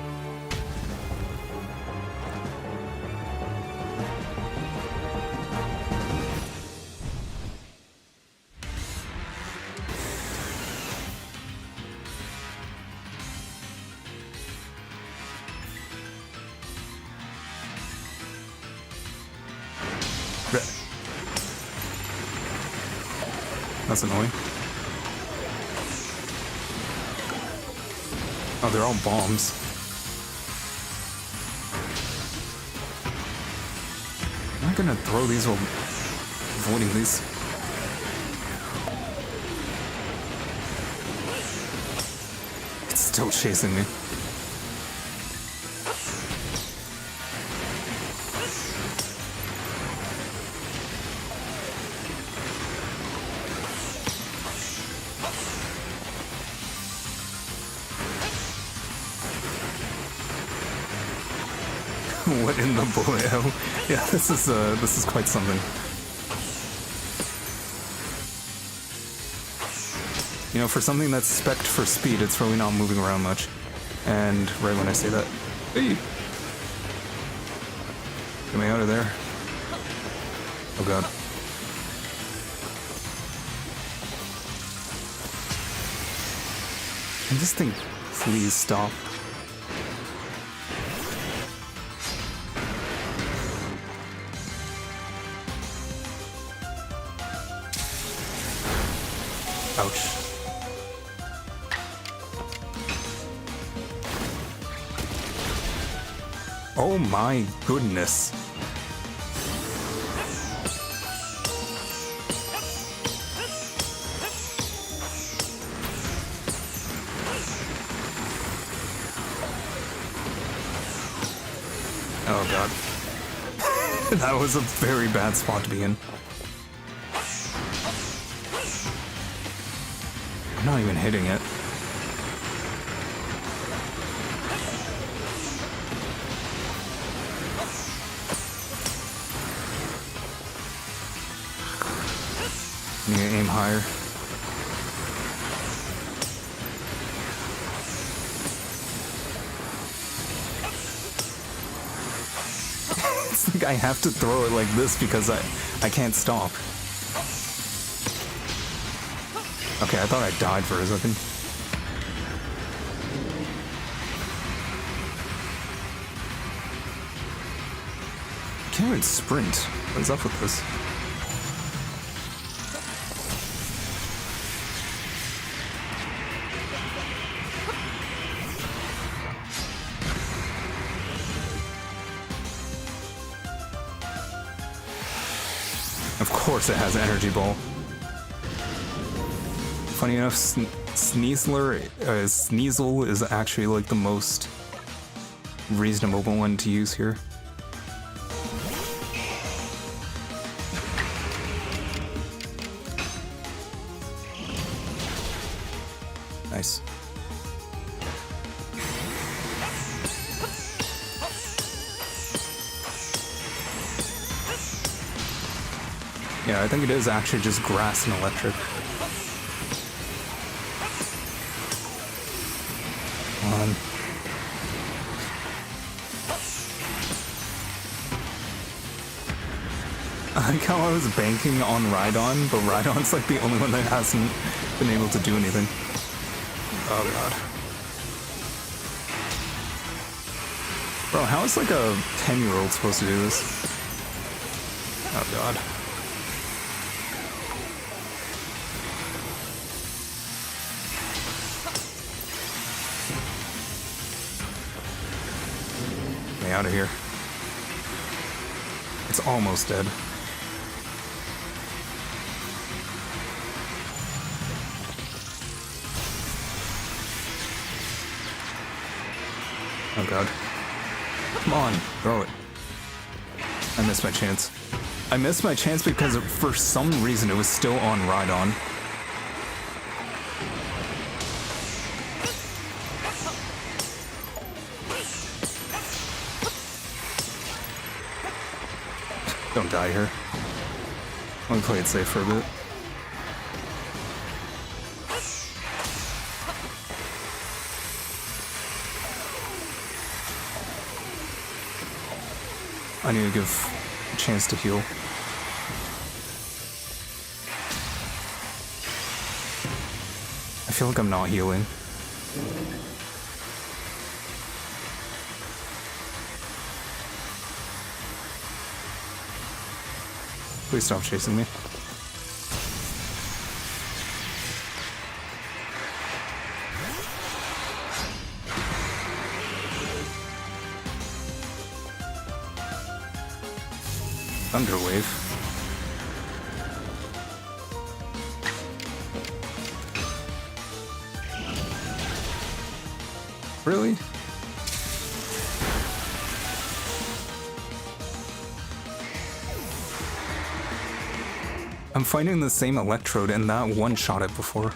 That's annoying. Oh, they're all bombs. I'm not gonna throw these while avoiding these. It's still chasing me. What in the bullet hell? Yeah, this is quite something. You know, for something that's spec'd for speed, it's really not moving around much. And right when I say that, hey, get me out of there. Oh god. Can this thing please stop? Ouch. Oh my goodness. Oh god. That was a very bad spot to be in. I'm not even hitting it. Need to aim higher. It's like I have to throw it like this because I can't stop. Okay, I thought I died for a second. I can't even sprint. What is up with this? course it has Energy Ball. Funny enough, Sneasel is actually like the most reasonable one to use here. Nice. Yeah, I think it is actually just grass and electric. Come on. I like how I was banking on Rhydon, but Rhydon's like the only one that hasn't been able to do anything. Oh god. Bro, how is like a 10-year-old supposed to do this? Oh god. Get me out of here. It's almost dead. Oh god. Come on, throw it. I missed my chance. I missed my chance because for some reason it was still on Rhydon. Don't die here. I'm gonna play it safe for a bit. I need to give a chance to heal. I feel like I'm not healing. Please stop chasing me. Thunderwave. Really? I'm fighting the same Electrode and that one-shot it before.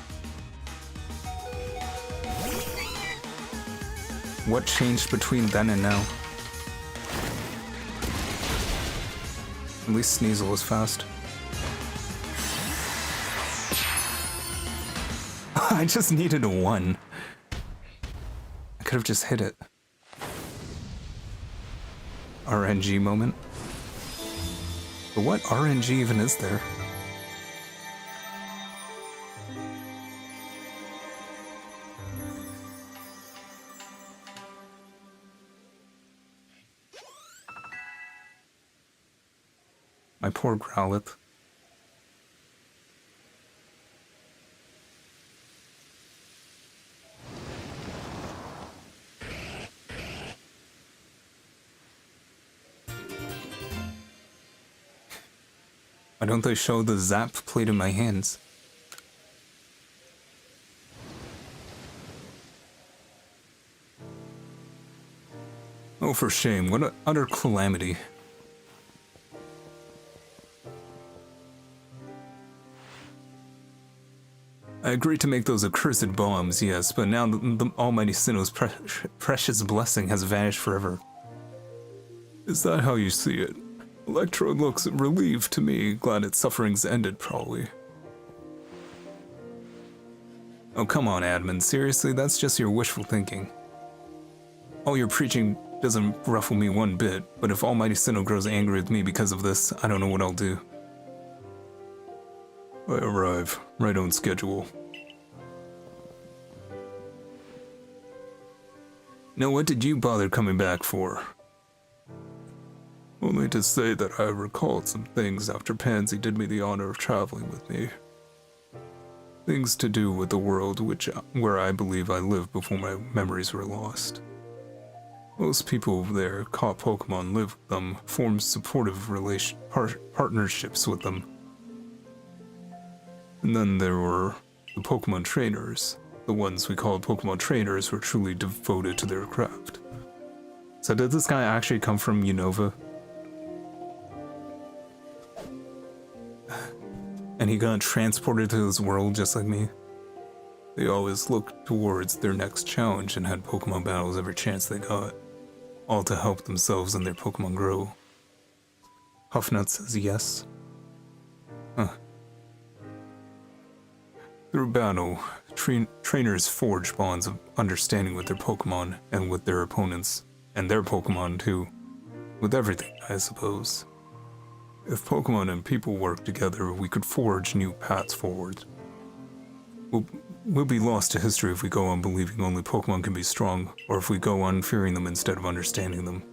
What changed between then and now? At least Sneasel was fast. I just needed a 1. I could have just hit it. RNG moment. But what RNG even is there? My poor Growlithe. Why don't they show the zap plate in my hands? Oh, for shame. What an utter calamity. I agreed to make those accursed bombs, yes, but now the Almighty Sinnoh's precious blessing has vanished forever. Is that how you see it? Electrode looks relieved to me, glad its sufferings ended, probably. Oh, come on, admin, seriously, that's just your wishful thinking. All your preaching doesn't ruffle me one bit, but if Almighty Sinnoh grows angry with me because of this, I don't know what I'll do. I arrive, right on schedule. Now what did you bother coming back for? Only to say that I recalled some things after Pansy did me the honor of traveling with me. Things to do with the world where I believe I lived before my memories were lost. Most people there caught Pokémon, live with them, formed supportive partnerships with them. And then there were the Pokemon trainers. The ones we call Pokemon trainers were truly devoted to their craft. So did this guy actually come from Unova? And he got transported to this world just like me? They always looked towards their next challenge and had Pokemon battles every chance they got, all to help themselves and their Pokemon grow. Huffnut says yes. Huh. Through battle, trainers forge bonds of understanding with their Pokemon and with their opponents, and their Pokemon too. With everything, I suppose. If Pokemon and people work together, we could forge new paths forward. We'll be lost to history if we go on believing only Pokemon can be strong, or if we go on fearing them instead of understanding them.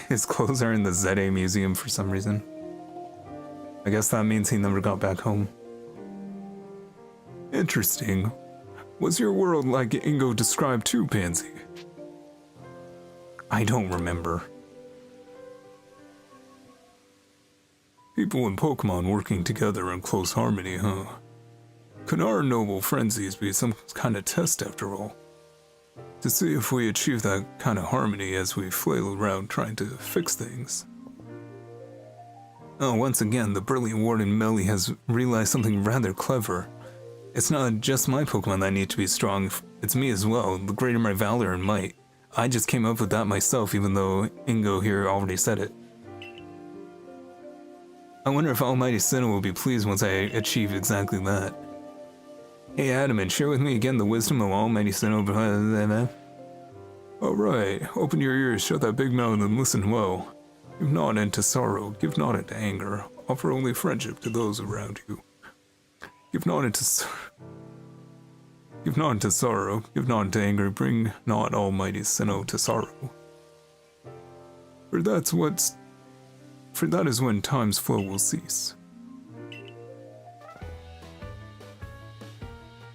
His clothes are in the ZA museum for some reason. I guess that means he never got back home. Interesting. Was your world like Ingo described too, Pansy? I don't remember. People and Pokemon working together in close harmony, huh? Could our noble frenzies be some kind of test after all? To see if we achieve that kind of harmony as we flail around trying to fix things. Oh, once again, the brilliant Warden Melly has realized something rather clever. It's not just my Pokemon that need to be strong, it's me as well. The greater my valor and might. I just came up with that myself, even though Ingo here already said it. I wonder if Almighty Sinnoh will be pleased once I achieve exactly that. Hey Adamant, share with me again the wisdom of Almighty Sinnoh. Alright, open your ears, shut that big mouth and listen well. Give not into sorrow, give not into anger, offer only friendship to those around you. Give not into sorrow, give not into anger, bring not Almighty Sinnoh to sorrow. For that is when time's flow will cease.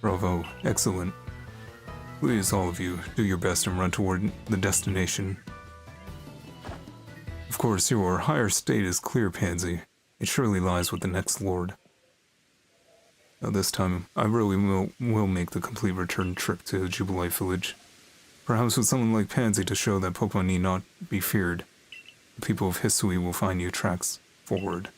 Bravo, excellent. Please, all of you, do your best and run toward the destination. Of course, your higher state is clear, Pansy. It surely lies with the next lord. Now this time, I really will make the complete return trip to Jubilite Village. Perhaps with someone like Pansy to show that Pokemon need not be feared. The people of Hisui will find new tracks forward.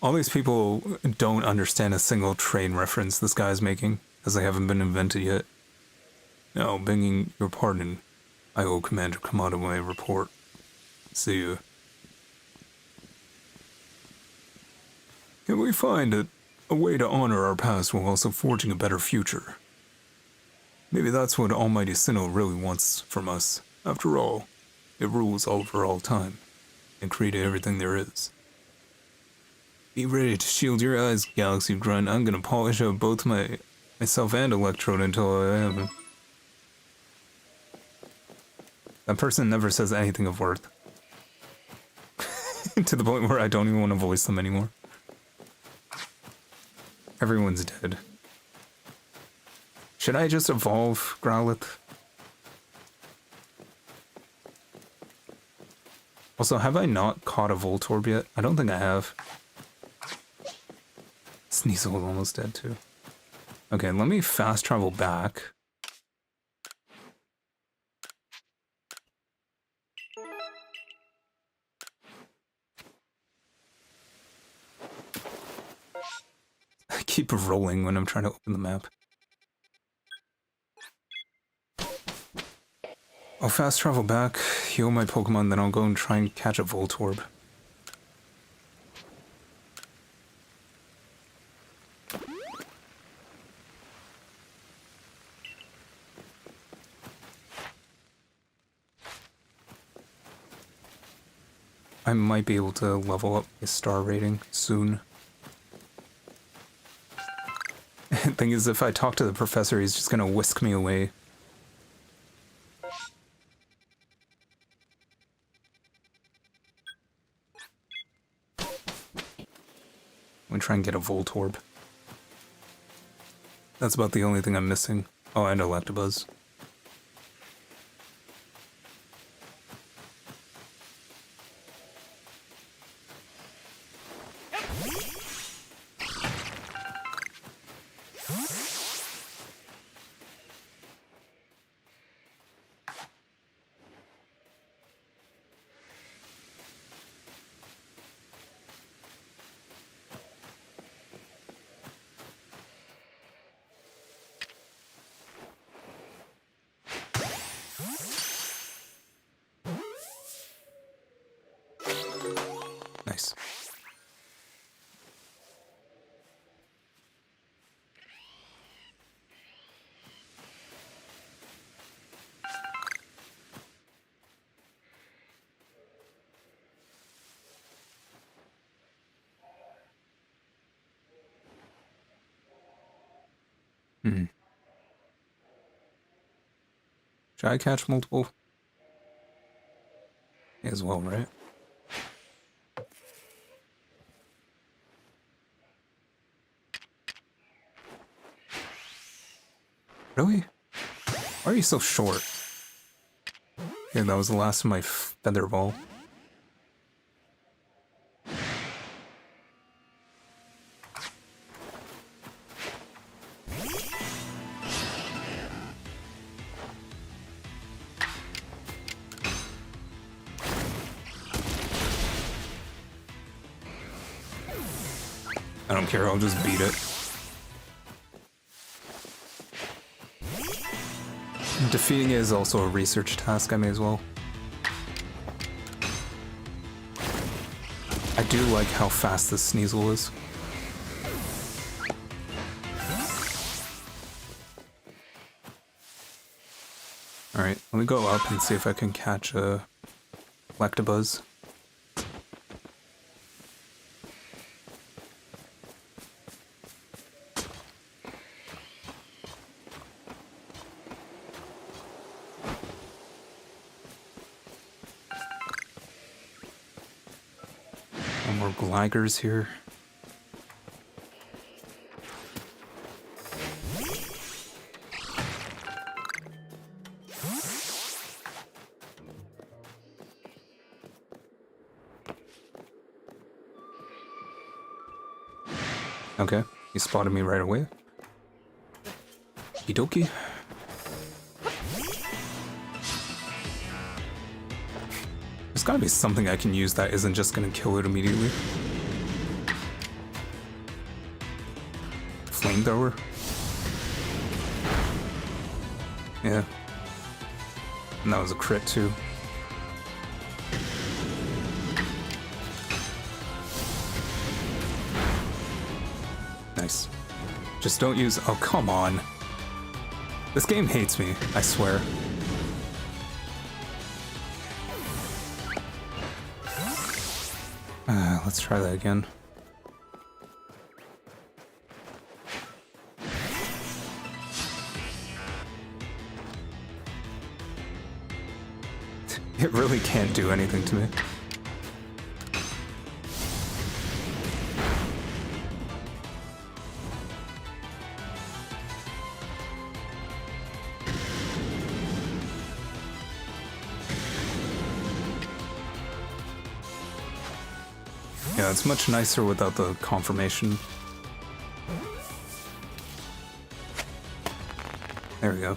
All these people don't understand a single train reference this guy is making, as they haven't been invented yet. Now, begging your pardon, I owe Commander Kamado my report. See ya. Can we find a way to honor our past while also forging a better future? Maybe that's what Almighty Sinnoh really wants from us. After all, it rules over all time, and created everything there is. Be ready to shield your eyes, Galaxy Grunt. I'm gonna polish up both myself and Electrode until I have him. That person never says anything of worth. To the point where I don't even want to voice them anymore. Everyone's dead. Should I just evolve Growlithe? Also, have I not caught a Voltorb yet? I don't think I have. Sneasel is almost dead too. Okay, let me fast travel back. I keep rolling when I'm trying to open the map. I'll fast travel back, heal my Pokemon, then I'll go and try and catch a Voltorb. I might be able to level up my star rating soon. Thing is, if I talk to the professor, he's just gonna whisk me away. I'm gonna try and get a Voltorb. That's about the only thing I'm missing. Oh, and Electabuzz. Hmm. Should I catch multiple? May as well, right? Really? Why are you so short? Yeah, that was the last of my feather ball. I don't care, I'll just beat it. Defeating it is also a research task, I may as well. I do like how fast this Sneasel is. Alright, let me go up and see if I can catch a Electabuzz. More Gligers here. Okay, he spotted me right away. Okie-dokie. There's gotta be something I can use that isn't just gonna kill it immediately. Flamethrower? Yeah. And that was a crit too. Nice. Just don't use— oh, come on. This game hates me, I swear. Let's try that again. It really can't do anything to me. Yeah, it's much nicer without the confirmation. There we go.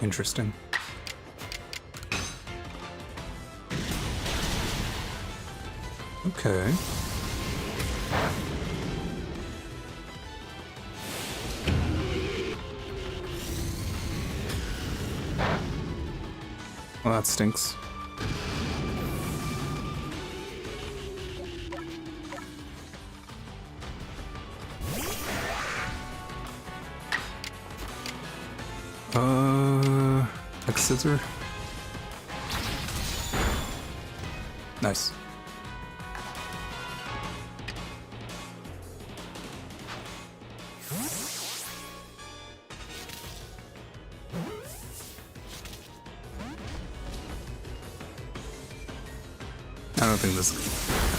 Interesting. Okay. Well, that stinks. Scissor. Nice.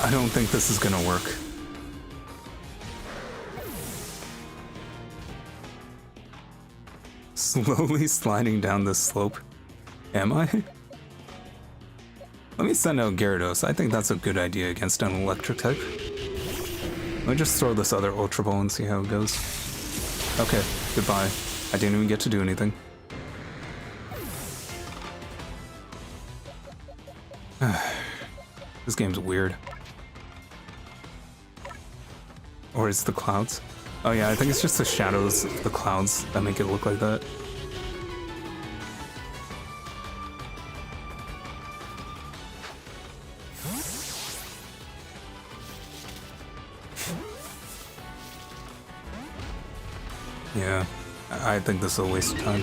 I don't think this is gonna work. Slowly sliding down this slope. Am I? Let me send out Gyarados. I think that's a good idea against an electric type. Let me just throw this other Ultra Ball and see how it goes. Okay, goodbye. I didn't even get to do anything. This game's weird. Or is it the clouds? Oh yeah, I think it's just the shadows of the clouds that make it look like that. Yeah, I think this is a waste of time.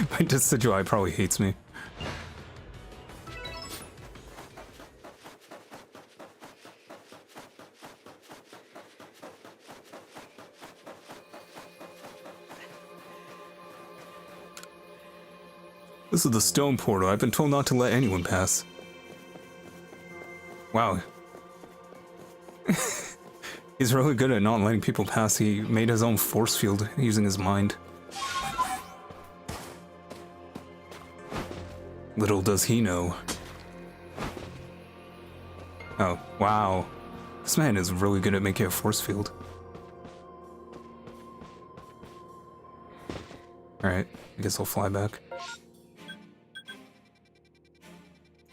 My Decidueye probably hates me. This is the stone portal. I've been told not to let anyone pass. Wow. He's really good at not letting people pass. He made his own force field using his mind. Little does he know. Oh, wow. This man is really good at making a force field. Alright, I guess I'll fly back.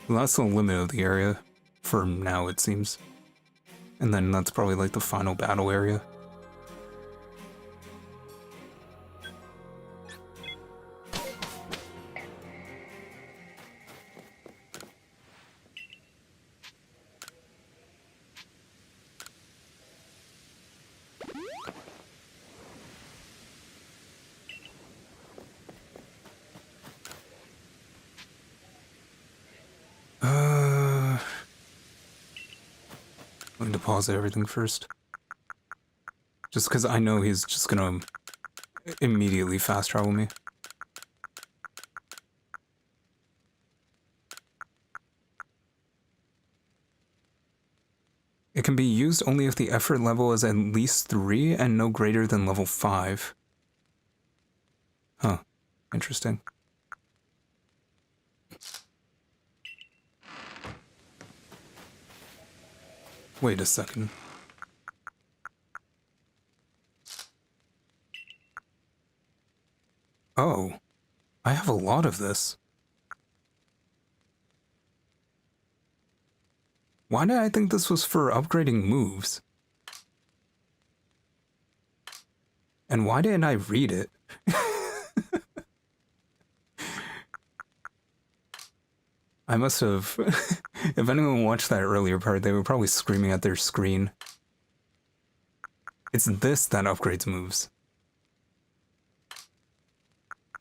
Well, that's the limit of the area. For now, it seems. And then that's probably like the final battle area. I'm going to pause everything first. Just because I know he's just gonna immediately fast travel me. It can be used only if the effort level is at least 3 and no greater than level 5. Huh. Interesting. Wait a second. Oh, I have a lot of this. Why did I think this was for upgrading moves? And why didn't I read it? I must have... If anyone watched that earlier part, they were probably screaming at their screen. It's this that upgrades moves.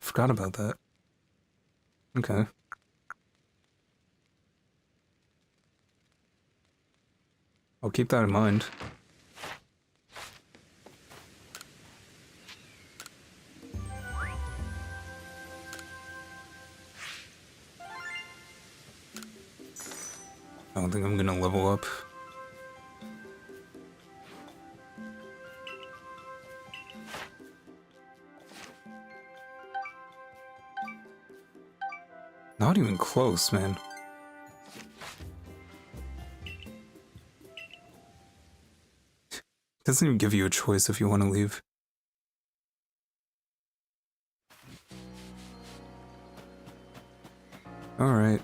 Forgot about that. Okay. I'll keep that in mind. I don't think I'm gonna level up. Not even close, man. Doesn't even give you a choice if you want to leave. Alright.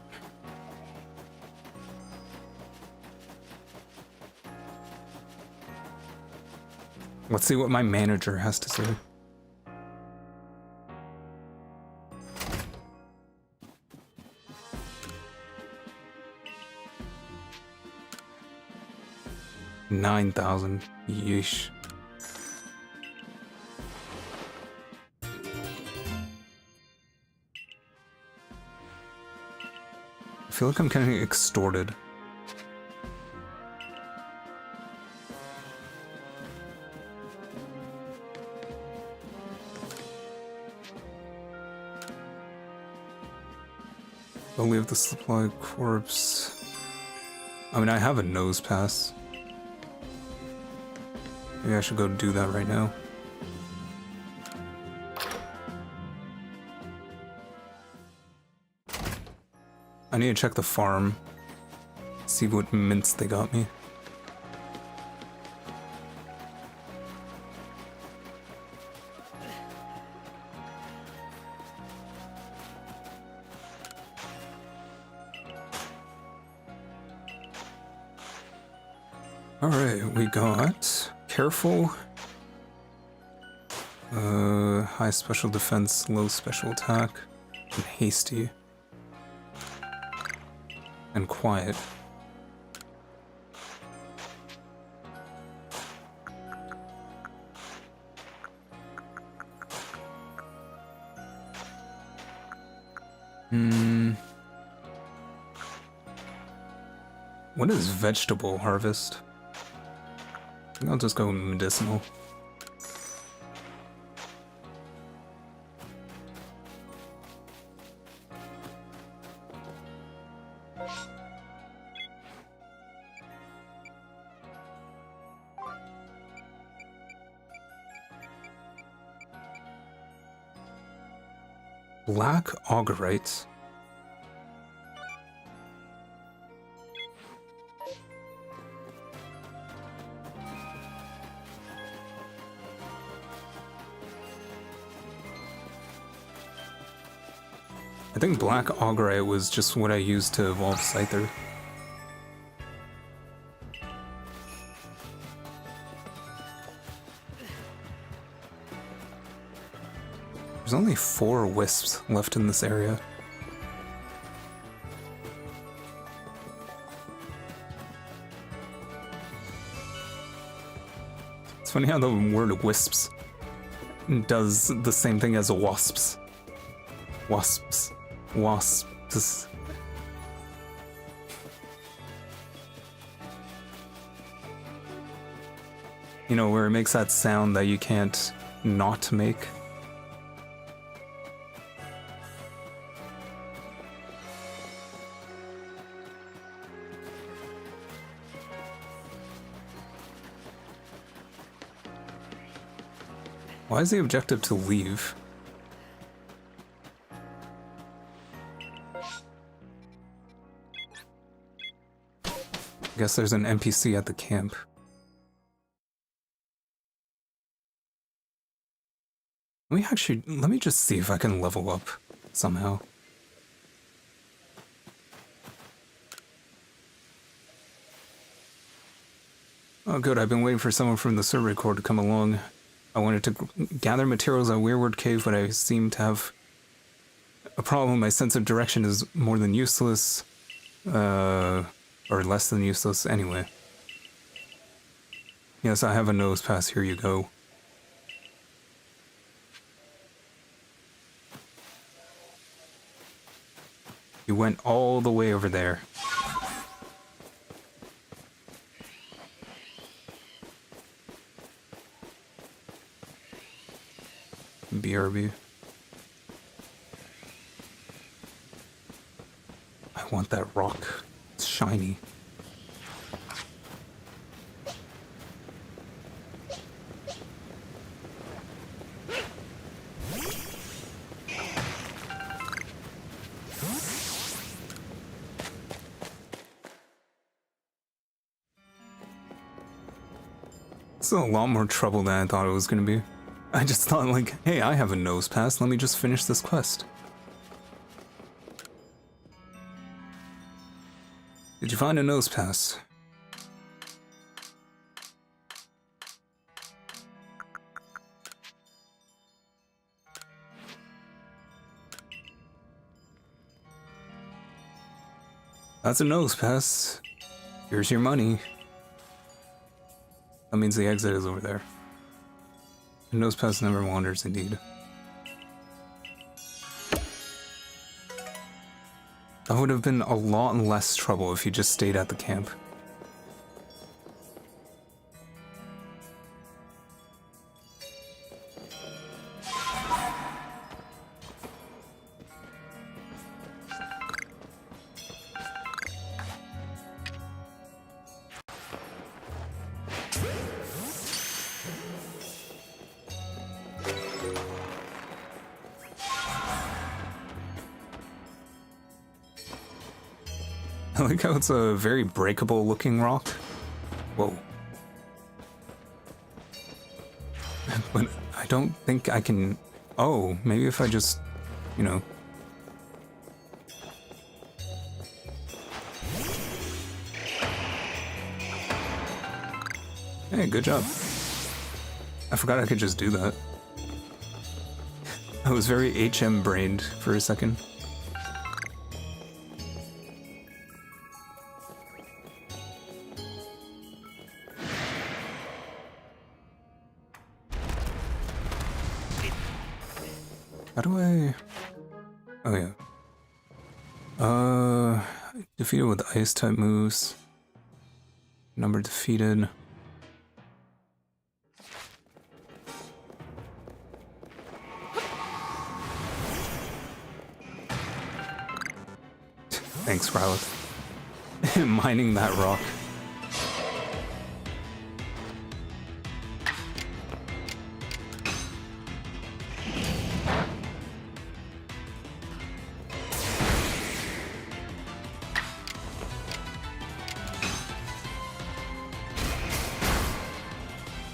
Let's see what my manager has to say. $9,000. Yeesh. I feel like I'm getting extorted. I'll leave the supply corpse. I mean, I have a nose pass. Maybe I should go do that right now. I need to check the farm. See what mints they got me. Alright, we got careful. High special defense, low special attack, and hasty. And quiet. What is vegetable harvest? I think I'll just go medicinal. Black augurite. I think black augurite was just what I used to evolve Scyther. There's only 4 wisps left in this area. It's funny how the word wisps does the same thing as a wasps. Wasps. Wasps. You know, where it makes that sound that you can't not make. Why is the objective to leave? I guess there's an NPC at the camp. Let me just see if I can level up somehow. Oh good, I've been waiting for someone from the server core to come along. I wanted to gather materials at Weirwood Cave, but I seem to have a problem. My sense of direction is more than useless. Or less than useless anyway. Yes, I have a nose pass, here you go. You went all the way over there. BRB. I want that rock. It's shiny. It's a lot more trouble than I thought it was gonna be. I just thought like, hey, I have a nose pass, let me just finish this quest. Did you find a nose pass? That's a nose pass. Here's your money. That means the exit is over there. The nose pass never wanders, indeed. That would have been a lot less trouble if you just stayed at the camp. I like how it's a very breakable looking rock. Whoa. But I don't think I can... Oh, maybe if I just, you know... Hey, good job. I forgot I could just do that. I was very HM brained for a second. How do I... Oh yeah. Defeated with ice type moves. Number defeated. Thanks, Rowlet. Mining that rock.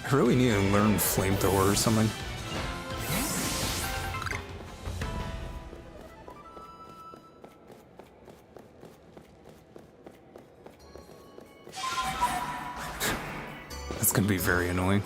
I really need to learn flamethrower or something. That's gonna be very annoying.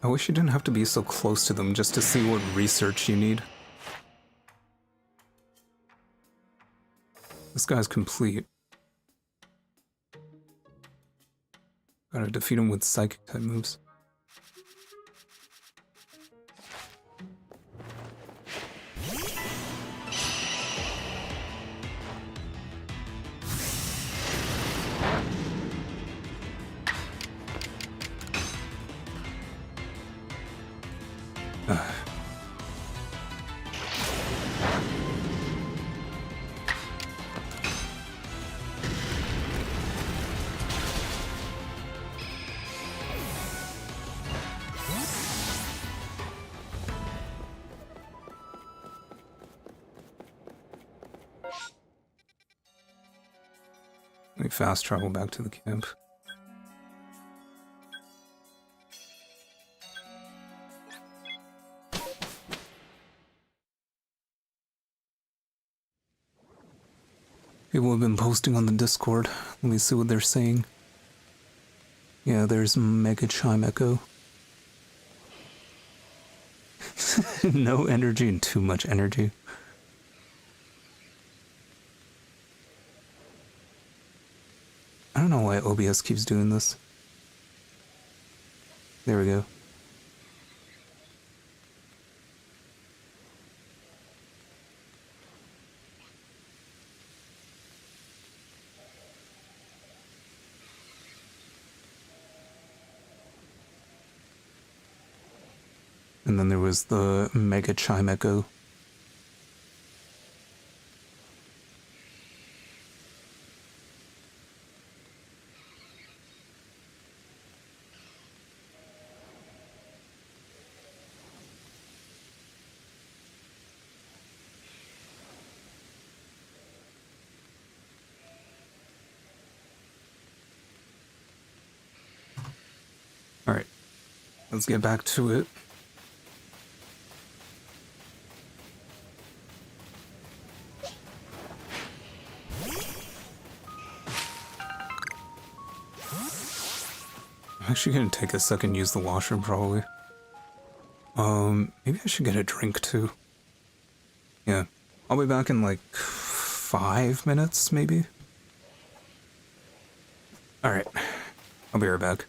I wish you didn't have to be so close to them just to see what research you need. This guy's complete. Gotta defeat him with psychic type moves. Let me fast travel back to the camp. People have been posting on the Discord. Let me see what they're saying. Yeah, there's Mega Chime Echo. No energy and too much energy. I don't know why OBS keeps doing this. There we go. And then there was the Mega Chime Echo. Alright, let's get back to it. I'm actually gonna take a second, use the washroom probably. Maybe I should get a drink too. Yeah, I'll be back in like 5 minutes maybe. Alright, I'll be right back.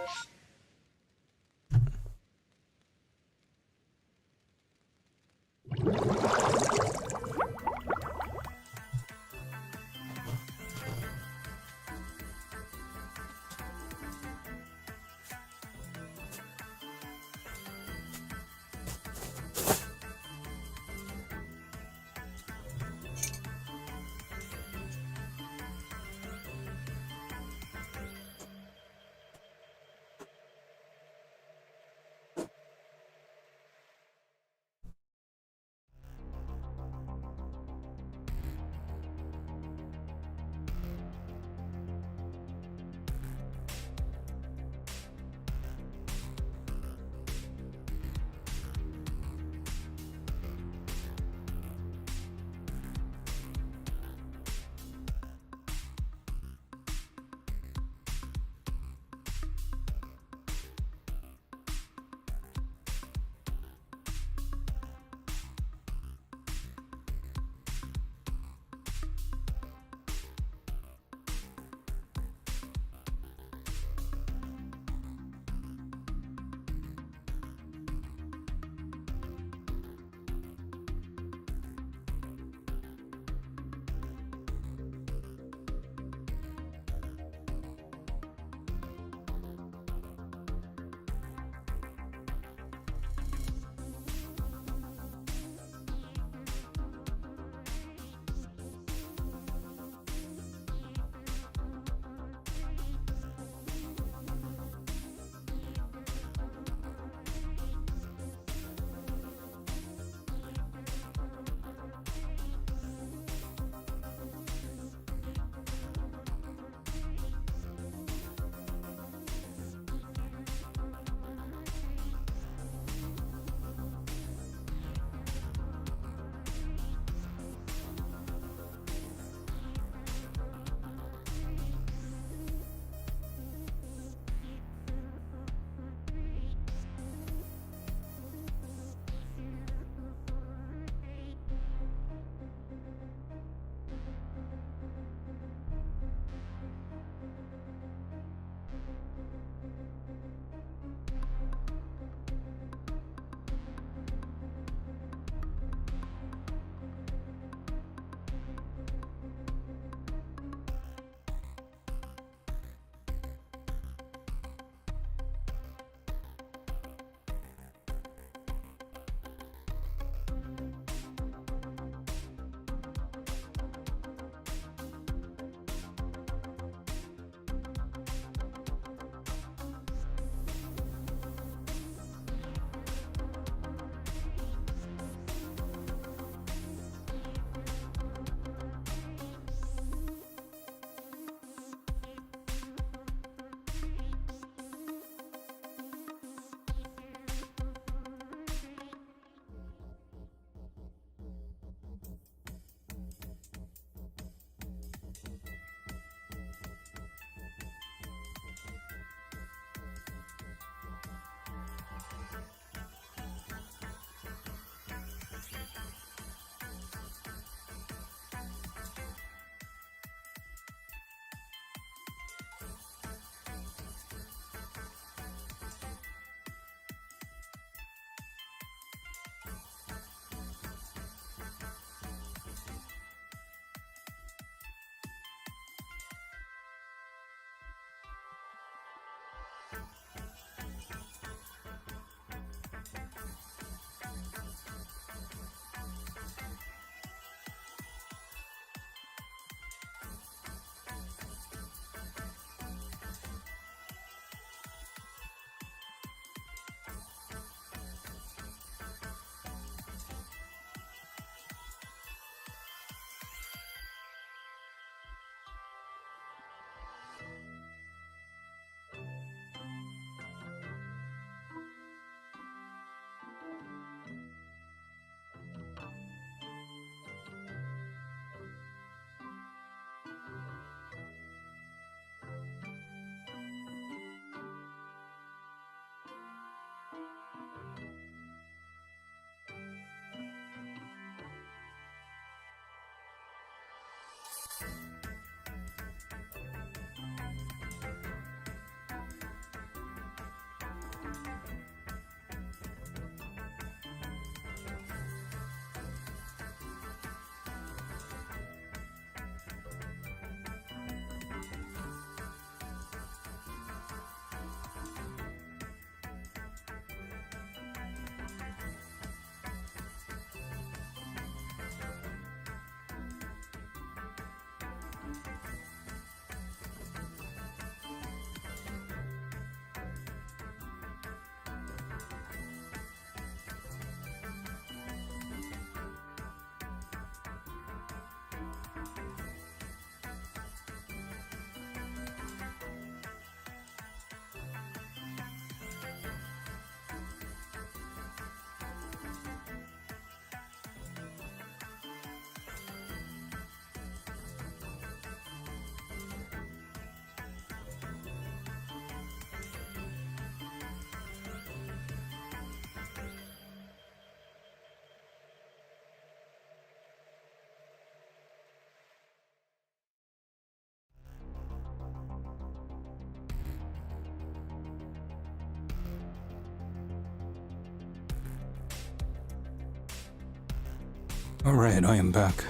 Alright, I am back.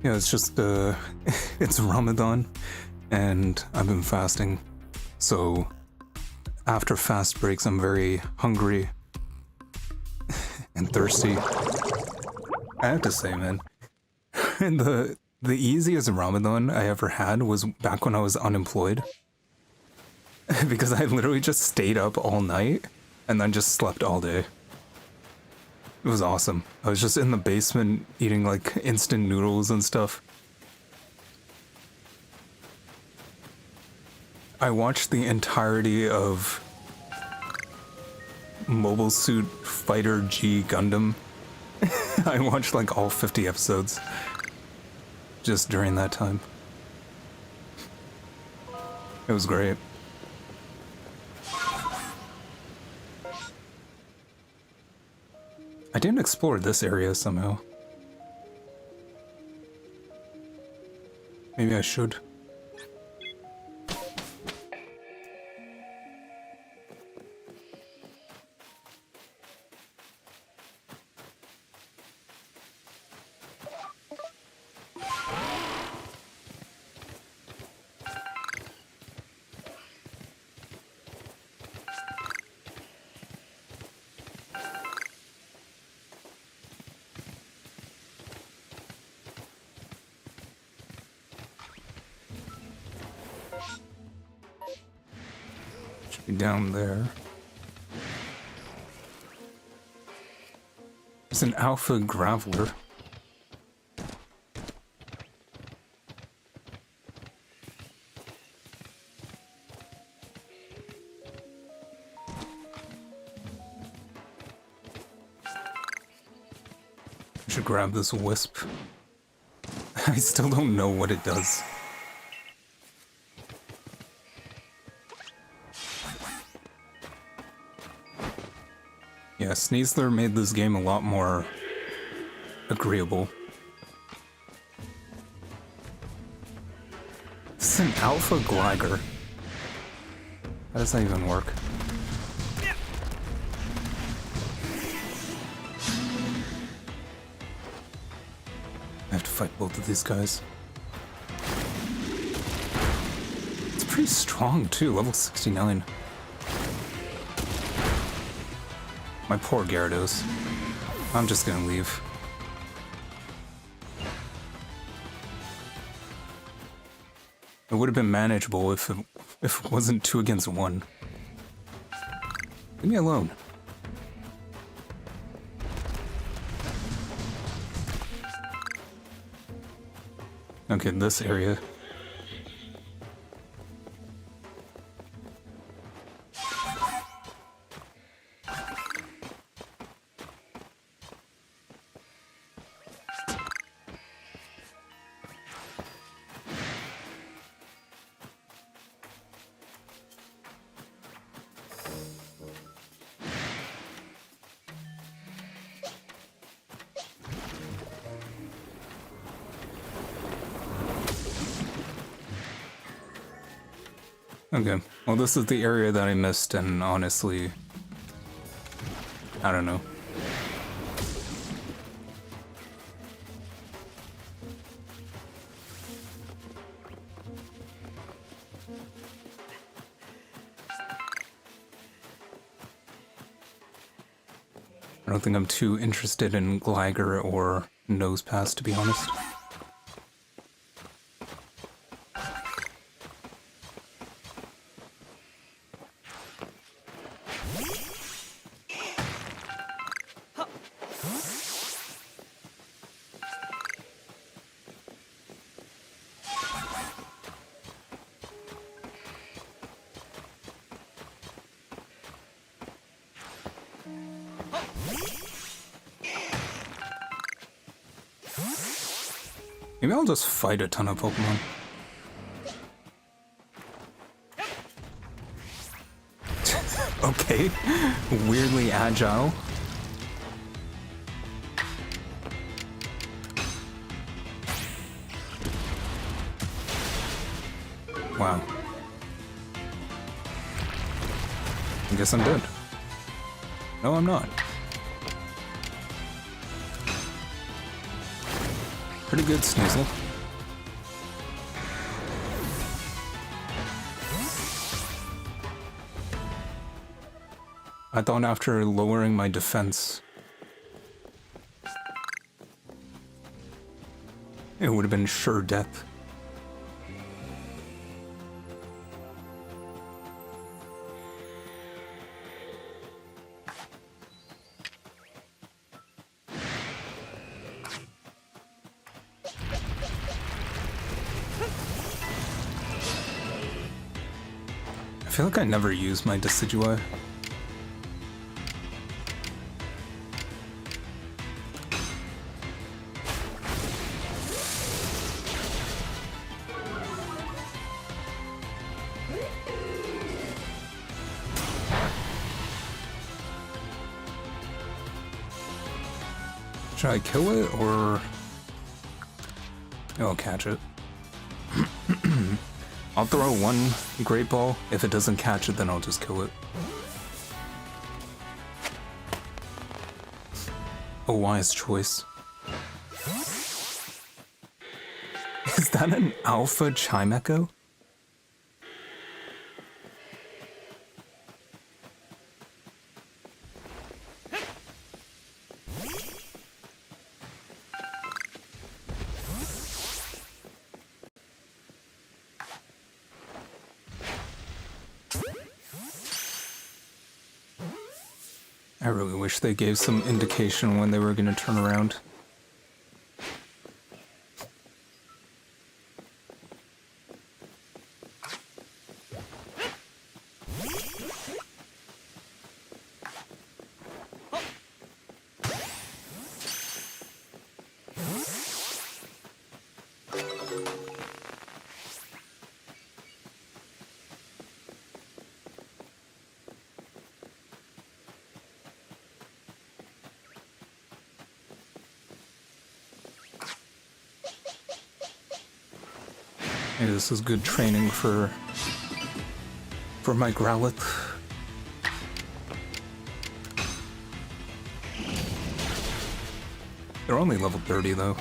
Yeah, it's just, it's Ramadan, and I've been fasting, so after fast breaks I'm very hungry and thirsty. I have to say, man, the easiest Ramadan I ever had was back when I was unemployed, because I literally just stayed up all night and then just slept all day. It was awesome. I was just in the basement eating like instant noodles and stuff. I watched the entirety of Mobile Suit Fighter G Gundam. I watched like all 50 episodes just during that time. It was great. I didn't explore this area somehow. Maybe I should. Down there. There's an alpha graveler. I should grab this wisp. I still don't know what it does. Yeah, Sneasel made this game a lot more agreeable. This is an alpha glider. How does that even work? I have to fight both of these guys. It's pretty strong too, level 69. My poor Gyarados. I'm just gonna leave. It would have been manageable if it wasn't 2 against 1. Leave me alone. Okay, this area. Okay, well this is the area that I missed, and honestly, I don't know. I don't think I'm too interested in Gligar or Nosepass, to be honest. Maybe I'll just fight a ton of Pokemon. Okay, weirdly agile. Wow. I guess I'm dead. No, I'm not. Pretty good, Sneasel. I thought after lowering my defense, it would have been sure death. I feel like I never use my Decidua. Should I kill it, or... I'll catch it. I'll throw one Great Ball. If it doesn't catch it, then I'll just kill it. A wise choice. Is that an Alpha Chimecho? I really wish they gave some indication when they were going to turn around. Maybe this is good training for my Growlithe. They're only level 30 though.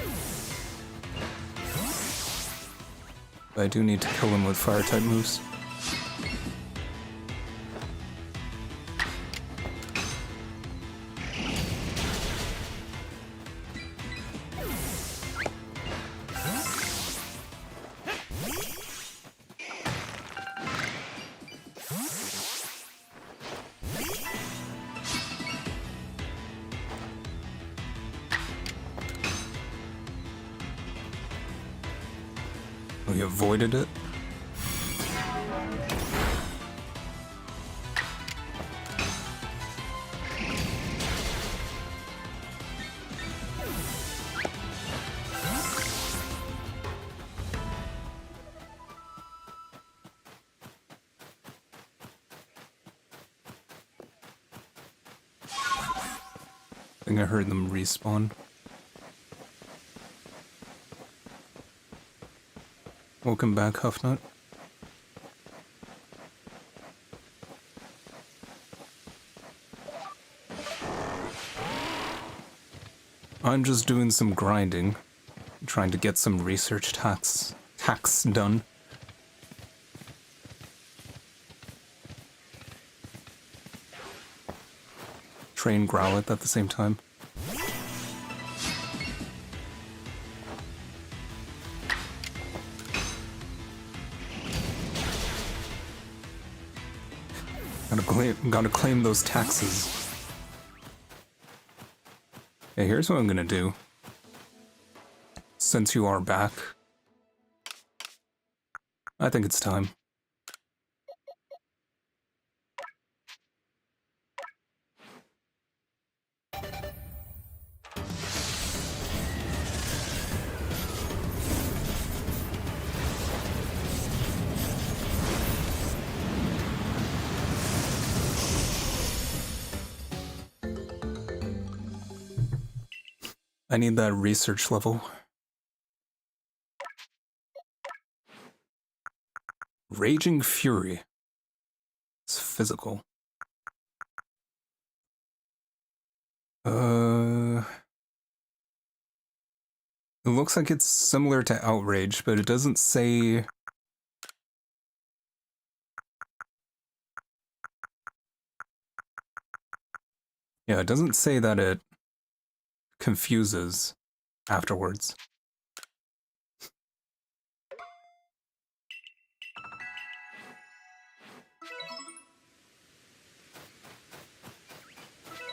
But I do need to kill them with fire type moves. We avoided it. I think I heard them respawn. Welcome back, Huffnut. I'm just doing some grinding, trying to get some research tasks done. Train Growlithe at the same time. Gotta claim those taxes. Hey, here's what I'm gonna do. Since you are back, I think it's time. I need that research level. Raging Fury. It's physical. It looks like it's similar to Outrage, but it doesn't say... Yeah, it doesn't say that it confuses afterwards.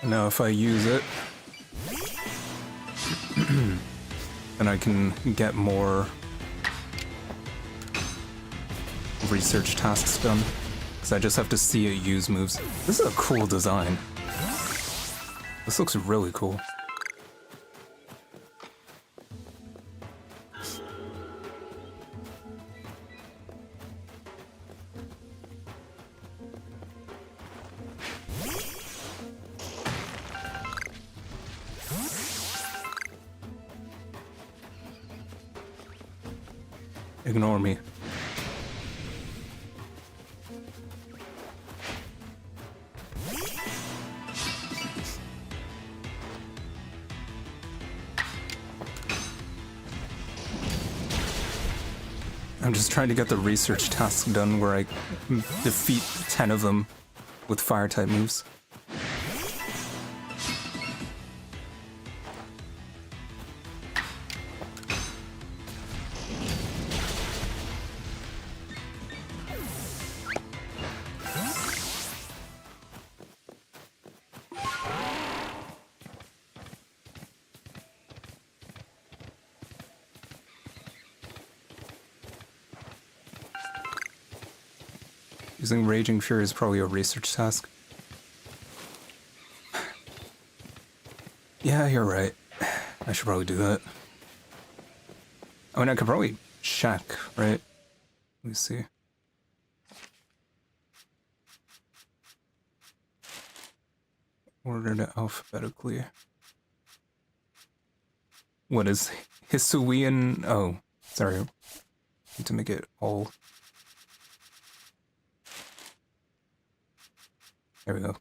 Now if I use it, then I can get more research tasks done, because I just have to see it use moves. This is a cool design. This looks really cool. Ignore me. I'm just trying to get the research task done where I defeat 10 of them with fire-type moves. Using Raging Fury is probably a research task. Yeah, you're right. I should probably do that. I mean, I could probably check, right? Let me see. Ordered alphabetically. What is Hisuian? Oh, sorry. Need to make it all. There we go.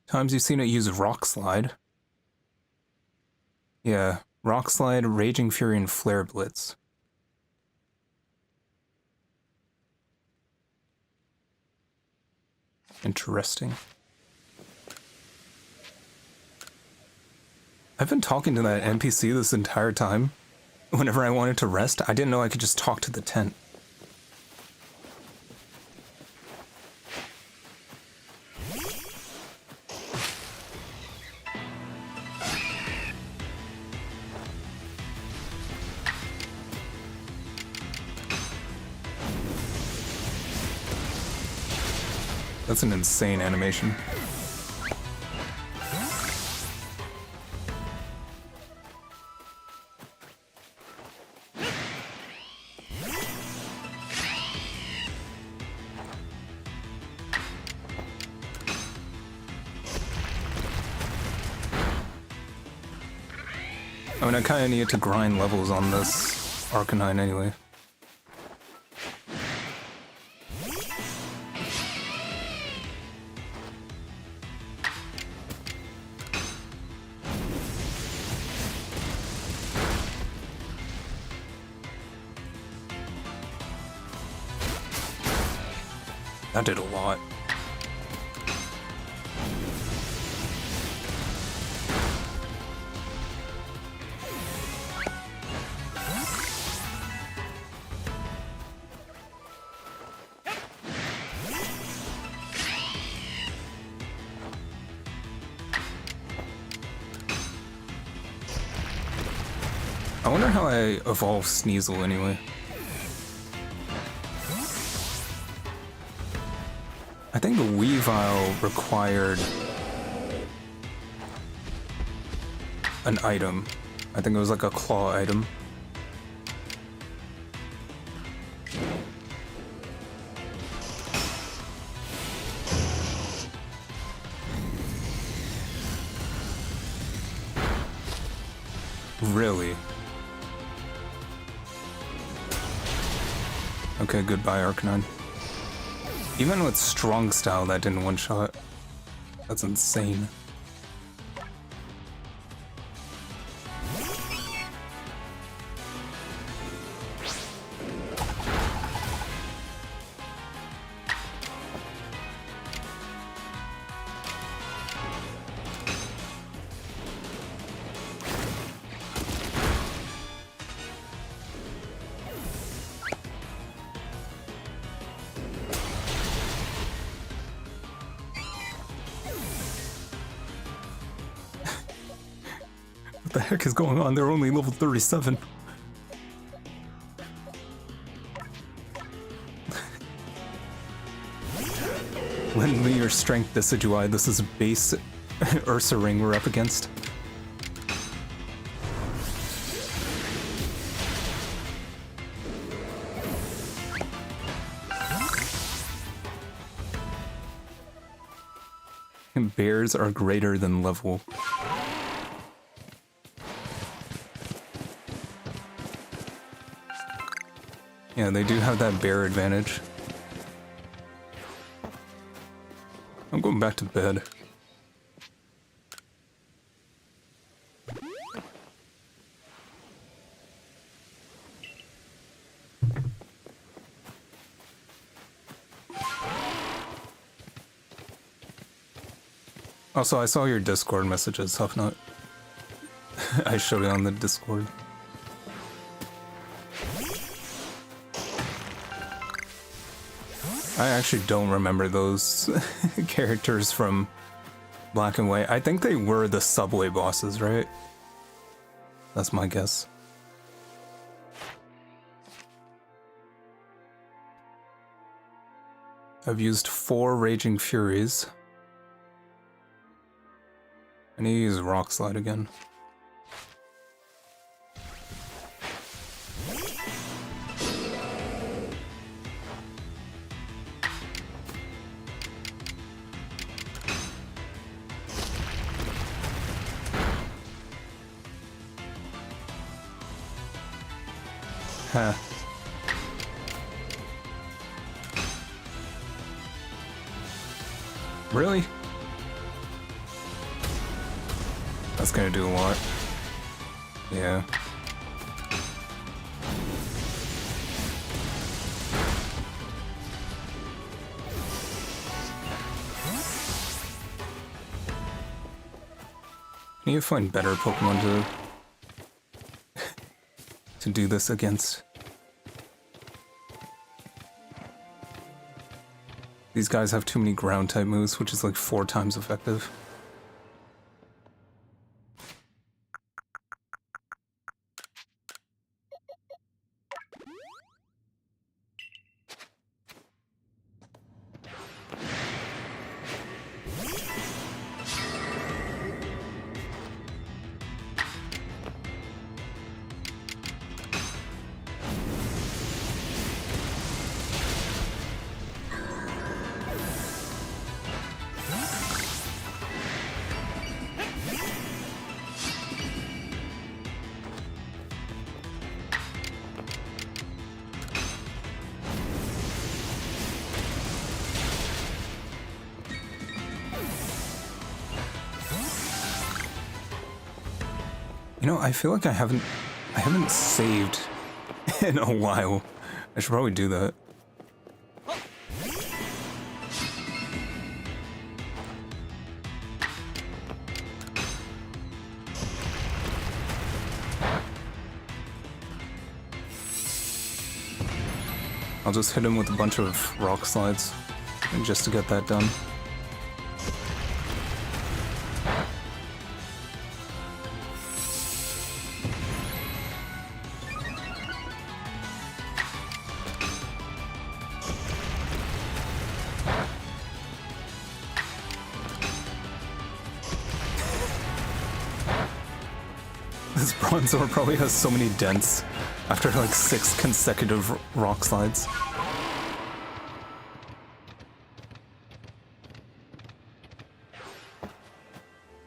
Times you've seen it use Rock Slide. Yeah, Rock Slide, Raging Fury, and Flare Blitz. Interesting. I've been talking to that NPC this entire time. Whenever I wanted to rest, I didn't know I could just talk to the tent. That's an insane animation. I mean, I kind of need to grind levels on this Arcanine anyway. That did a lot. I wonder how I evolve Sneasel anyway. I think the Weavile required an item. I think it was like a claw item. Really? Okay, goodbye, Arcanine. Even with strong style, that didn't one-shot. That's insane. heck is going on? They're only level 37. Lend me your strength, Decidueye. This is base Ursa Ring we're up against. Bears are greater than level. Yeah, they do have that bear advantage. I'm going back to bed. Also, I saw your Discord messages, Huff Nut. I showed it on the Discord. I actually don't remember those characters from Black and White. I think they were the subway bosses, right? That's my guess. I've used 4 Raging Furies. I need to use Rock Slide again. Huh. Really? That's gonna do a lot. Yeah. I need to find better Pokemon to do this against. These guys have too many ground type moves, which is like 4 times effective. You know, I feel like I haven't saved in a while. I should probably do that. I'll just hit him with a bunch of rock slides just to get that done. This Bronzor probably has so many dents after like 6 consecutive rock slides.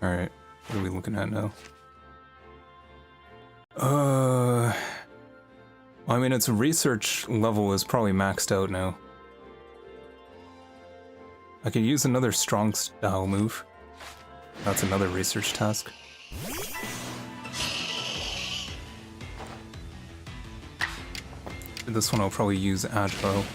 Alright, what are we looking at now? I mean, its research level is probably maxed out now. I could use another strong style move. That's another research task. This one I'll probably use Agile.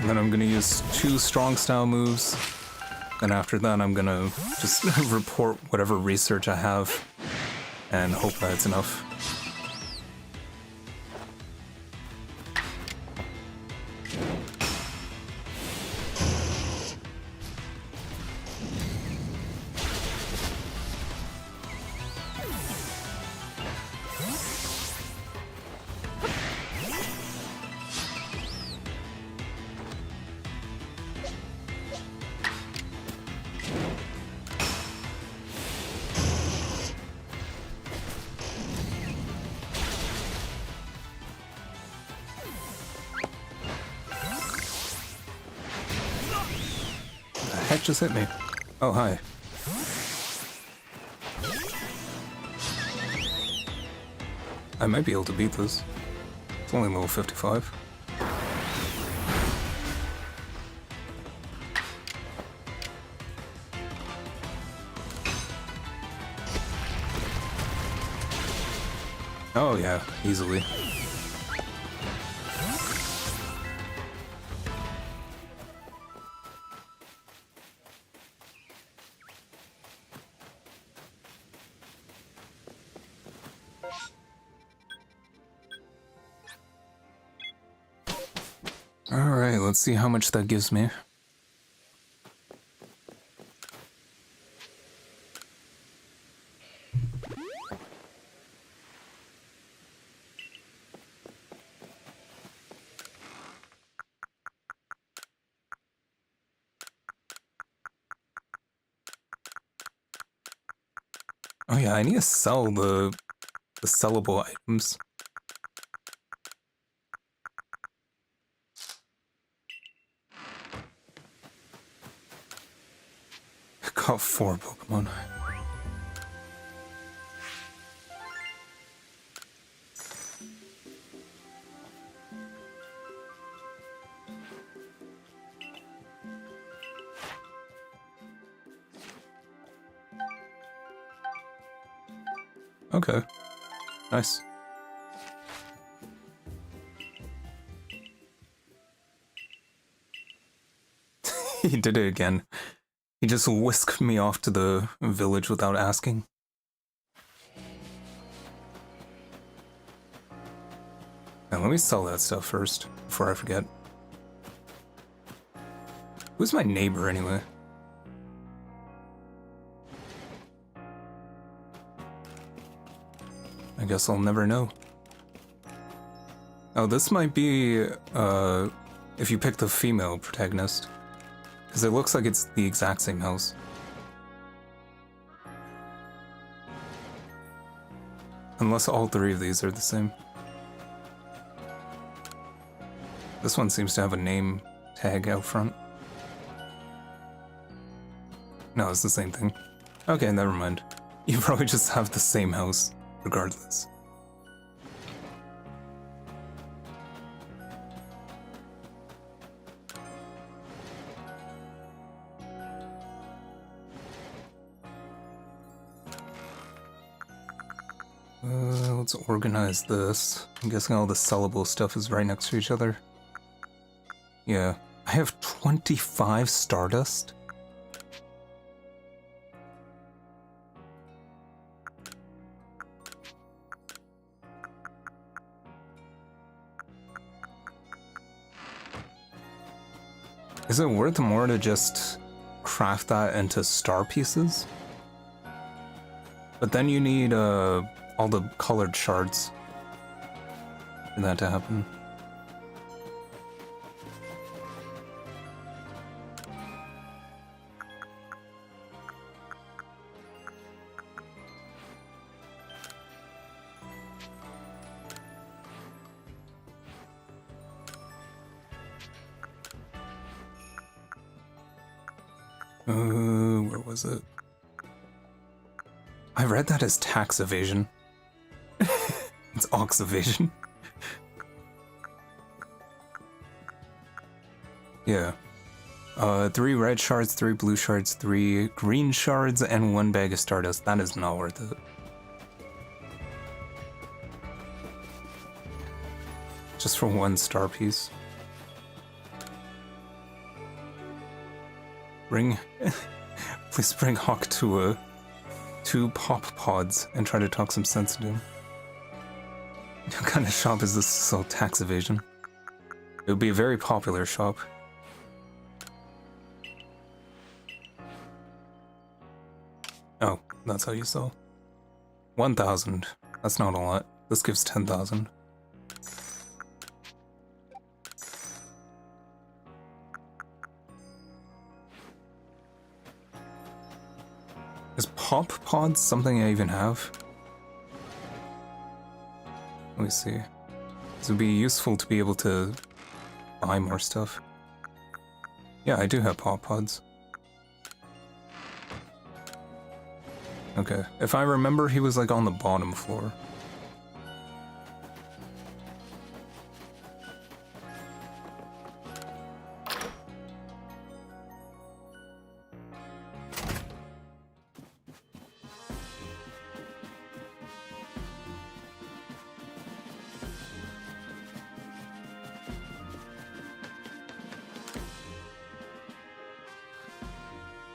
And then I'm gonna use 2 strong style moves. And after that, I'm gonna just report whatever research I have and hope that it's enough. Heck just hit me. Oh, hi. I might be able to beat this. It's only level 55. Oh yeah, easily. Alright, let's see how much that gives me. Oh yeah, I need to sell the sellable items. Caught 4 Pokemon. Okay. Nice. He did it again. He just whisked me off to the village without asking. Now let me sell that stuff first, before I forget. Who's my neighbor anyway? I guess I'll never know. Oh, this might be, if you pick the female protagonist. Because it looks like it's the exact same house. Unless all 3 of these are the same. This one seems to have a name tag out front. No, it's the same thing. Okay, never mind. You probably just have the same house, regardless. Let's organize this. I'm guessing all the sellable stuff is right next to each other. Yeah. I have 25 Stardust? Is it worth more to just craft that into star pieces? But then you need, all the colored shards for that to happen. Where was it? I read that as tax evasion. It's ox evasion. Yeah. 3 red shards, 3 blue shards, 3 green shards, and 1 bag of Stardust. That is not worth it. Just for 1 star piece. Bring... Please bring Hawk to 2 pop pods and try to talk some sense into him. What kind of shop is this to sell tax evasion? It would be a very popular shop. Oh, that's how you sell. 1,000. That's not a lot. This gives 10,000. Is pop pods something I even have? Let me see. This would be useful to be able to buy more stuff. Yeah, I do have pop pods. Okay, if I remember, he was like on the bottom floor.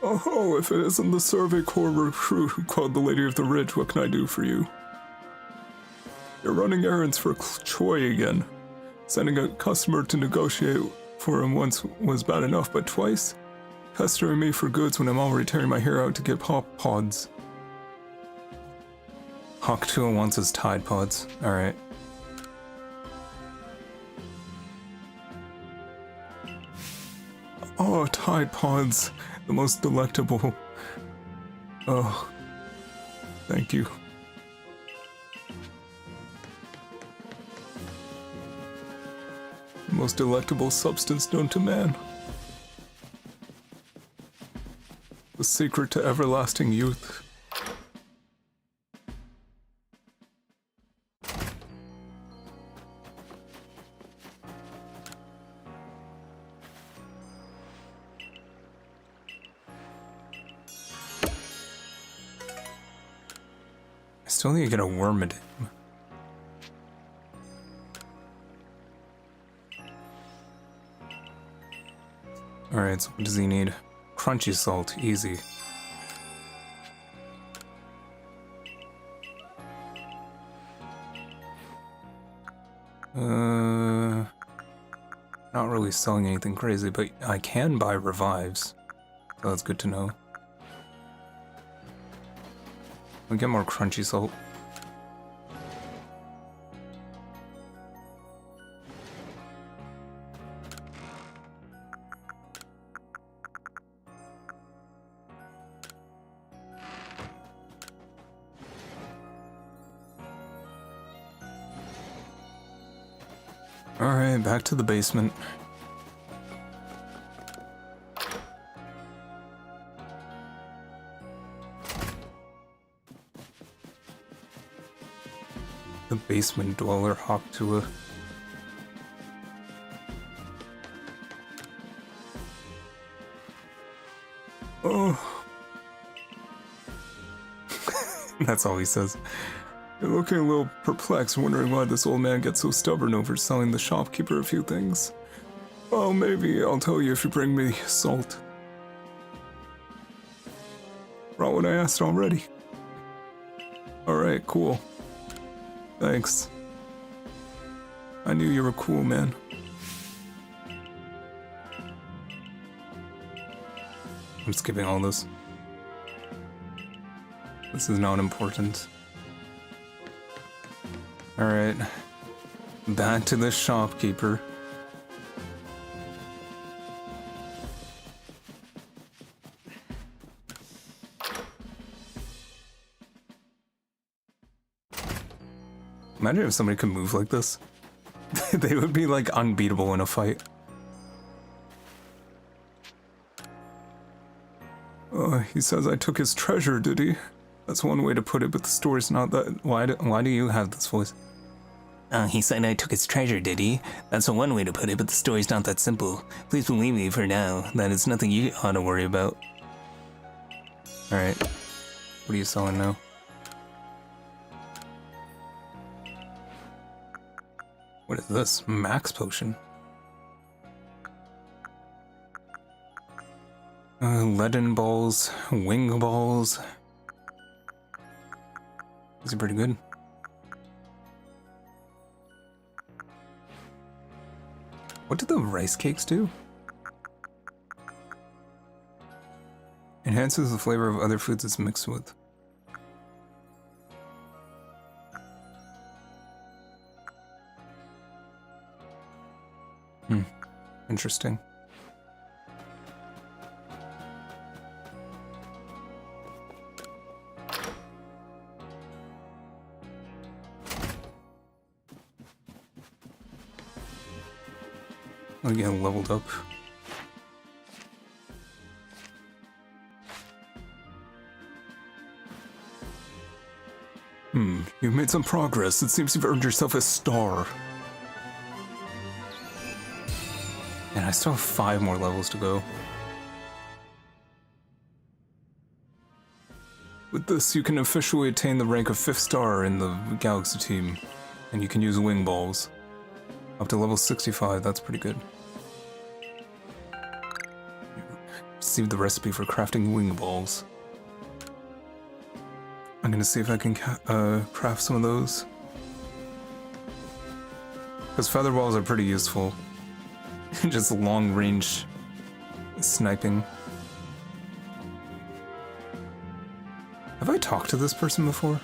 Oh, if it isn't the Survey Corps recruit who called the Lady of the Ridge, what can I do for you? You're running errands for Choi again. Sending a customer to negotiate for him once was bad enough, but twice? Pestering me for goods when I'm already tearing my hair out to get pop pods. Hawk 2 wants his Tide Pods. Alright. Oh, Tide Pods. The most delectable. Oh, thank you. The most delectable substance known to man. The secret to everlasting youth. Still need to get a Wormadam. Alright, so what does he need? Crunchy salt, easy. Not really selling anything crazy, but I can buy revives. So that's good to know. We get more crunchy salt. Alright, back to the basement. The basement dweller Hawk to a... Oh. That's all he says. You're looking a little perplexed, wondering why this old man gets so stubborn over selling the shopkeeper a few things. Well, maybe I'll tell you if you bring me salt. Brought what I asked already. Alright, cool. Thanks. I knew you were cool, man. I'm skipping all this. This is not important. Alright. Back to the shopkeeper. Imagine if somebody could move like this. They would be like unbeatable in a fight. He says I took his treasure, did he? That's one way to put it, but the story's not that. Why do you have this voice? He said I took his treasure, did he? That's one way to put it, but the story's not that simple. Please believe me for now, that it's nothing you ought to worry about. Alright. What are you selling now? What is this? Max potion? Leaden balls, wing balls. These are pretty good. What do the rice cakes do? Enhances the flavor of other foods it's mixed with. Interesting. I'll get leveled up. You've made some progress. It seems you've earned yourself a star. And I still have 5 more levels to go. With this, you can officially attain the rank of 5th star in the Galaxy team. And you can use wing balls. Up to level 65, that's pretty good. Received the recipe for crafting wing balls. I'm gonna see if I can craft some of those. Because feather balls are pretty useful. Just long range sniping. Have I talked to this person before?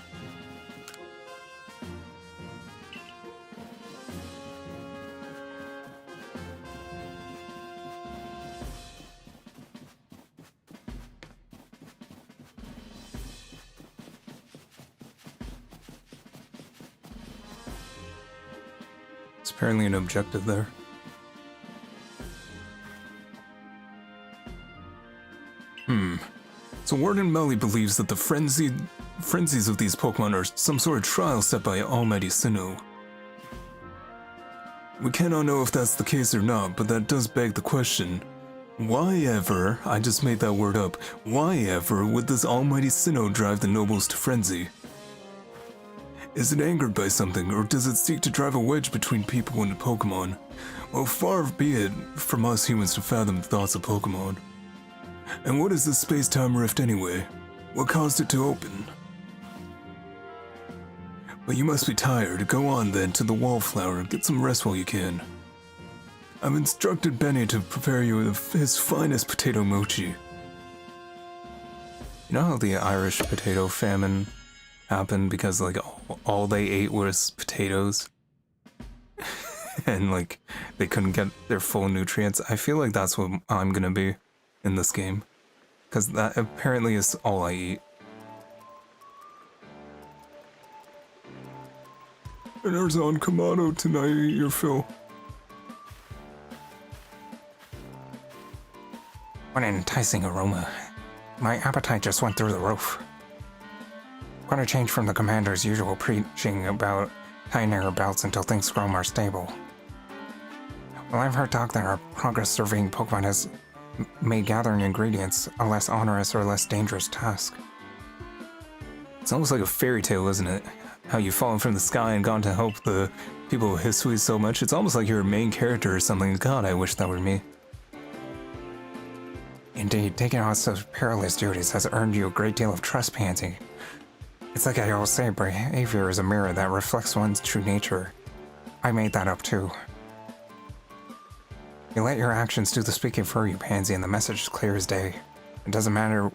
It's apparently an objective there. So Warden Melly believes that the frenzies of these Pokemon are some sort of trial set by Almighty Sinnoh. We cannot know if that's the case or not, but that does beg the question. Why ever, I just made that word up, why ever would this Almighty Sinnoh drive the nobles to frenzy? Is it angered by something, or does it seek to drive a wedge between people and Pokemon? Well, far be it from us humans to fathom the thoughts of Pokemon. And what is this space-time rift anyway? What caused it to open? But you must be tired. Go on then to the Wallflower. Get some rest while you can. I've instructed Benny to prepare you with his finest potato mochi. You know how the Irish potato famine happened because like all they ate was potatoes? And like they couldn't get their full nutrients? I feel like that's what I'm gonna be in this game, because that apparently is all I eat. Dinner's on Kamado tonight, eat your fill. What an enticing aroma. My appetite just went through the roof. I'm gonna change from the commander's usual preaching about tightening our belts until things grow more stable. Well, I've heard talk that our progress surveying Pokemon has made gathering ingredients a less onerous or less dangerous task. It's almost like a fairy tale, isn't it? How you've fallen from the sky and gone to help the people of Hisui so much. It's almost like you're a main character or something. God, I wish that were me. Indeed, taking on such perilous duties has earned you a great deal of trust, Pansy. It's like I always say, behavior is a mirror that reflects one's true nature. I made that up too. You let your actions do the speaking for you, Pansy, and the message is clear as day. It doesn't matter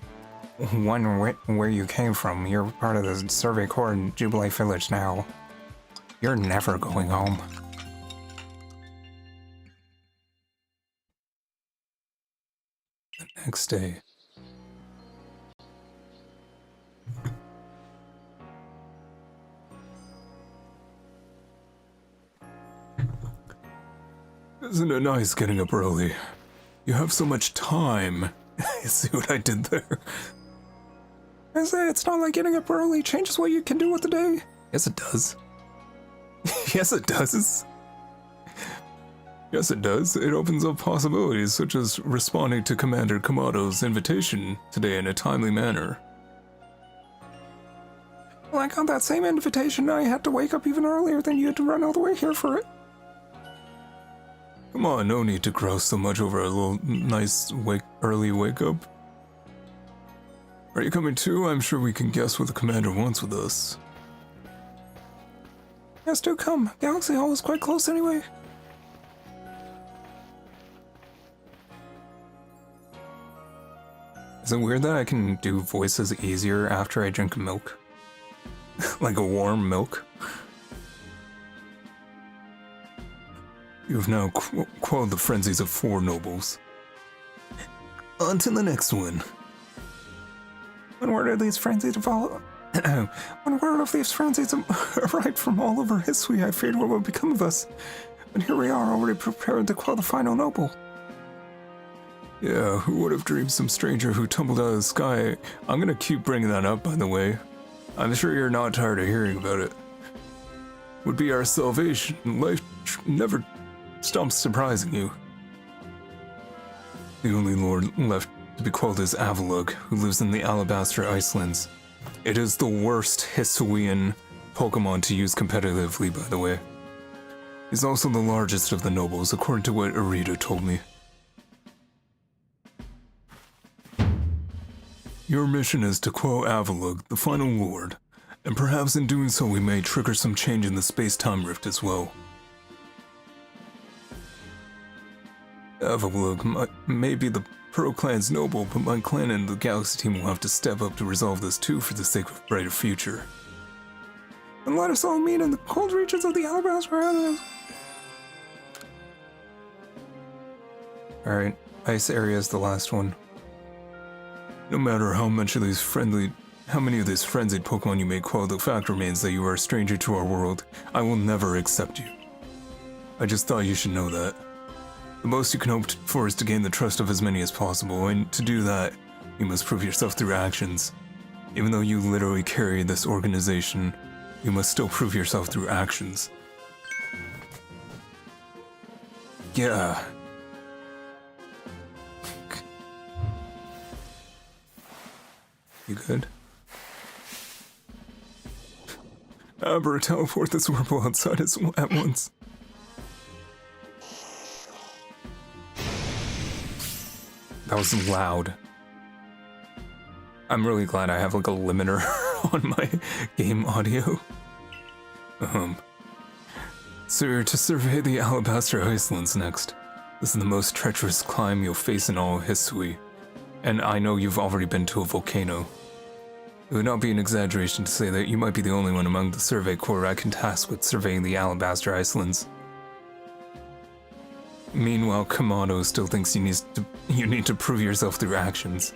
where you came from. You're part of the Survey Corps in Jubilee Village now. You're never going home. The next day. Isn't it nice getting up early? You have so much time. You see what I did there? I say it's not like getting up early changes what you can do with the day. Yes, it does. Yes, it does. Yes, it does. It opens up possibilities such as responding to Commander Kamado's invitation today in a timely manner. Well, I got that same invitation. I had to wake up even earlier than you had to run all the way here for it. Come on, no need to grouse so much over a little nice early wake up. Are you coming too? I'm sure we can guess what the commander wants with us. Yes, do come. Galaxy Hall is quite close anyway. Is it weird that I can do voices easier after I drink milk? Like a warm milk? You have now quelled the frenzies of 4 nobles. On to the next one. When word of these frenzies follow... when word of these frenzies arrived from all over history, I feared what would become of us. But here we are, already prepared to quell the final noble. Yeah, who would have dreamed some stranger who tumbled out of the sky? I'm gonna keep bringing that up, by the way. I'm sure you're not tired of hearing about it. Would be our salvation. Life never stops surprising you. The only lord left to be quelled is Avalugg, who lives in the Alabaster Icelands. It is the worst Hisuian Pokémon to use competitively, by the way. He's also the largest of the nobles, according to what Arita told me. Your mission is to quell Avalugg, the final lord, and perhaps in doing so we may trigger some change in the space-time rift as well. Avalugg may be the Pearl Clan's noble, but my clan and the Galaxy team will have to step up to resolve this too for the sake of a brighter future. And let us all meet in the cold reaches of the Alabaster Islands. Alright, ice area is the last one. No matter how many of these frenzied Pokemon you may quell, the fact remains that you are a stranger to our world. I will never accept you. I just thought you should know that. The most you can hope for is to gain the trust of as many as possible, and to do that, you must prove yourself through actions. Even though you literally carry this organization, you must still prove yourself through actions. Yeah. You good? Amber, teleport this Wurmple outside us at once. That was loud. I'm really glad I have like a limiter on my game audio. So you're to survey the Alabaster Icelands next. This is the most treacherous climb you'll face in all history. And I know you've already been to a volcano. It would not be an exaggeration to say that you might be the only one among the Survey Corps I can task with surveying the Alabaster Icelands. Meanwhile, Kamado still thinks you need to prove yourself through actions.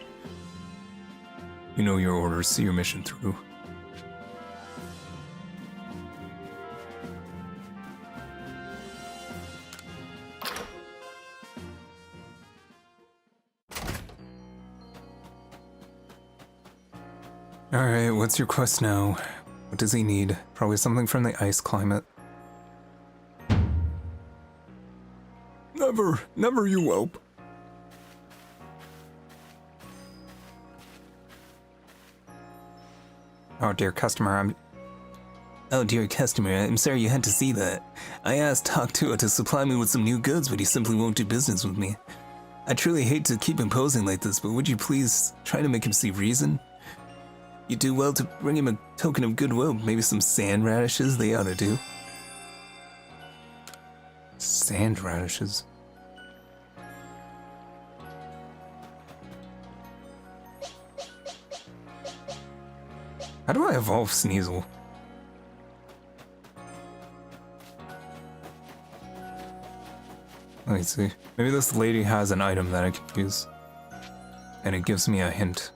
You know your orders, see your mission through. Alright, what's your quest now? What does he need? Probably something from the ice climate. Never, you whelp. Oh dear customer, I'm sorry you had to see that. I asked Taktua to supply me with some new goods, but he simply won't do business with me. I truly hate to keep imposing like this, but would you please try to make him see reason? You do well to bring him a token of goodwill, maybe some sand radishes they ought to do. Sand radishes? How do I evolve Sneasel? Let me see. Maybe this lady has an item that I can use. And it gives me a hint.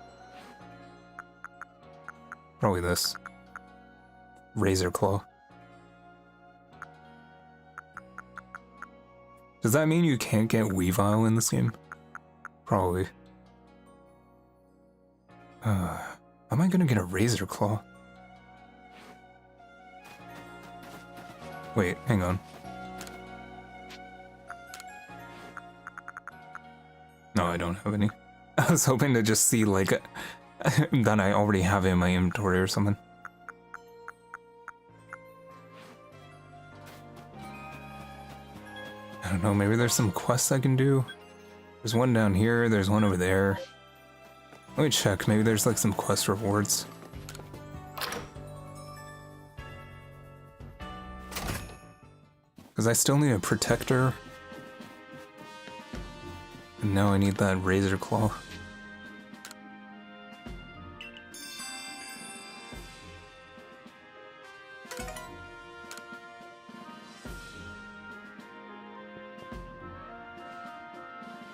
Probably this. Razor Claw. Does that mean you can't get Weavile in this game? Probably. Am I gonna get a Razor Claw? Wait, hang on. No, I don't have any. I was hoping to just see, like, that I already have it in my inventory or something. I don't know, maybe there's some quests I can do. There's one down here, there's one over there. Let me check, maybe there's like some quest rewards. Because I still need a protector. And now I need that razor claw.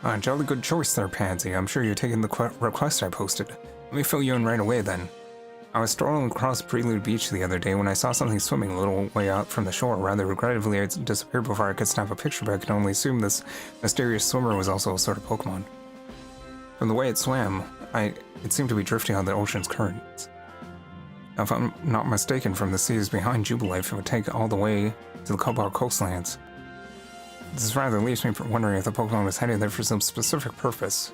Ah, jolly good choice there, Pansy. I'm sure you're taking the request I posted. Let me fill you in right away, then. I was strolling across Prelude Beach the other day when I saw something swimming a little way out from the shore. Rather regrettably, it disappeared before I could snap a picture, but I can only assume this mysterious swimmer was also a sort of Pokémon. From the way it swam, it seemed to be drifting on the ocean's currents. Now, if I'm not mistaken, from the seas behind Jubilife, it would take all the way to the Cobalt coastlands. This rather leaves me wondering if the Pokemon was headed there for some specific purpose.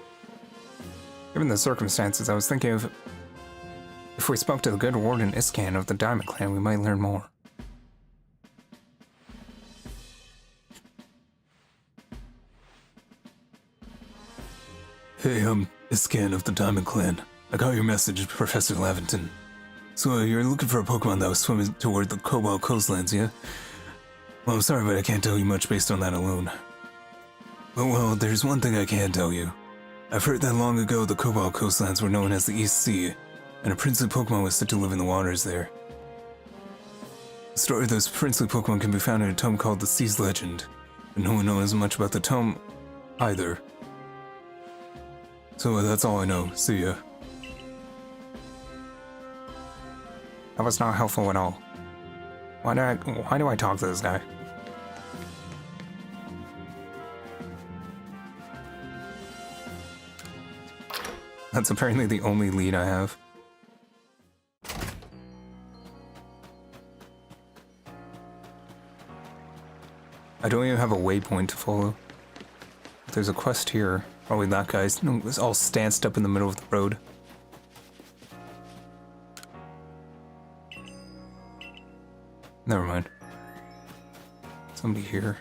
Given the circumstances, I was thinking if we spoke to the good Warden Iscan of the Diamond Clan, we might learn more. Hey, I'm Iscan of the Diamond Clan. I got your message, Professor Lavington. So you're looking for a Pokemon that was swimming toward the Cobalt coastlands, yeah? Well, I'm sorry, but I can't tell you much based on that alone. But well, there's one thing I can tell you. I've heard that long ago the Cobalt coastlands were known as the East Sea, and a princely Pokemon was said to live in the waters there. The story of this princely Pokemon can be found in a tome called The Sea's Legend, but no one knows much about the tome either. So that's all I know. See ya. That was not helpful at all. Why do I talk to this guy? That's apparently the only lead I have. I don't even have a waypoint to follow. There's a quest here. Probably that guy's all stanced up in the middle of the road. Never mind. Somebody here.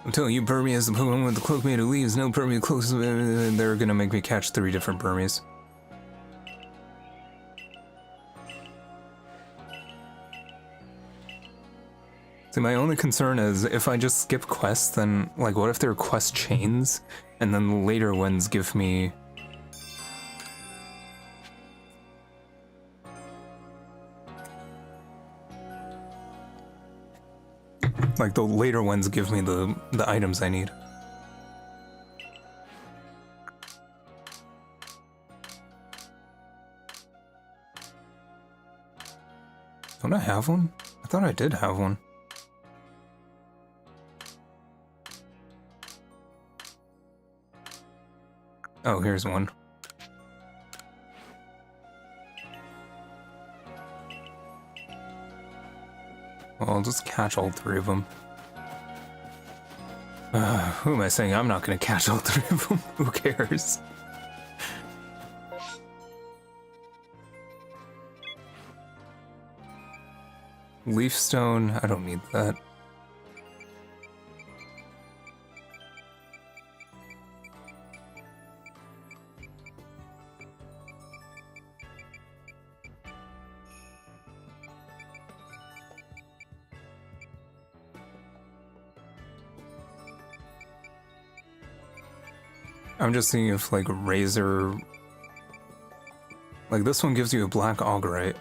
I'm telling you, Burmy is the Pokemon with the cloak made of leaves. No Burmy cloaks. They're gonna make me catch 3 different Burmies. See, my only concern is if I just skip quests, then, like, what if there are quest chains, and then the later ones give me... Like, the later ones give me the items I need. Don't I have one? I thought I did have one. Oh, here's one. Well, I'll just catch all 3 of them. Who am I saying? I'm not gonna catch all 3 of them. Who cares? Leaf stone, I don't need that. I'm just seeing if, like, Razor... Like, this one gives you a black Augerite.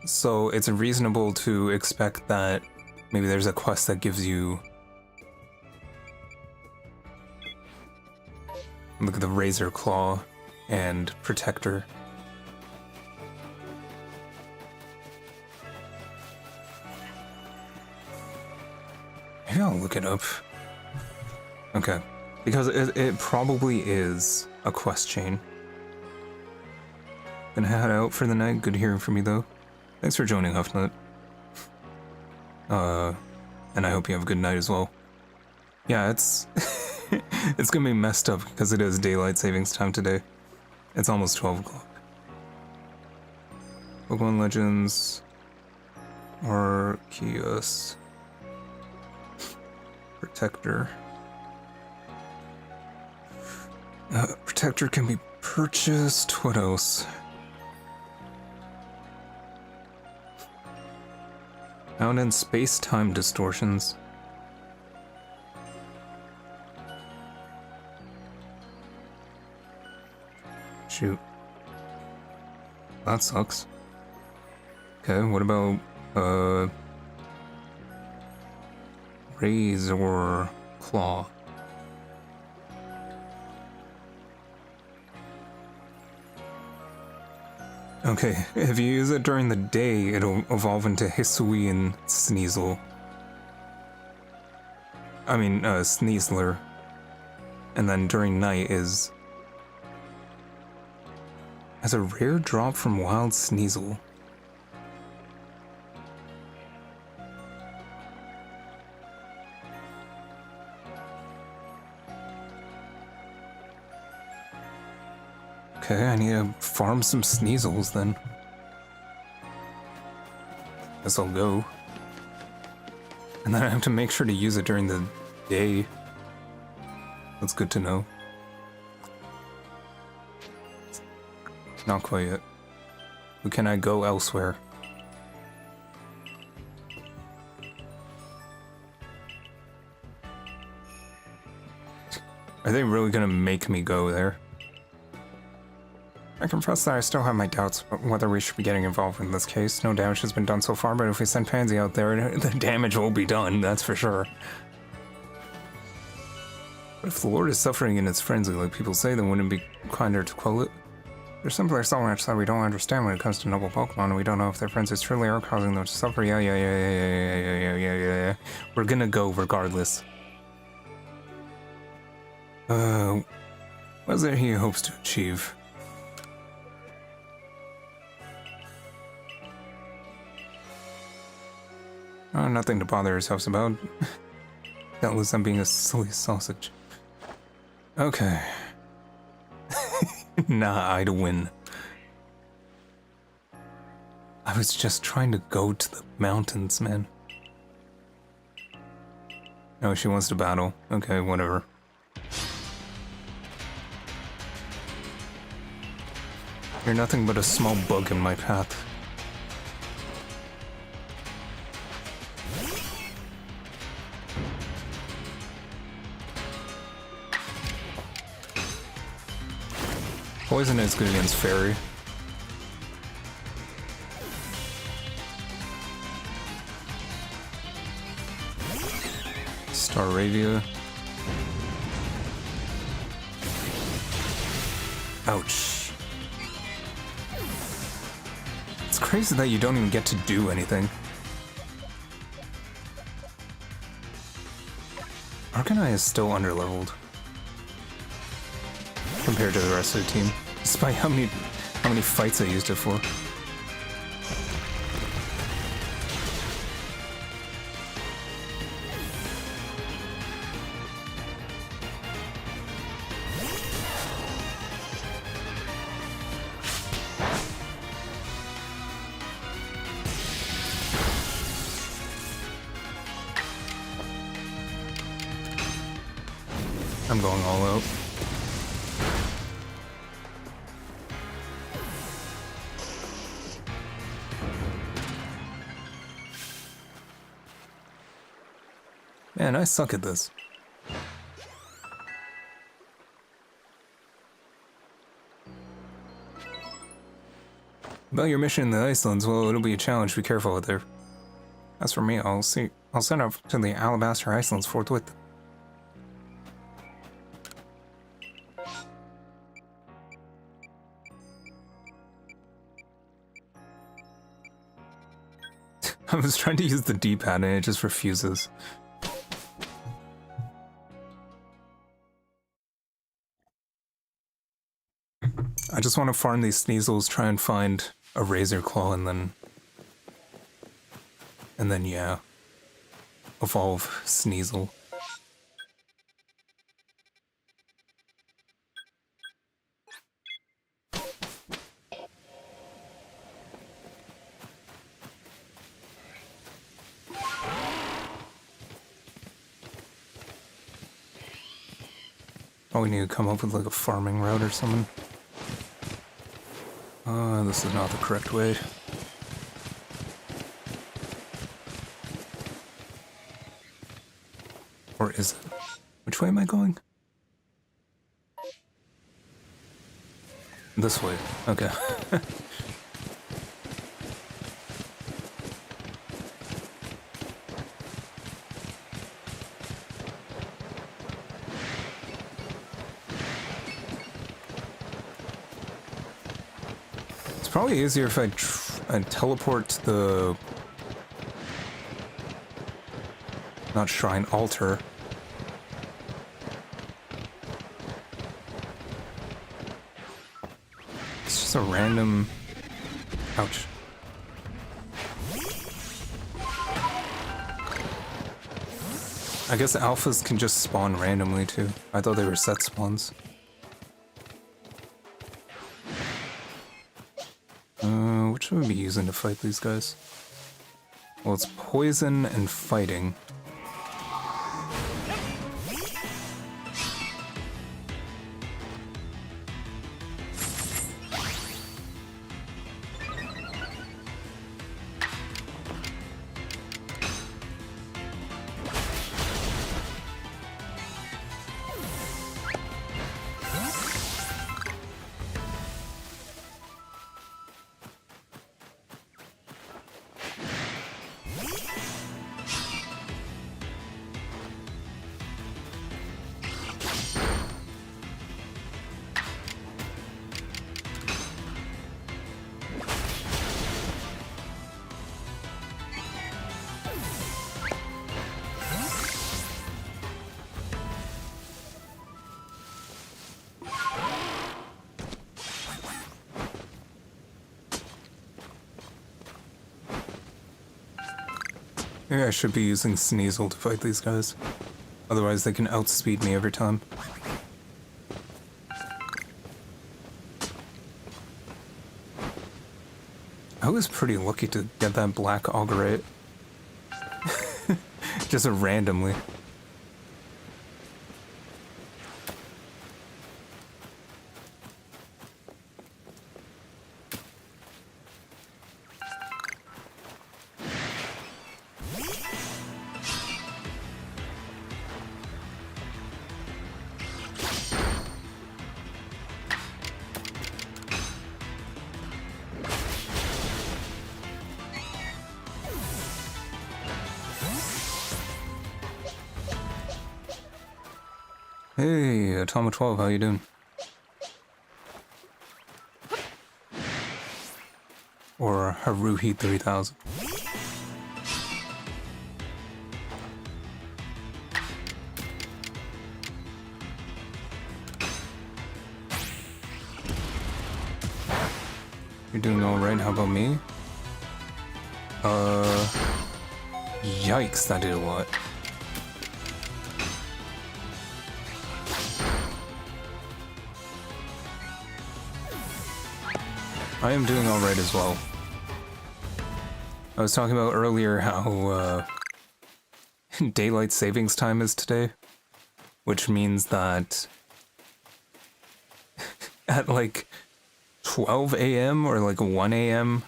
So it's reasonable to expect that maybe there's a quest that gives you... Look at the Razor Claw and Protector. Maybe I'll look it up. Okay. Because it probably is a quest chain. Gonna head out for the night. Good hearing from you, though. Thanks for joining, Huffnut. And I hope you have a good night as well. Yeah, it's... it's gonna be messed up because it is daylight savings time today. It's almost 12 o'clock. Pokemon Legends... Arceus. Protector. Protector can be purchased. What else? Found in space-time distortions. Shoot. That sucks. Okay, what about, Razor Claw? Okay, if you use it during the day, it'll evolve into Hisui and Sneasel. I mean, Sneasler. And then during night is... has a rare drop from Wild Sneasel. Okay, I need to farm some Sneasels then. Guess I'll go. And then I have to make sure to use it during the day. That's good to know. Not quite yet. But can I go elsewhere? Are they really gonna make me go there? I confess that I still have my doubts about whether we should be getting involved in this case. No damage has been done so far, but if we send Pansy out there, the damage will be done, that's for sure. But if the Lord is suffering in its frenzy like people say, then wouldn't it be kinder to quell it? There's simply so much that we don't understand when it comes to noble Pokemon, and we don't know if their frenzies truly are causing them to suffer. Yeah. We're gonna go regardless. What is it he hopes to achieve? Oh, nothing to bother ourselves about. Doubtless I'm being a silly sausage. Okay. Nah, I'd win. I was just trying to go to the mountains, man. Oh, she wants to battle. Okay, whatever. You're nothing but a small bug in my path. Poison is good against Fairy. Staravia. Ouch. It's crazy that you don't even get to do anything. Arcanine is still underleveled compared to the rest of the team, despite how many fights I used it for. I'm going all out. Man, I suck at this. About your mission in the Icelands, well, it'll be a challenge. Be careful out there. As for me, I'll send off to the Alabaster Icelands forthwith. I was trying to use the D-pad and it just refuses. I just want to farm these Sneasels, try and find a Razor Claw, and then yeah, evolve Sneasel. Probably need to come up with like a farming route or something. This is not the correct way. Or is it? Which way am I going? This way. Okay. It's probably easier if I teleport to the... not shrine, altar. It's just a random... Ouch. I guess alphas can just spawn randomly too. I thought they were set spawns. What should we be using to fight these guys? Well, it's poison and fighting. Maybe I should be using Sneasel to fight these guys. Otherwise they can outspeed me every time. I was pretty lucky to get that black Augerate. Just randomly. Hey, Atomic 12, how you doing? Or Haruhi 3000. You're doing alright, how about me? Yikes, that did a lot. I am doing alright as well. I was talking about earlier how daylight savings time is today, which means that at like 12 a.m. or like 1 a.m.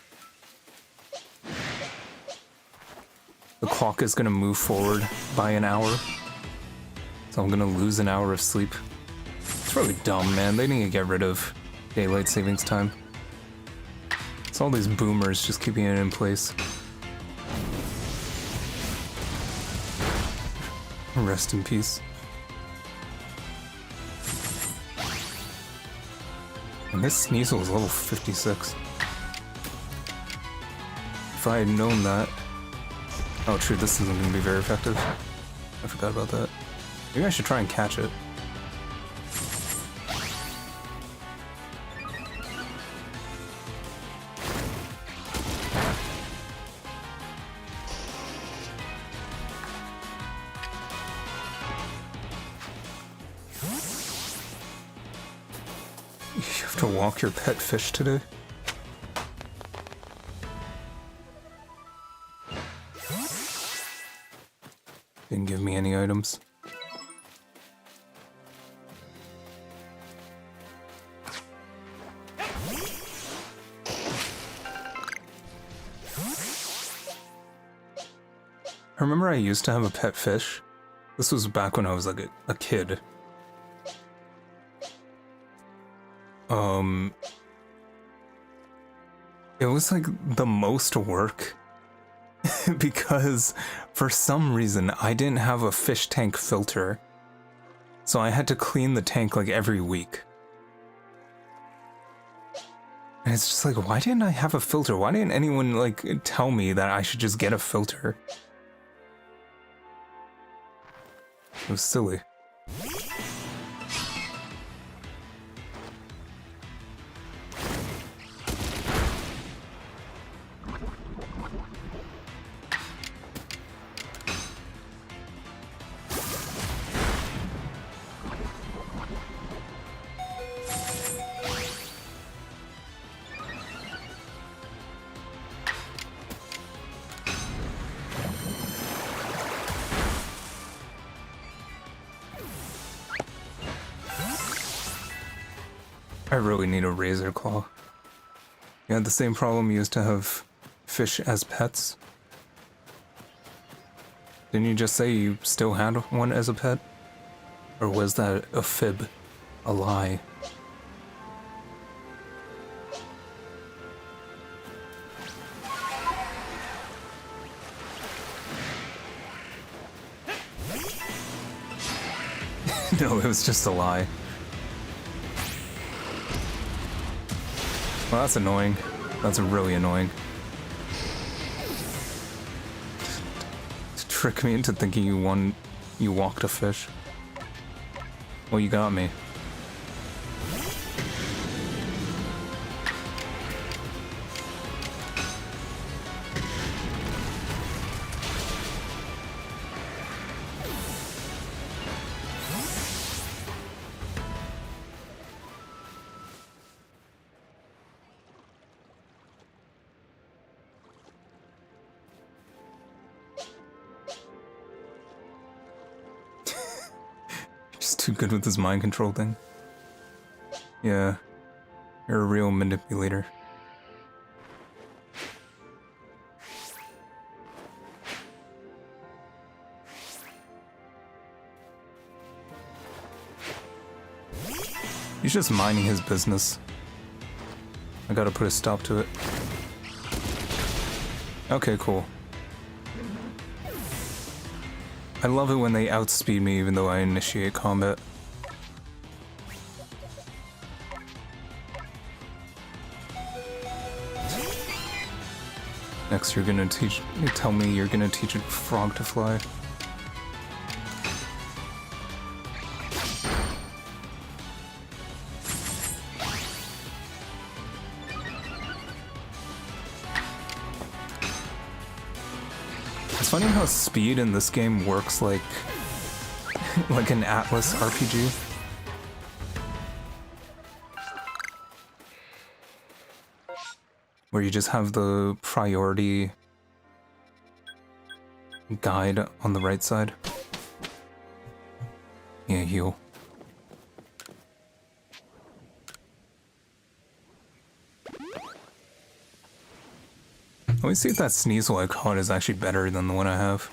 the clock is gonna move forward by an hour, so I'm gonna lose an hour of sleep. It's really dumb, man. They need to get rid of daylight savings time. It's all these boomers just keeping it in place. Rest in peace. And this Sneasel is level 56. If I had known that... Oh, true, this isn't going to be very effective. I forgot about that. Maybe I should try and catch it. You have to walk your pet fish today? Didn't give me any items. I remember I used to have a pet fish. This was back when I was like a kid. It was like the most work because for some reason I didn't have a fish tank filter. So I had to clean the tank like every week. And it's just like, why didn't I have a filter? Why didn't anyone like tell me that I should just get a filter? It was silly. I really need a razor claw. You had the same problem you used to have fish as pets? Didn't you just say you still had one as a pet? Or was that a fib? A lie? No, it was just a lie. Well, that's annoying. That's really annoying. To trick me into thinking you walked a fish. Well, you got me. Just too good with this mind control thing. Yeah, you're a real manipulator. He's just minding his business. I gotta put a stop to it. Okay, cool. I love it when they outspeed me even though I initiate combat. Next you're gonna tell me you're gonna teach a frog to fly. It's funny how speed in this game works like an Atlas RPG. Where you just have the priority guide on the right side. Yeah, heal. Let me see if that Sneasel I caught is actually better than the one I have.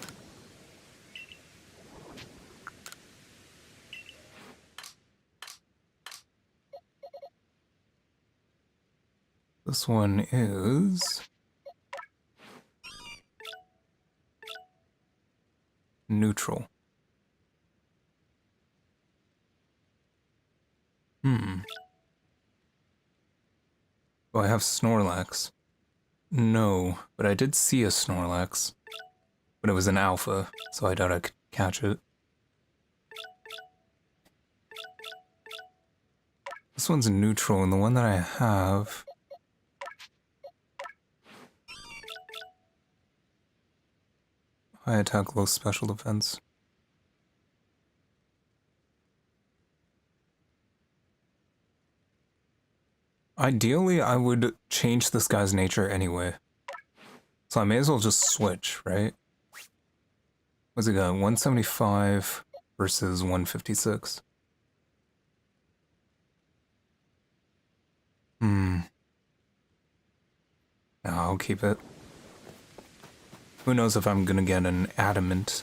This one is... neutral. Do I have Snorlax? No, but I did see a Snorlax. But it was an alpha, so I doubt I could catch it. This one's neutral, and the one that I have... high attack, low special defense. Ideally, I would change this guy's nature anyway. So I may as well just switch, right? What's he got? 175 versus 156. Yeah, I'll keep it. Who knows if I'm gonna get an adamant.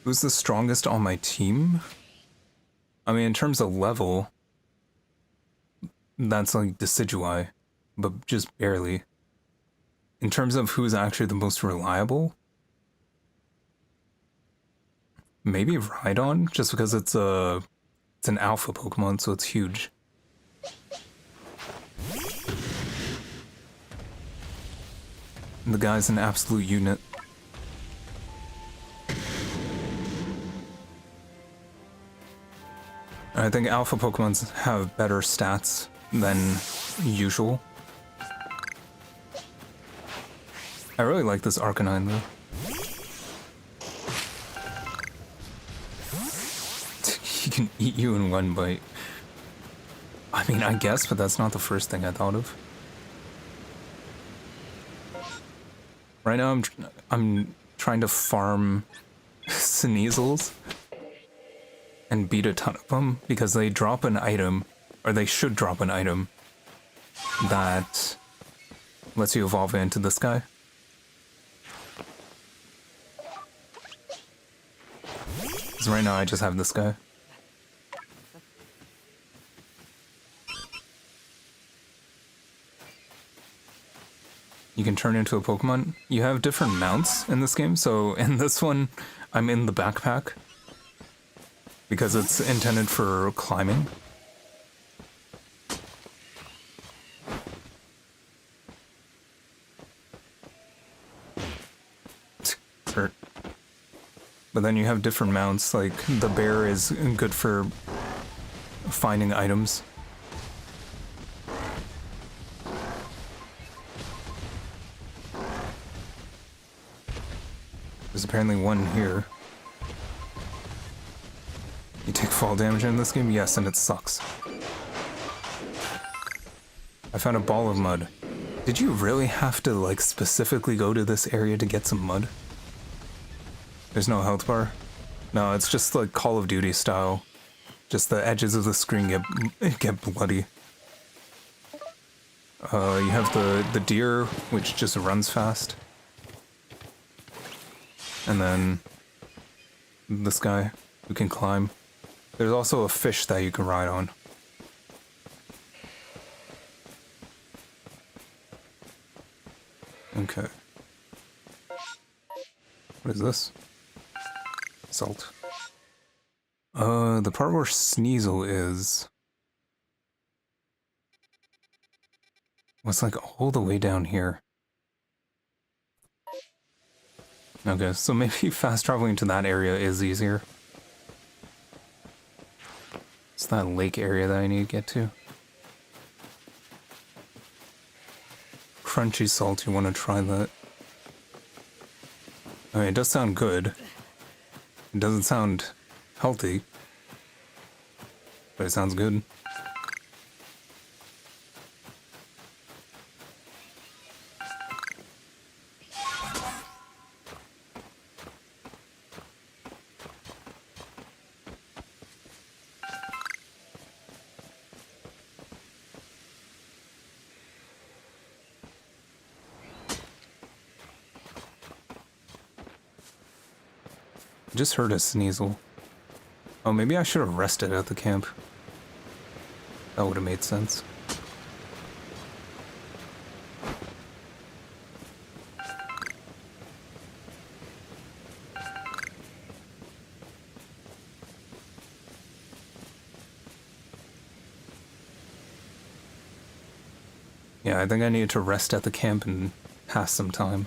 Who's the strongest on my team? I mean, in terms of level, that's like Decidueye, but just barely. In terms of who's actually the most reliable, maybe Rhydon, just because it's an alpha Pokemon, so it's huge. The guy's an absolute unit. I think alpha Pokemons have better stats than usual. I really like this Arcanine though. He can eat you in one bite. I mean, I guess, but that's not the first thing I thought of. Right now I'm trying to farm Sneasels and beat a ton of them because they drop an item, or they should drop an item, that lets you evolve into this guy. Because right now I just have this guy. You can turn into a Pokemon. You have different mounts in this game, so in this one, I'm in the backpack. Because it's intended for climbing. Hurt. But then you have different mounts, like the bear is good for finding items. There's apparently one here. You take fall damage in this game? Yes, and it sucks. I found a ball of mud. Did you really have to, like, specifically go to this area to get some mud? There's no health bar? No, it's just like Call of Duty style. Just the edges of the screen get bloody. You have the deer, which just runs fast. And then this guy who can climb. There's also a fish that you can ride on. Okay. What is this? Salt. The part where Sneasel is... was like all the way down here. Okay, so maybe fast traveling to that area is easier. It's that lake area that I need to get to. Crunchy salt, you want to try that. I mean, it does sound good. It doesn't sound healthy, but it sounds good. Just heard a Sneasel. Oh, maybe I should have rested at the camp. That would have made sense. Yeah, I think I needed to rest at the camp and pass some time.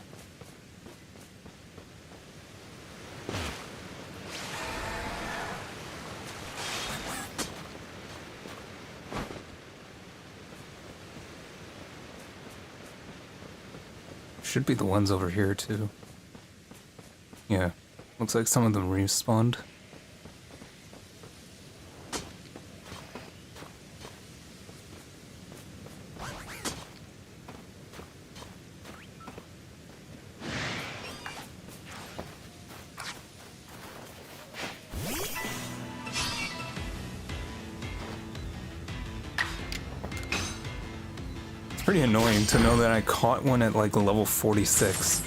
Should be the ones over here too. Yeah, looks like some of them respawned. Pretty annoying to know that I caught one at like level 46.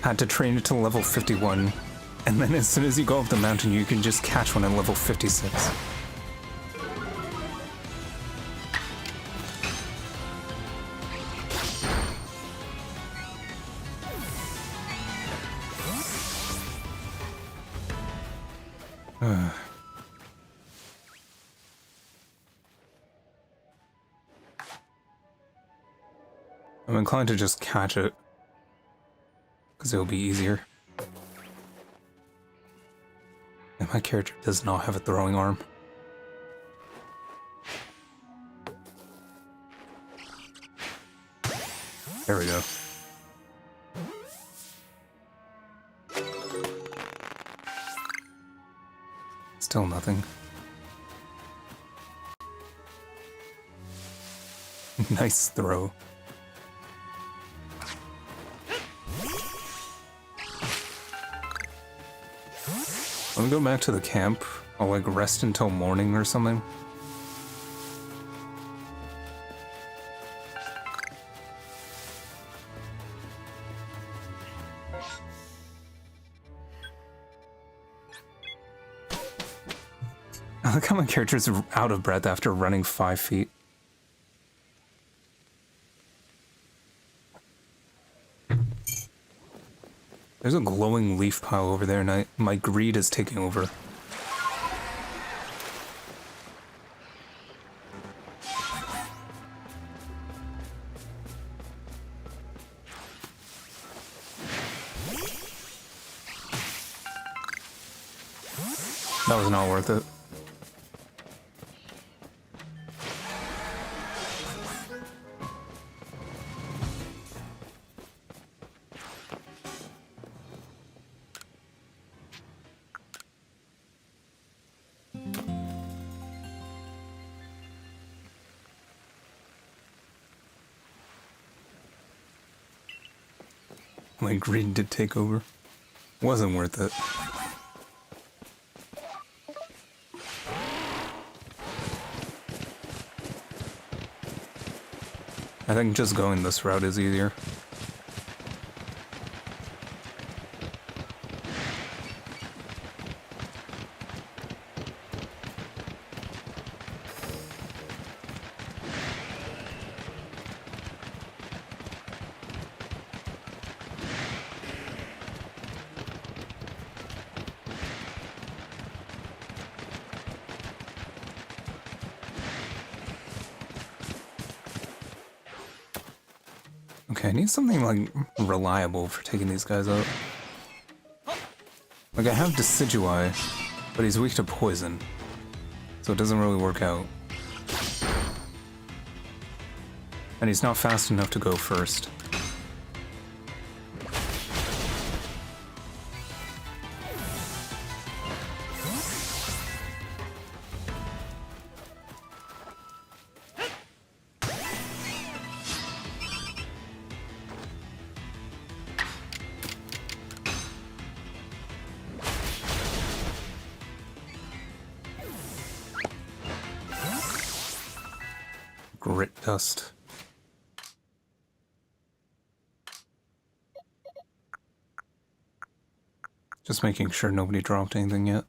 had to train it to level 51, and then as soon as you go up the mountain, you can just catch one at level 56. I'm inclined to just catch it, because it'll be easier. And my character does not have a throwing arm. There we go. Still nothing. Nice throw. Let me go back to the camp. I'll like rest until morning or something. I like how my character's out of breath after running 5 feet. There's a glowing leaf pile over there, and my greed is taking over. That was not worth it. My greed did take over. Wasn't worth it. I think just going this route is easier. Okay, I need something, like, reliable for taking these guys out. Like, I have Decidueye, but he's weak to poison, so it doesn't really work out. And he's not fast enough to go first. Grit dust. Just making sure nobody dropped anything yet.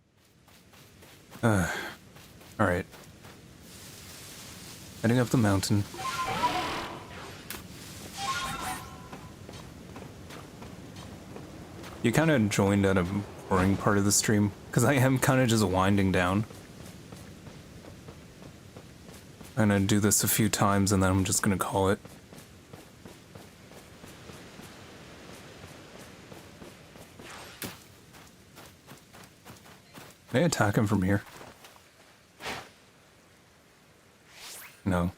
Alright. Heading up the mountain. You kind of joined at a boring part of the stream, because I am kind of just winding down. I'm gonna do this a few times and then I'm just gonna call it. Can I attack him from here? No.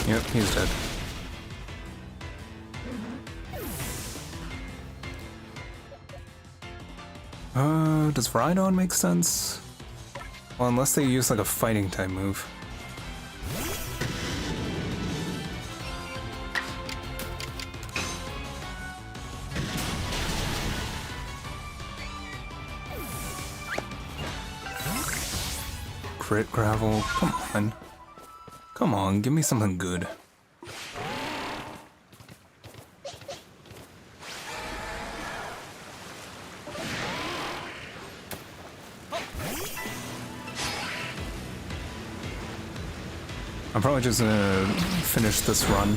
Yep, he's dead. Does Rhydon make sense? Well, unless they use like a fighting type move. Frit gravel. Come on. Come on, give me something good. I'm probably just gonna finish this run.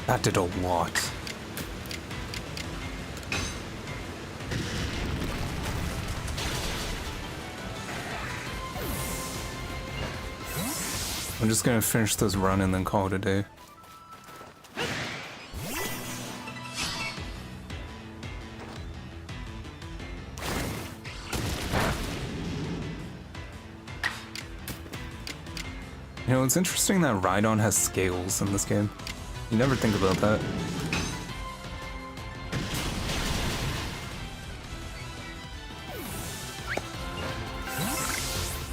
That did a lot. I'm just gonna finish this run and then call it a day. You know, it's interesting that Rhydon has scales in this game. You never think about that.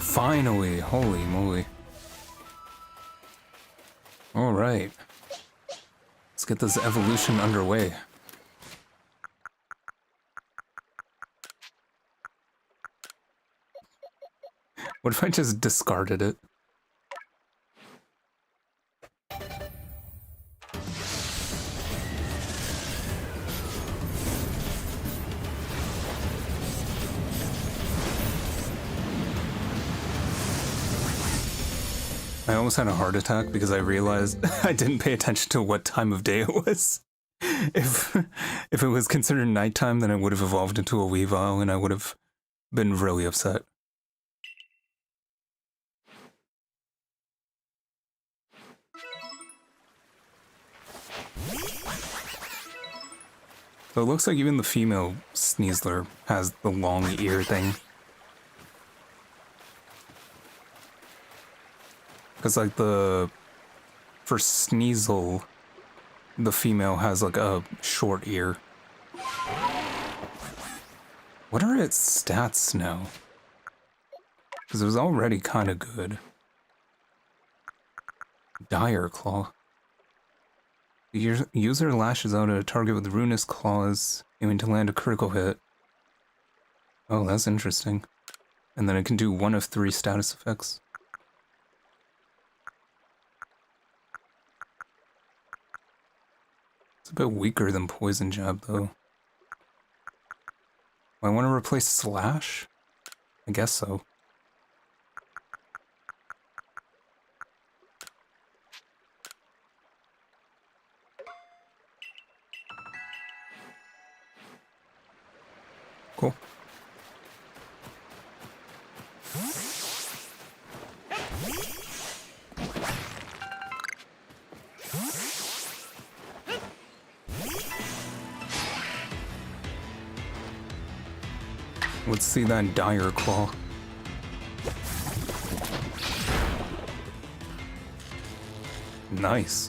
Finally! Holy moly. Alright. Let's get this evolution underway. What if I just discarded it? I almost had a heart attack because I realized I didn't pay attention to what time of day it was. If it was considered nighttime, then it would have evolved into a Weavile and I would have been really upset. So it looks like even the female Sneasel has the long ear thing. Because like for Sneasel, the female has like a short ear. What are its stats now? Because it was already kind of good. Dire Claw. The user lashes out at a target with ruinous claws, aiming to land a critical hit. Oh, that's interesting. And then it can do one of 3 status effects. It's a bit weaker than Poison Jab, though. I want to replace Slash? I guess so. Cool. Let's see that Dire Claw. Nice.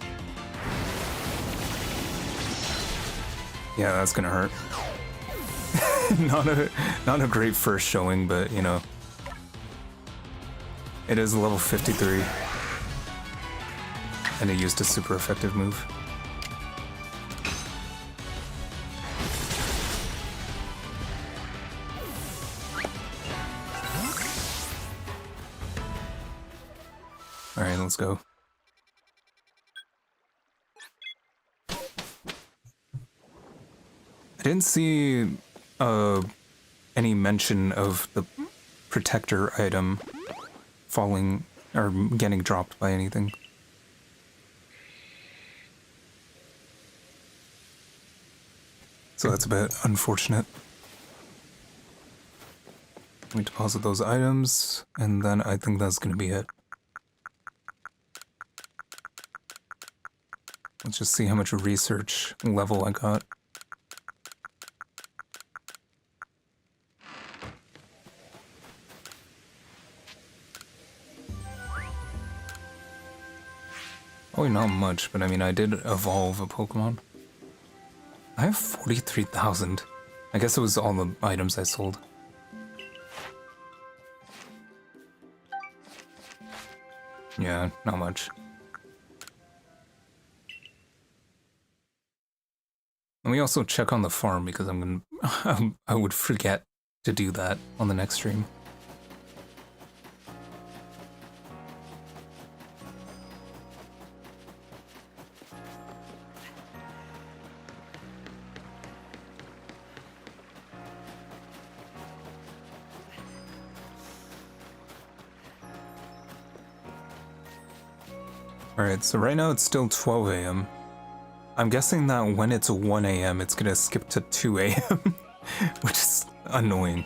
Yeah, that's gonna hurt. Not a great first showing, but you know, it is level 53, and it used a super effective move. All right, let's go. I didn't see any mention of the protector item falling or getting dropped by anything. So that's a bit unfortunate. Let me deposit those items, and then I think that's going to be it. Let's just see how much research level I got. Probably not much, but I mean, I did evolve a Pokemon. I have 43,000. I guess it was all the items I sold. Yeah, not much. Let me also check on the farm because I'm gonna I would forget to do that on the next stream. Alright, so right now it's still 12 a.m. I'm guessing that when it's 1 a.m. it's gonna skip to 2 a.m. which is annoying.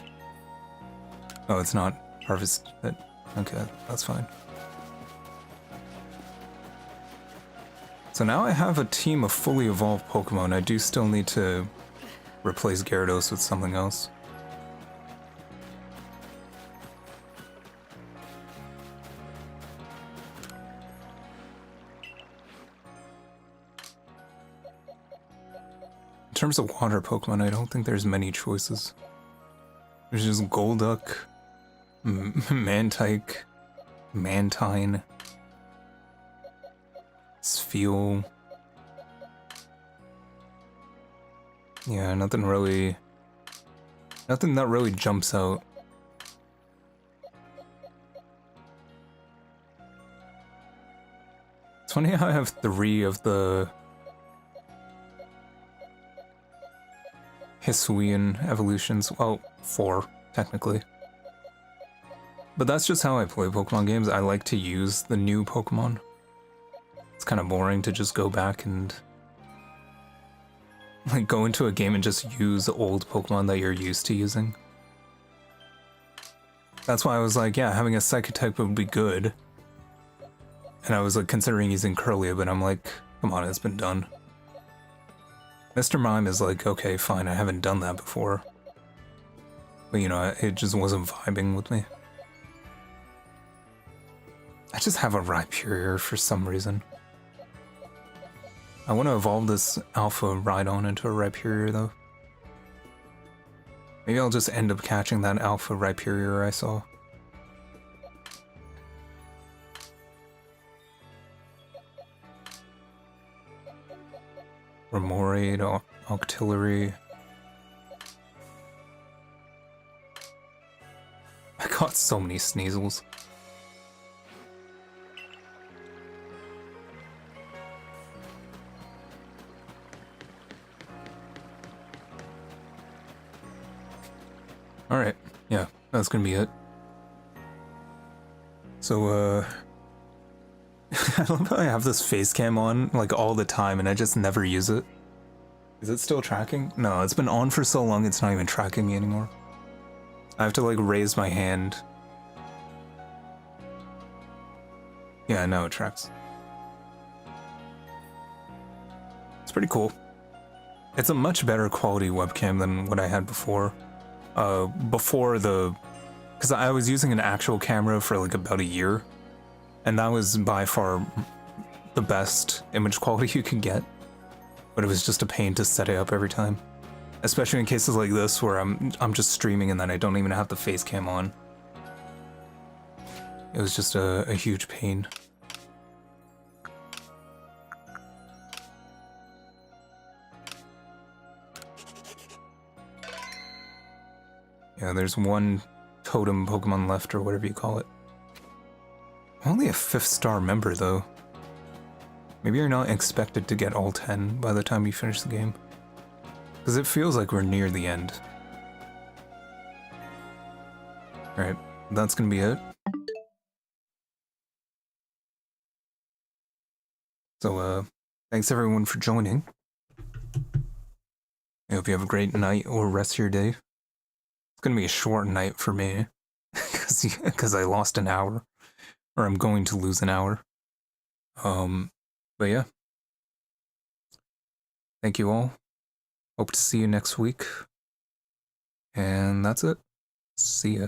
Oh, it's not harvested. Okay, that's fine. So now I have a team of fully evolved Pokemon. I do still need to replace Gyarados with something else. In terms of water Pokemon, I don't think there's many choices. There's just Golduck, Mantike, Mantine, Spheal. Yeah, nothing that really jumps out. It's funny how I have 3 of the Hisuian evolutions. Well, 4, technically. But that's just how I play Pokemon games. I like to use the new Pokemon. It's kind of boring to just go back and like go into a game and just use old Pokemon that you're used to using. That's why I was like, yeah, having a Psychic type would be good. And I was like considering using Curlia, but I'm like, come on, it's been done. Mr. Mime is like, okay, fine, I haven't done that before. But you know, it just wasn't vibing with me. I just have a Rhyperior for some reason. I want to evolve this Alpha Rhydon into a Rhyperior though. Maybe I'll just end up catching that Alpha Rhyperior I saw. Remoraid, Octillery. I got so many Sneasels. Alright, yeah, that's gonna be it. So, I love how I have this face cam on, like, all the time, and I just never use it. Is it still tracking? No, it's been on for so long, it's not even tracking me anymore. I have to, like, raise my hand. Yeah, now it tracks. It's pretty cool. It's a much better quality webcam than what I had before. Because I was using an actual camera for, like, about a year. And that was by far the best image quality you can get. But it was just a pain to set it up every time. Especially in cases like this where I'm just streaming and then I don't even have the face cam on. It was just a huge pain. Yeah, there's one totem Pokemon left or whatever you call it. I'm only a 5th star member though. Maybe you're not expected to get all 10 by the time you finish the game. Because it feels like we're near the end. Alright, that's gonna be it. So, thanks everyone for joining. I hope you have a great night or rest of your day. It's gonna be a short night for me. Because I lost an hour. Or I'm going to lose an hour. But yeah. Thank you all. Hope to see you next week. And that's it. See ya.